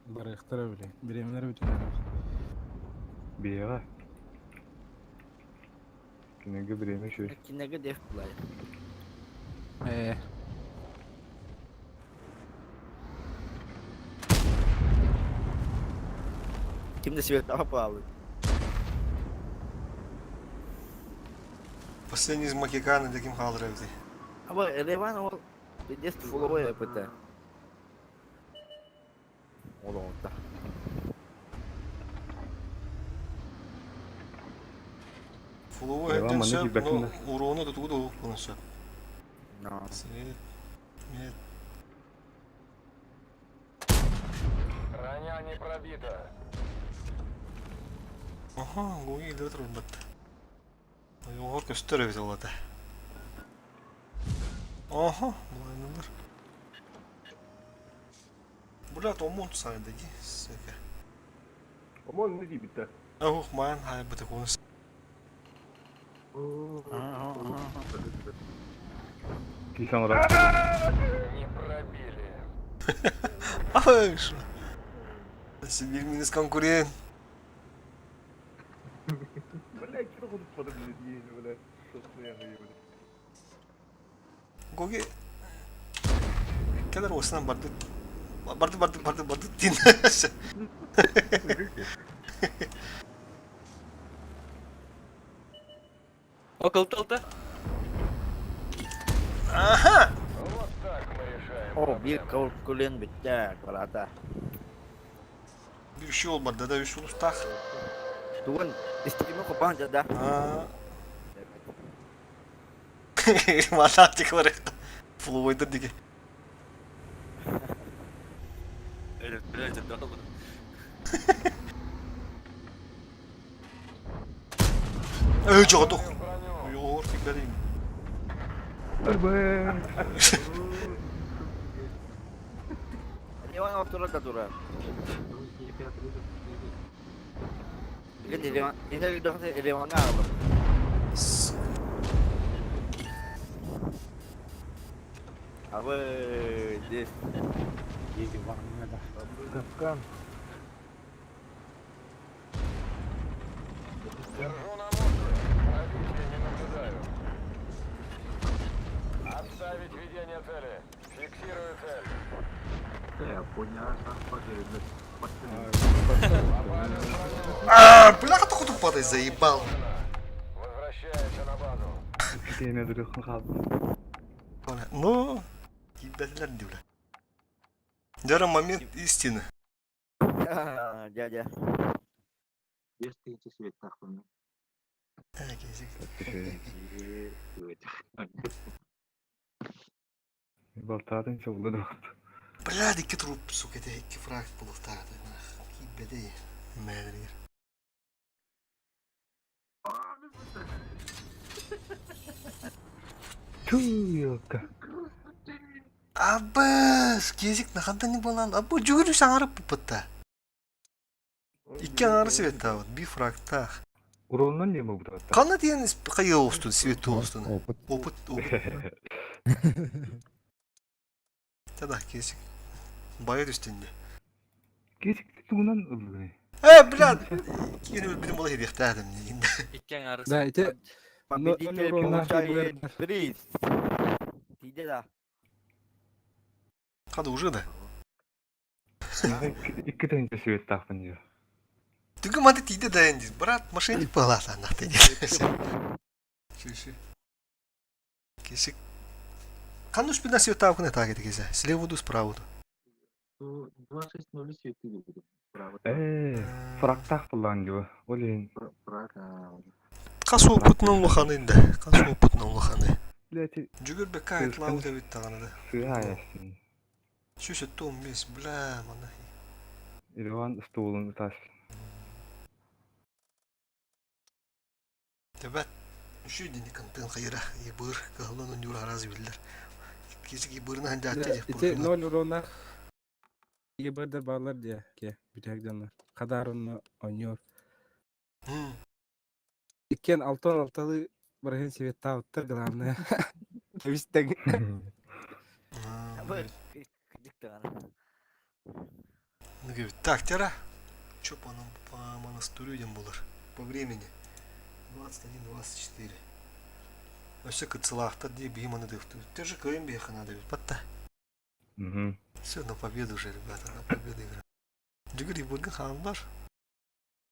Барахтара, бля. Беременная өтінер. Бега. Кинеге время еще. Кинеге деф булай. Kimde свет попал? Последний из Макикана таким халдревзи. А вот Реван ол пиздец фуловой АПТ. Олонта. Фуловой Иван, один маны шап, фидбэкін но да. уроны тут удал полностью. No. Свет. Нет. Броня не пробита. Ага, гуи да трубат. Yoğur gösteriyor bize olada. Aha, bu aynalar. Блядь, омонт сайдagi. Сука. Омон не дибите. Oh, man, hay bu da konuş. Кисан раз. Ай, что? Себе минус конкурент. Блять, что тут подобные, блять. Что я говорю. Gogi. Kadar olsan bardı. Bardı din. Около толта. Aha. О, bir kulen bitti kalata. Bir şey olmadı da üç ulustak. Tuan, istrimu kapan jada. Aa. Valla dik var. Full oyunda dik. Öyle biraz da oldu. Cadok. Yoğur fikredeyim. Ini orang waktu rada turun. Ini dia mana? Apa this? Бля, кто тут падает, заебал. Ну, ебать, дюля. Дера момент истины. Дядя. Болтадың жолды. Бля, dik труп, сука, это iki фраг полуфтарда. Ебать, мэдрир. Чуйка. Абыз, кезик наханда не болан. Абы жүгірі шаңарып бұпытта. Iki аңары свет вот, bir фрагта. Уроннан не могу дать. Қаны деген қайы олстын, свет олстын. Опыт. Тада, кезик. Байы үстінде. Kesik tuğunan ılgını. Блядь, кейін білім бола еректі әдім дегенде. İkken arası. Да, эти... Победитель Рональдо получает Бернер. приз. Tidak dah. Қады уже да. İki tane свет takpın ya. Түгі мады тиді дайын дейді. Брат, мошенник боласың нақты дейді. Кесік. Қаны үспен свет тапқын етақ еді кезі. Слевуду, справуду. 260 светы буду. Фрак takpılan gibi. Oleyin. Қас опытның лұқаны енді. Қас опытның лұқаны. Блять, Жүгір бе кайт лау да бит тағаны да. sığ ayasın. Шүші том бес, бля, мана. İrvan stolunu taş. Төбәт. Үші дені кантын қайыра. Ебір, қалын ұн юра разы білдір. Кесік ебірін ханды Да, атты жек эти 0 урона. Ебердер балар diye ki bitakdanlar. Kadarını oynuyor. İkken altın altalı bırakın seviye tavukta glавное. Вистег. Apa? Kedik dah. Ну, говорит, так, тера. Чё по монастырю идем булыр? По времени. 21-24. Вообще кыцелахта где биманы дыхту. Ты же каем беха надо ведь, потта. Все, на победу уже, ребята, на победу игра. Жүгір ебірген ханымдар.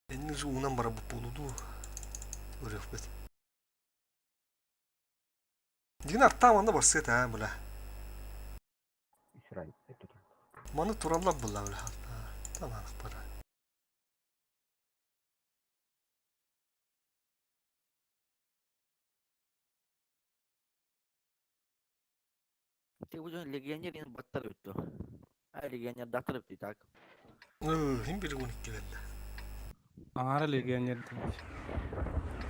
Энің же унан бара бұп болуду. Өрек бет. Деген арттан манда бар сет, бля. Маны туралап бұла, бля. Тамам, бара. Ты уже легионер ini batal itu. Легионер датыр itu tak. Hem biri 12 geldi. Ağır legioner.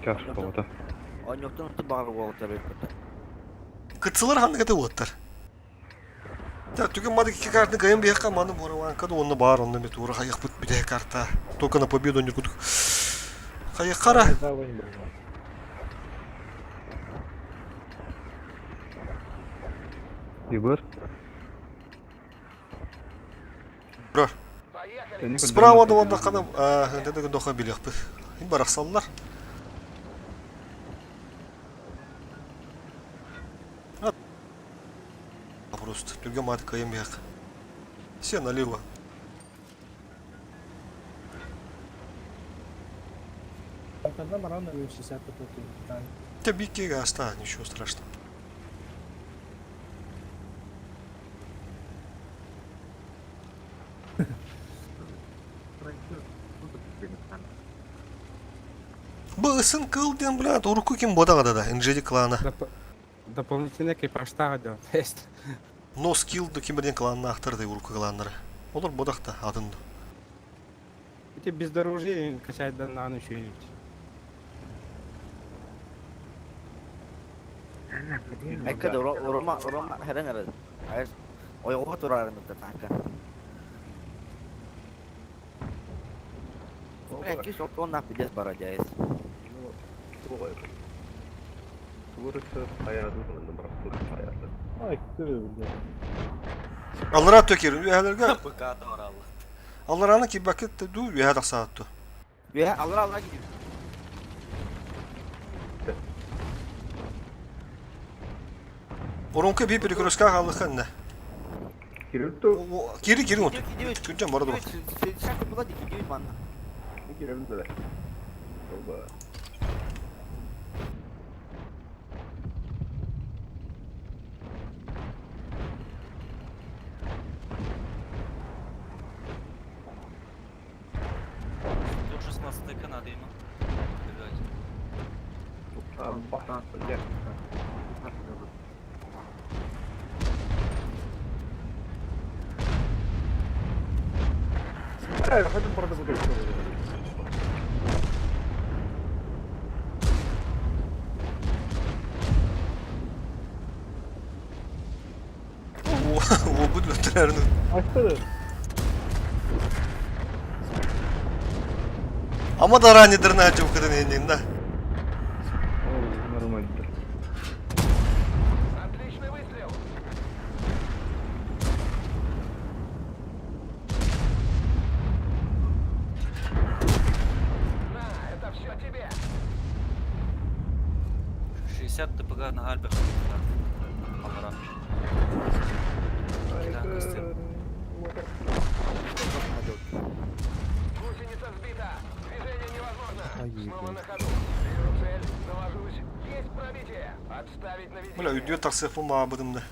Kaç oldu? Он yoktan ıntı bağır oğlu tabi. Kıtsılar hangi kate uattar. Ya tüken madık iki kartını kayın bir yakka manı bu ravanka da onunla bağır onunla bir tuğra kayak bıt bir de karta. Только на победу не кудuk. Kayak kara. Егор, Bro. Справа да онда кадам. Энде де доха билек бу. Ин барак саллар. Просто тюрге мат кайым як. Все налево. когда Марана 60 такой. Те бики оста, ничего страшного. Bu ısın kıldım блядь, урку ким бодагада да, инжеди клана. Дополнительный экипаж тағы тест. No skill до кимберден кланына актырды урку кланнары. Олар бодакта адынды. Эти бездорожье качать да на ночь. Ekkada Roma hereng ada. Hayır. Oyoğa turarın da kanka. Belki çok ondan bir ders baracağız. Ay, güzel. Allara tökerin, üyelerge. Bıkata var Allah. Allarana ki bakit du üye da saattu. Ya Allah gidiyor. Oronka bir perikroska halıkan ne? Kirito, Kiri otur. Tutacağım orada bak. Şarkı bu da dikiyor bana. girelim de. Oba. Тут 16 Канады ему. Hadi burada bu geçiyor. O bu dötülerini. Açtı. Ama da ranidir ne acaba bu kadar yeniyim de. Нормально. Şu 60 ТПГ на Альбах. Аллара. Böyle video taksi yapılma abidimde.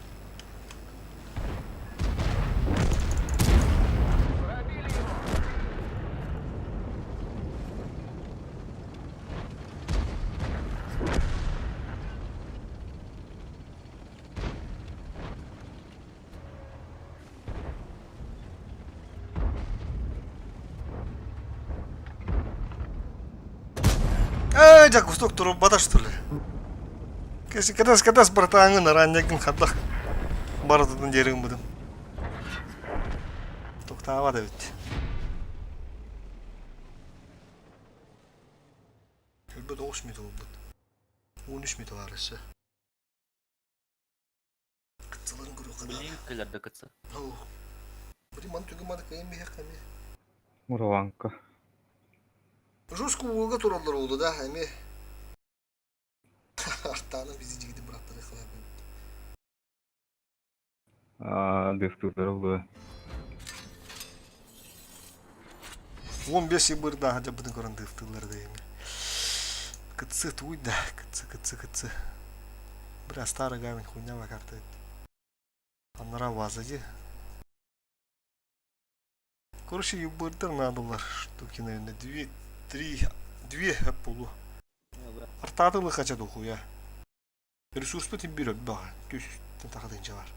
Жак кустук туруп бата что ли? Кesi кадас братаңы нараннягин хаддак баратыдын жериң будум. Токтаба да бит. Элбет 9 метр болду. 13 метр бар иши. Кыцыларын көрүп кана. Блинкалерде кытса. Приман түгүмады кайын бияк эми. Мураванка. Жестко уылга туралар болду да эми. Артаны бизи жигиди браттары кылат. Дестуздар oldu. 15 yıl da hacı bıdın koran dıftırlar da эми. Кыцы туйда, кыцы. Biraz старый гавань хуйня вакартает. Аннара вазади. Короче, юбырдыр надылар. Штуки, наверное, 2 полу. Артадылы качады хуя. Ресурспы тим берет бага. Көсүстен такадынча бар.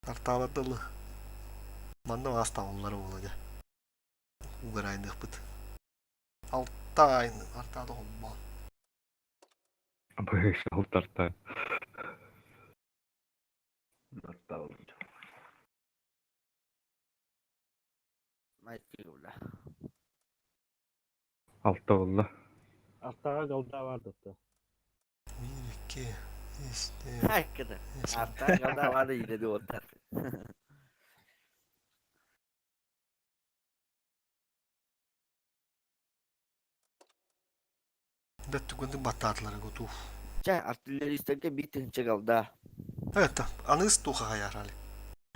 Артадылы. Манда аста олары болады. Угарайдык быт. Ал Arta aynı. Arta da olma. Б, шалтарта. Артта болчу. Майки ула. Алтта болду. Alttağa yolda vardı da. 1, 2, işte. Hakikaten. Hatta kadar var yine de onlar. Bettu kundu batatlara gotu. Çay artilleri isterken bir tınçı kaldı. Evet, anız tuha hayar hali.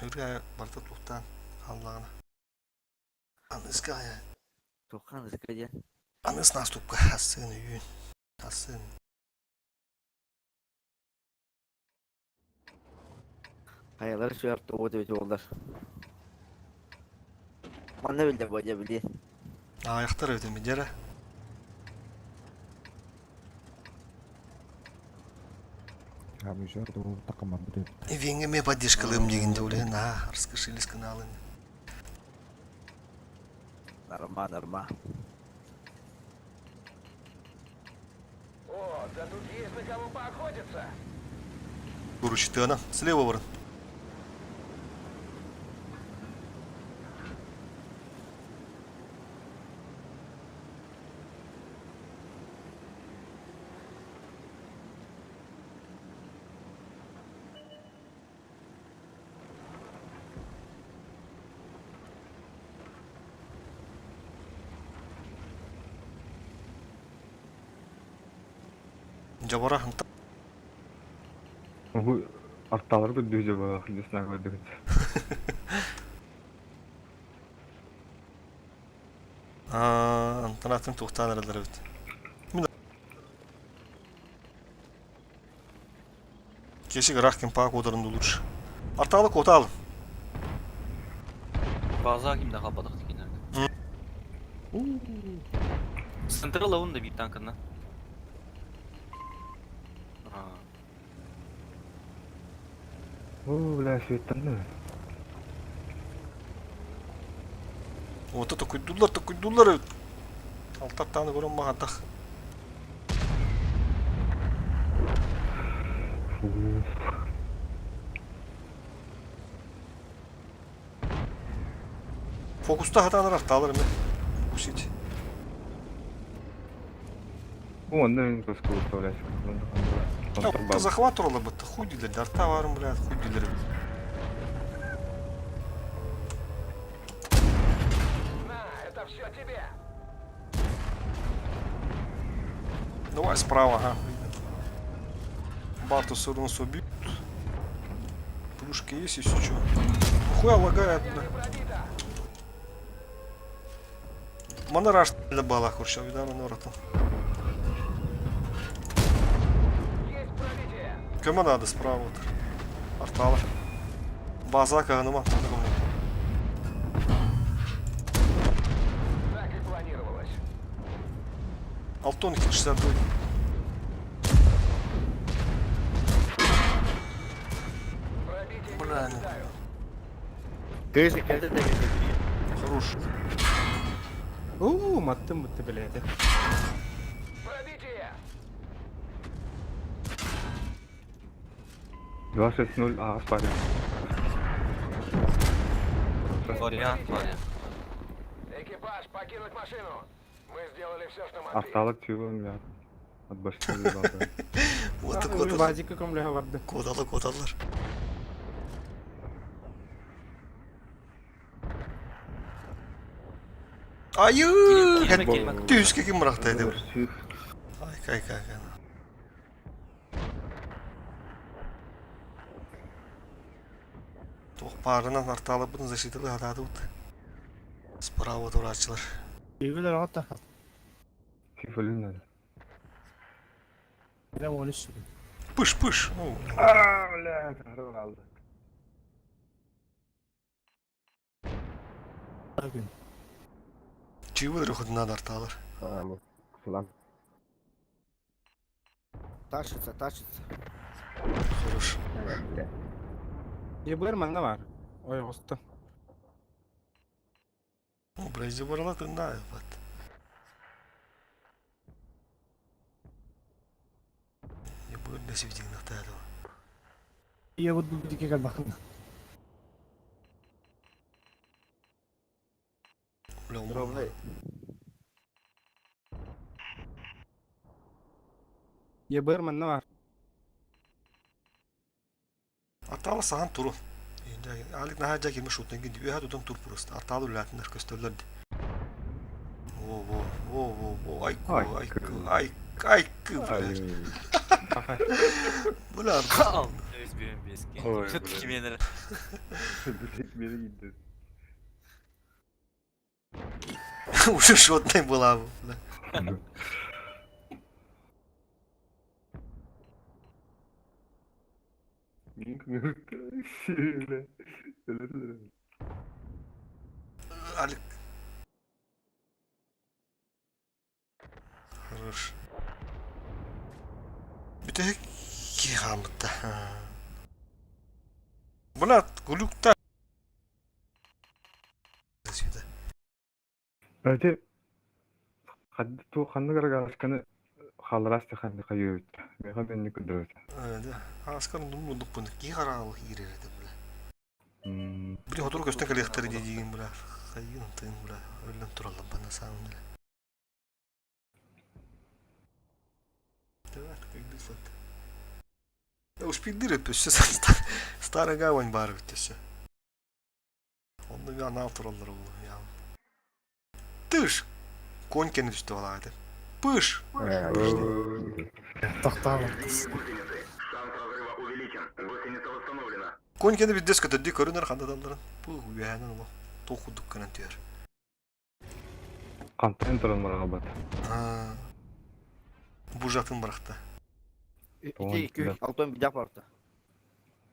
Hürgaya barda tuhtan Allah'ına. Anız gaya. Tokan sıkıca. Anız nas tukka hasın yün. Hasın. Kayaları şu yaptı o da onlar. Bana bile boya bile. Ayaktar ödemi cere. Винге ме поддержкалым дегенде ойлайын, раскошелись каналын. Норма. Короче, ты она, слева ворон. Жабара ханта. Бу артталар көдү жаба, десна көдү. Антанатын тухтан аралар өт. Кешик рахкин пак одырынды лучше. Арталы кота алın. Bazı kimde kapadık yine. Central Lavun da bir tankında. Бля, шейтанды. Вот это куйдулар. Алтаттаны көрөн магатак. Фокуста хатаныр арталыр эме. Укусить. Ондан көскө уставляш. Это захват рола бы, хуй дилер, арта варым, блядь, хуй дилер. Давай справа, ага. Бартус урнус убьют. Плюшки есть, если что. Хуя лагает, бля. Монораж для бала, хуршал, видал, нороту. Кому надо справа вот. Артала. База каганыма. Так и планировалось. Алтонки 62. Бля, Кыşı geldi de хорош. Маттым бутты, блядь. Пробитие! 260 А спарен. Вариант. Экипаж, покинуть машину. Мы сделали все, что могли. Арталык чего, бля. От башки ебалды. Вот так Ой, вот. базика комлега барды. Kodalar. Ayı! Kelime. Tüyüske kim bıraktıydı? Ay kay. Tohparından artalı bunun zaşitılı hadadı ut. Справа дурачылар. Bilgiler hatta. Сифалин надо. Yine 13. Пыш. Бля, хорошо kaldı. Bakın. Чего дрыхотна арталар? Taşıtsa. Хорош. Ебер манда бар. Ой, госты. Ну, блядь, забрала ты на вот. Nasıl bir tek nokta da var. Iya betul dikit kan bakın. Ulan Drop'la Ye bırman ne var? Atalı sahan turu. Yani alik nahaca girmiş otan gidiyor. Bir hadudan tur prosta. Atalı ulatin arkadaşlardı. Ay Bular. Özbüyüm bir eski. Oy, Tut bre. kim yenir? Beni gitti. Uçuş otlayım bula bu. Şöyle. Alik. Хорош. Bir de kihamlıkta. Bulat, gulukta. Berarti haddi tu kandı garagaskаны халрасты kandı kayıyor. Meka beni kudurdu. Öyle. Askarın dumu bulduk bunu. Ki karanlık girerdi bula. Bir otur gösten kale yaktırı dediğin bula. Kayın tığın bula. Öyle turalım bana sağımda. Evet, kaydı fat. Да уж пидырит, все старая гавань барывает, все. Он на меня туралар был, я. Тыш! Конькин üstü olaydı. Pış! Тохталım. Конькini bir disk ötedi, körünler kandı adamların. Bu uyuyanan o. Tokuduk kanan diyor. Kantan turalım rahat. Bu jatın bıraktı. iki altın bir defa vardı.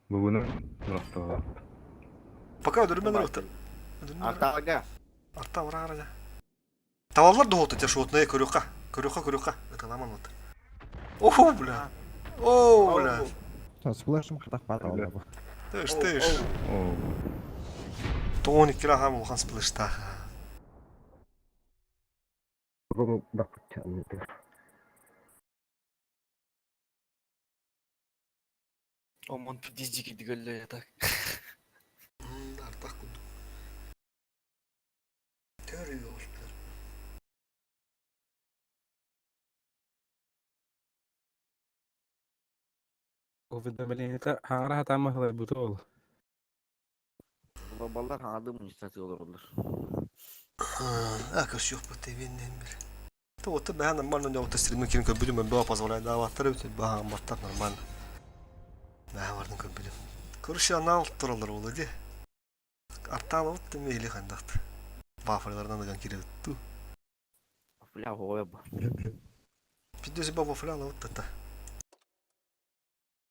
Bugünü bıraktı. Пока ödürüm ben bıraktı. Artaga. Artta var araca. Tavallar da hotu şu otnaya körüka. Körüka. Это ламан вот. Оху, бля. О, бля. Сплэшем хатах падал. Тыш. Тоник килограмм улхан сплэшта. Bunu bakacağım. Aman pidizci gibi gölle yatak. Artak kudu. Görüyor. Уведомление это хара там их бутол. Babalar hanım istatıyor olur. Акаш yok bu TV'nin bir. То вот тебя нормально не вот стримы кинь компьютер, мы позволяет давать тарифы, бага мартап нормально. Да, вардын компьютер. Короче, анал туралар oldu. Artan ot demeyli kandaktı. Waffle'lardan da kan tу. Fля hoya bu. Bir de zıba waffle ot da.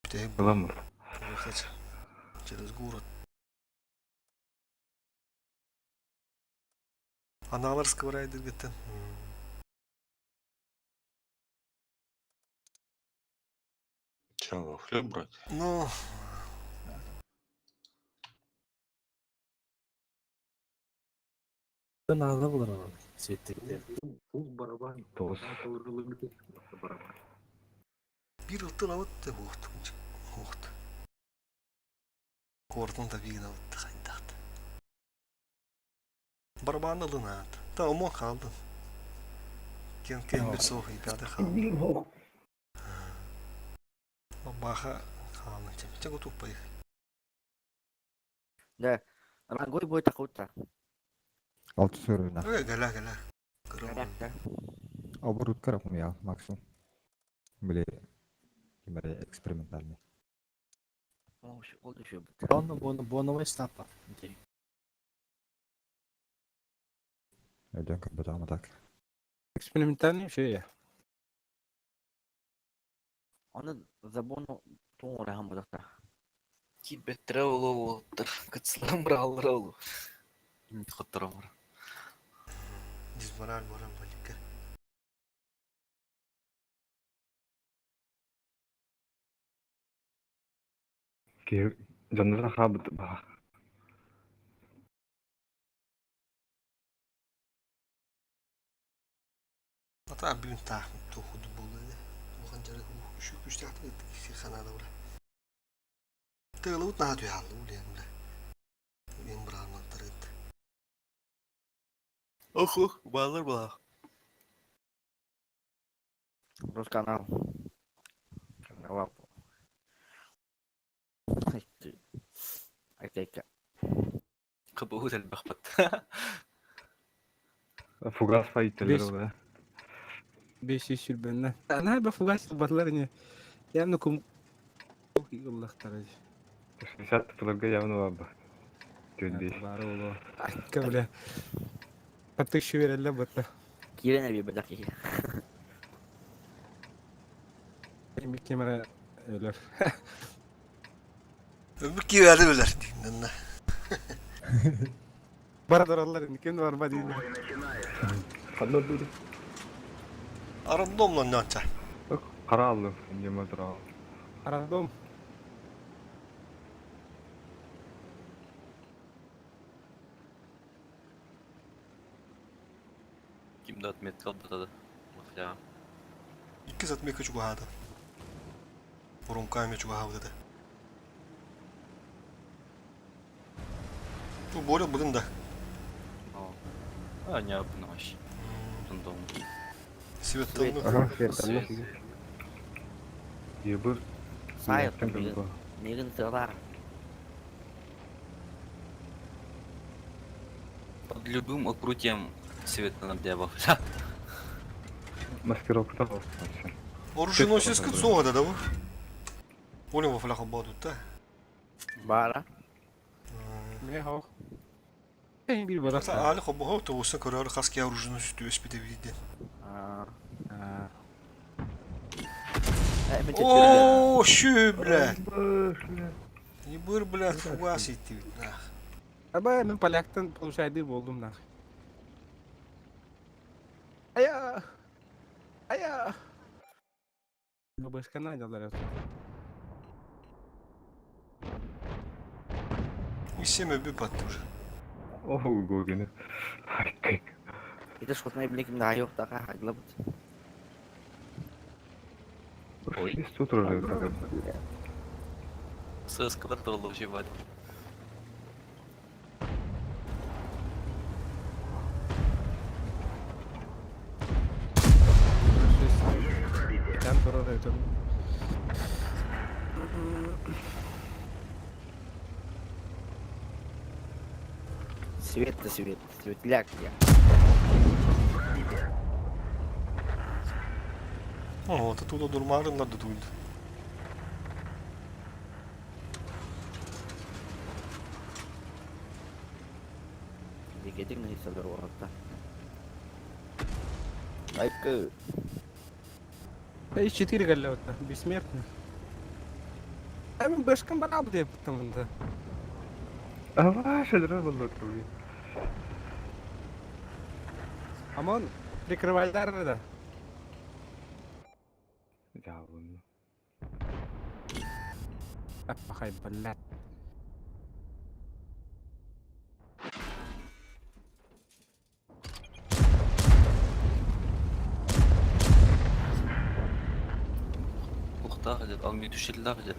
Bir de Bulamur. ехать через город. Аналар сковорайды геттен. Че, вафли брать? Ну, Nazlı bulur onu. Settikte. Toz. bir ıhtı lavut da buht. Buht. Kortun da bir lavut da kandaktı. Barabağın alın ha. Ta o mu kaldın? Kim bir soğuk ipade kaldın. Baha kaldın. Çek otup bayık. Ne? Rangoy boy takutta. Altı sürüne. Öyle gala. Kırılma. Karakter. Оборот карахум я максимум. Были gimana eksperimentalnie. Oldu şu. Buono mai stata. Öyle kan bedama tak. Экспериментальный şey ya. Onu zabonu tuğra hamurda. Ki betre oğlu kıtsılarım bırağları oğlu. Kıttırım var. Dizmaral moral balika. Ki canlara habit bah. Ata bir tahmin tohudu bulu. Bu kancara Şu güçlü atı ki kanada bura. Tığlı ut nahat uyandı ulan bura. Ulan bura anlattır etti. Балалар була. Росканал. Канал. Айтайка. Кыбуу сәл бақпат. Фугас файтерлер Бес. уда. 500 сülbenden. Ana be fugaç batlar ne. Yamno kum. Allah taraj. 60 пылырга явно баба. Төндеш. Бары оло. Кабля. Патык шүверелле батта. Кирене bir dakika. Bir kamera ölür. Öbür ki verdi bilir. Dinle. Baradar Allah kim var mı değil. Кандай дури? Aramda omlan ne anca. Кара алдым. Эми тура. Aradom. Kimde atmet kaldı da. Bak ya. İki zat meka çugu hada. Burun kayme çugu havda da. Bu böyle budun da. А, не обнажь. Рандом. Светлый. Ага, светлый. Ебыр. Сайт. Мигін сылар. Под любым укрутием света набдевал. Маскировка вообще. Оруженосец соңа да bu. Olin var flaqa badut da. Бара. Ne ha? En bir barak. Sa ali xobu ho to usa korar xaski оруженосец tu spide vidde. О, şü bля. Ебыр, блядь, фугас идти. Ama ben palaktan получайдым oldum nah. Aya. Aya. Bu başka ne acılar? İsime bir pattı уже. О, гогене. Хайкай. Itu шутная бликим да yok da haglab. Ой, тут уже как. СС когда троллов жевать. Там тоже это. Свет-то свет. Светляк я. О, та тут durmarınlar da duydu. Дикетик на Исадор ворота. Айка. Эй, 4 галлеота, бессмертный. А мы башкам бараб деп там да. Ава, шедра было тури. Амон прикрывайдар да. Явно. Апахай, блядь. Ух-та, дед, алмай düşürdüler ded.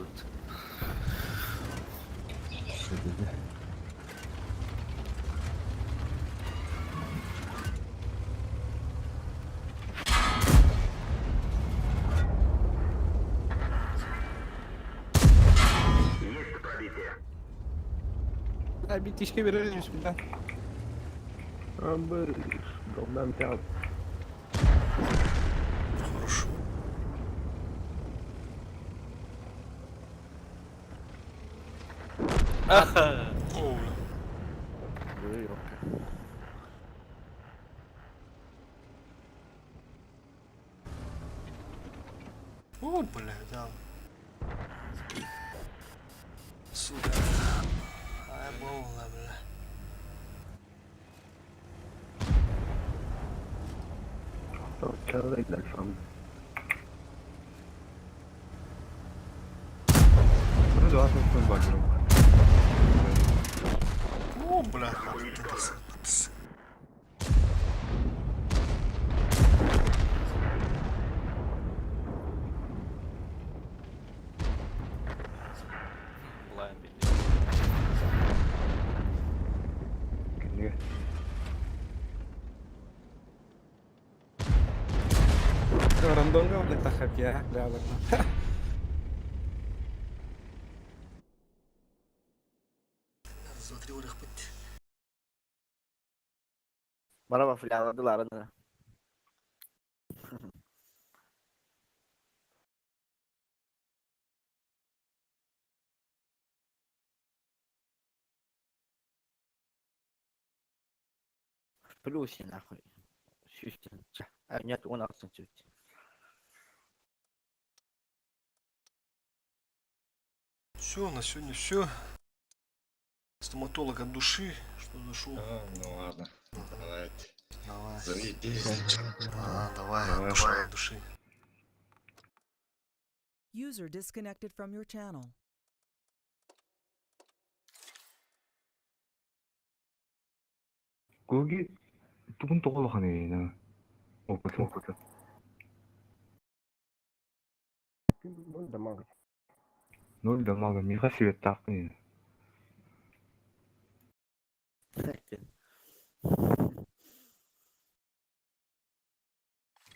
Bir tişke verelim bismillah. Амбы. Говнам тяп. Хорошо. О, вот, блядь, да. Сука. Ай, больно, бля. Черный дальфам. Ну да, тут багером. О, бля, это сапатс. Randonga boleh takap ya, lewat. Смотри, урах бит. Merhaba filalardılar arada. Плюс нахуй. Шустин. А нет, он отсутствует. Все, на сегодня все. Стоматолог от души, что зашел. Ну ладно, давайте. Давай. Заебись. Давай, Давай, душа давай. от души. User disconnected from your channel. 거기 누군 또 올라가네 나. 그죠? 널 넘어가 미가시겠다.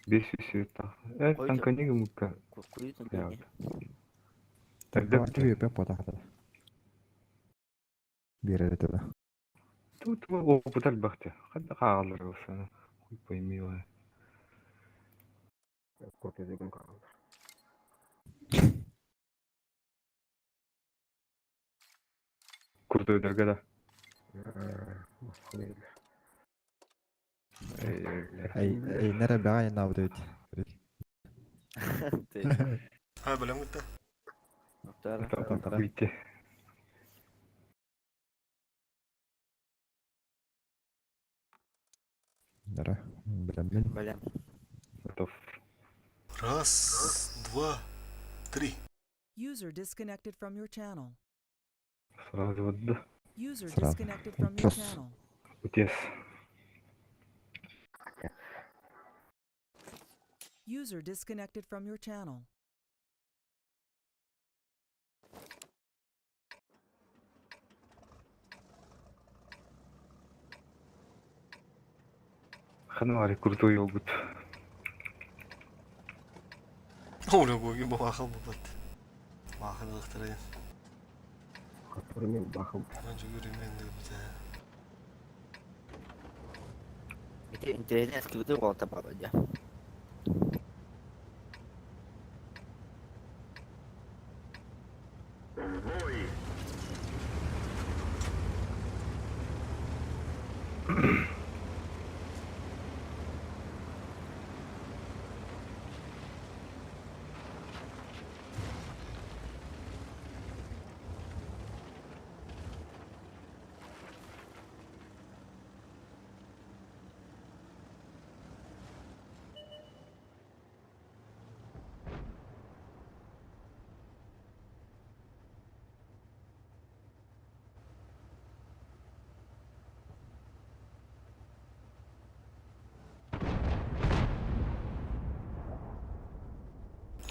미시시겠다. 일단 그니까 묻까. Kuyusun Ya. beni. Тогда тут его بدل بختي خد قاعد الرسالة пойми وا крутой дорогada Ey nere beğen abi Ha böyle mi gitti? Muhtar. выйти Nere? Bilemedim. Блин. готов. Раз, два, три. User disconnected from your channel. Сразу вот да. User Сразу. disconnected from your Плюс. channel. Утес. User disconnected from your channel. Ханвари крутой опыт. Оля боги бахал бабат. Бахал ыктырайын. Önce göreyim ben de bir tane. Это интересно, скрытый волта попадя.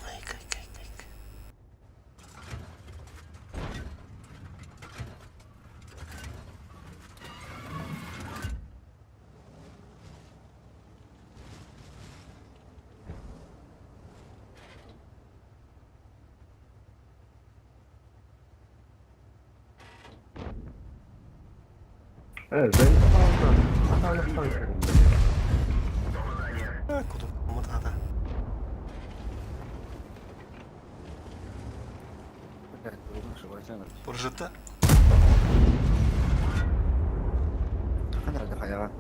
Ay kay kay kay. Evet ben Ha kudum. Ama daha da. Блин, трудно согласен. Поржета. Хана да хаяга.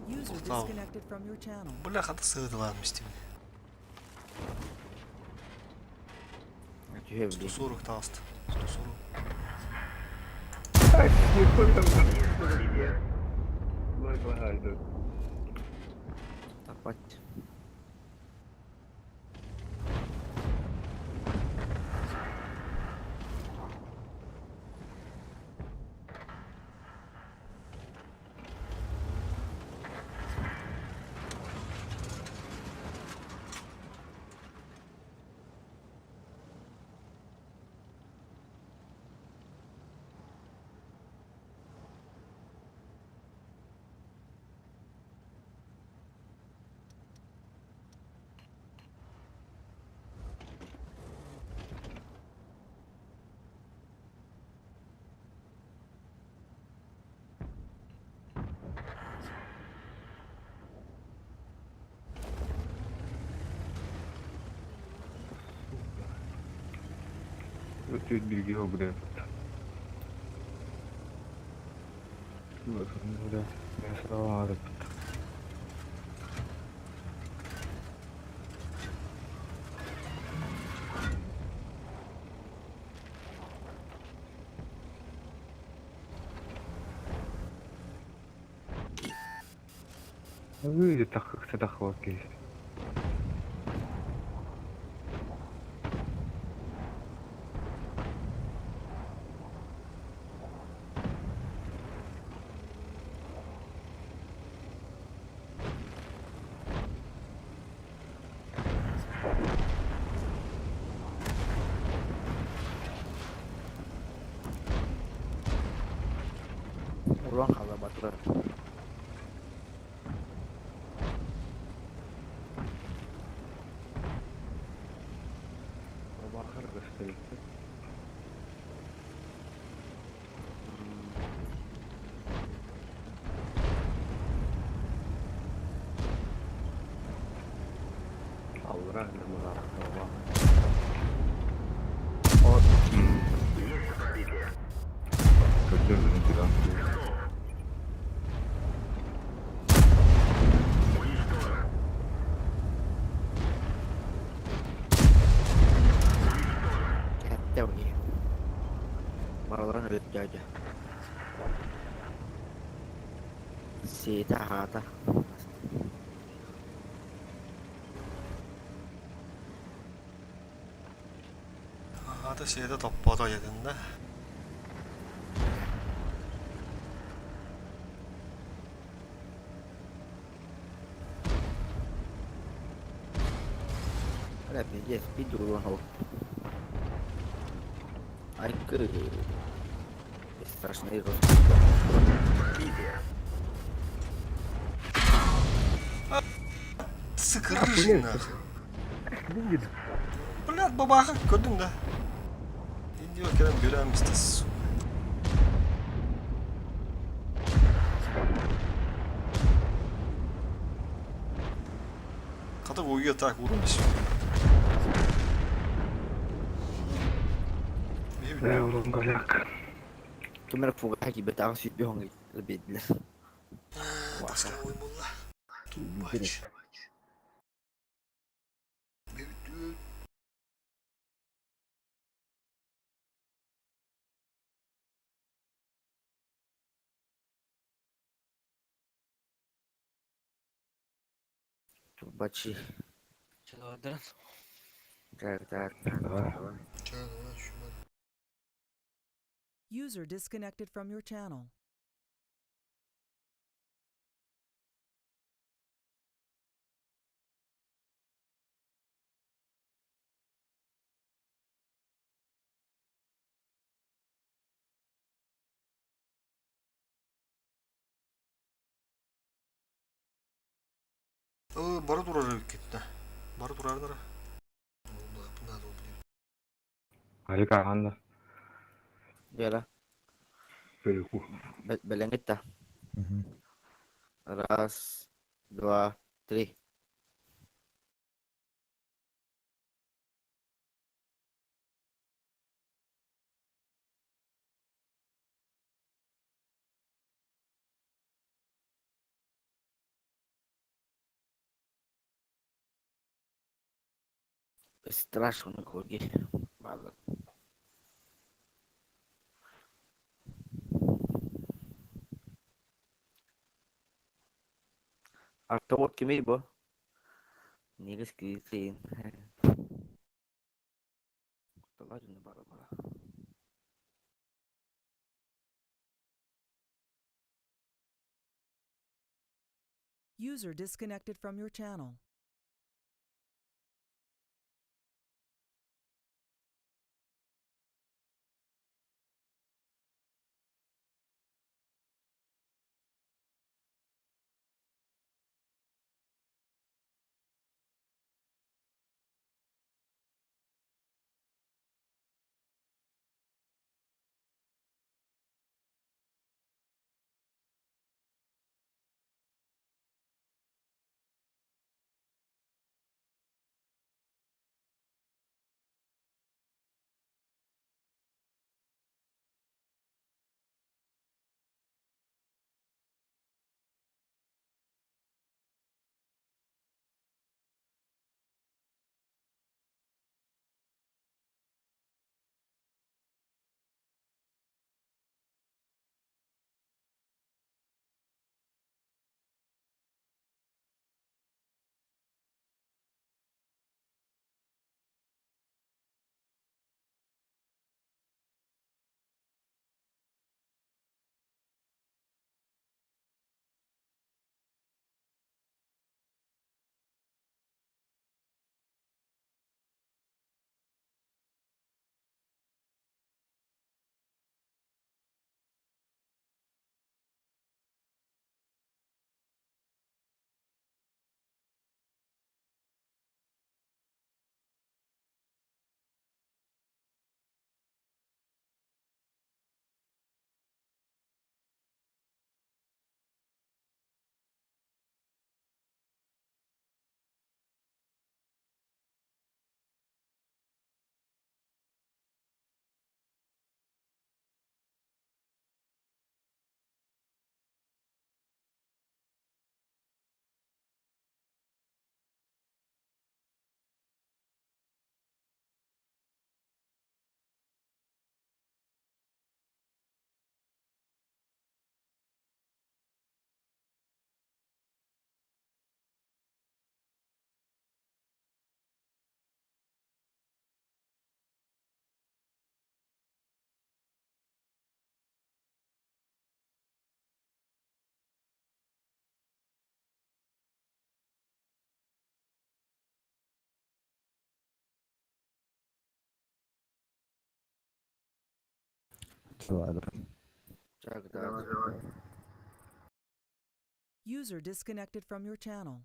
User Tamam. disconnected from your channel. Бляха да сığdılarmış değil mi? Тюhe блин. 140 tast. 140. Топать. төртүөт бирге огура. Вы так как-то дохлопки. Ulan kala batırar. Бахар гастель. Алра нормально. Вот. Когда же не Hatta ini. Malah ada jaja. Si tahata. Hadi şeyde toppada yedin de. Ada pinjam speed dulu ho. Aik страшный рост. Sıkırırsın nахуй. Блядь, бабаха, gördün de. İndi o kerem göremezdi. Kadar uyuyor tak vurmuş. урон голяк. Tu mereka fuga lagi betah sih bihong lebih jelas. Taşkın uymullah. Turbaç. Tu baci. Çılgınlar. Tar. User disconnected from your channel. Бары турар кетті. Бары турардыр. Алика анда. Yalah. Pelku. Beleng kita. Ras, 2, 3. Страшно круги. Мало. Artwork kimi bo? Niggas skritin. Talag na bara. User disconnected from your channel. User disconnected from your channel.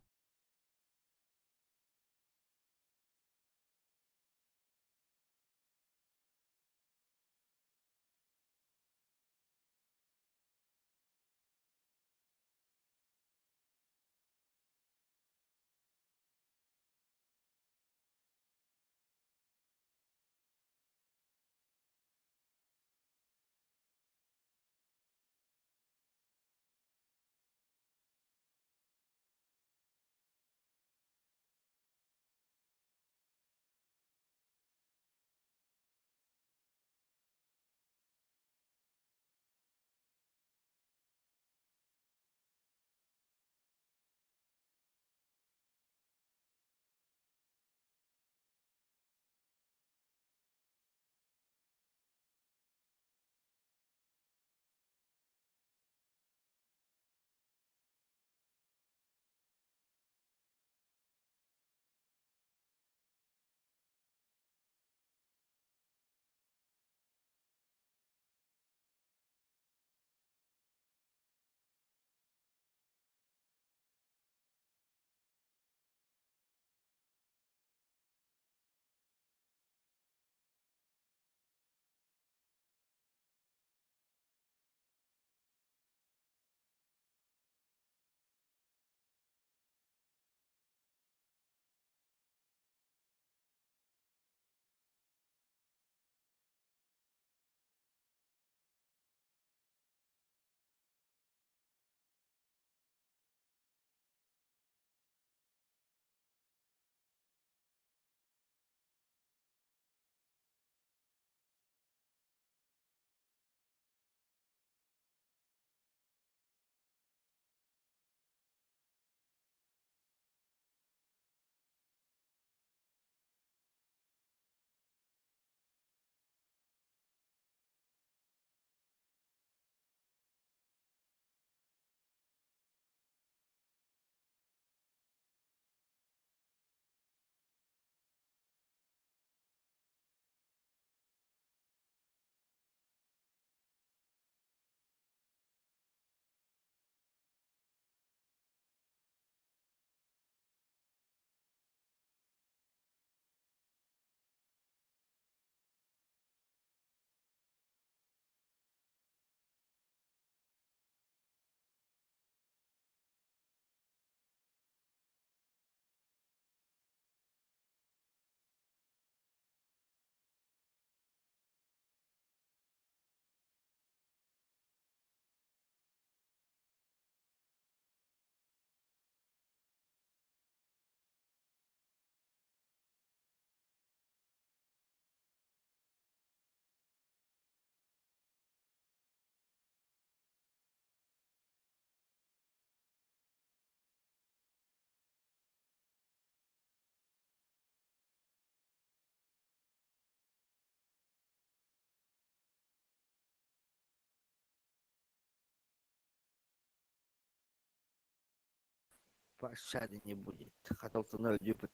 Пощады не будет. Хотел туннель дюпать.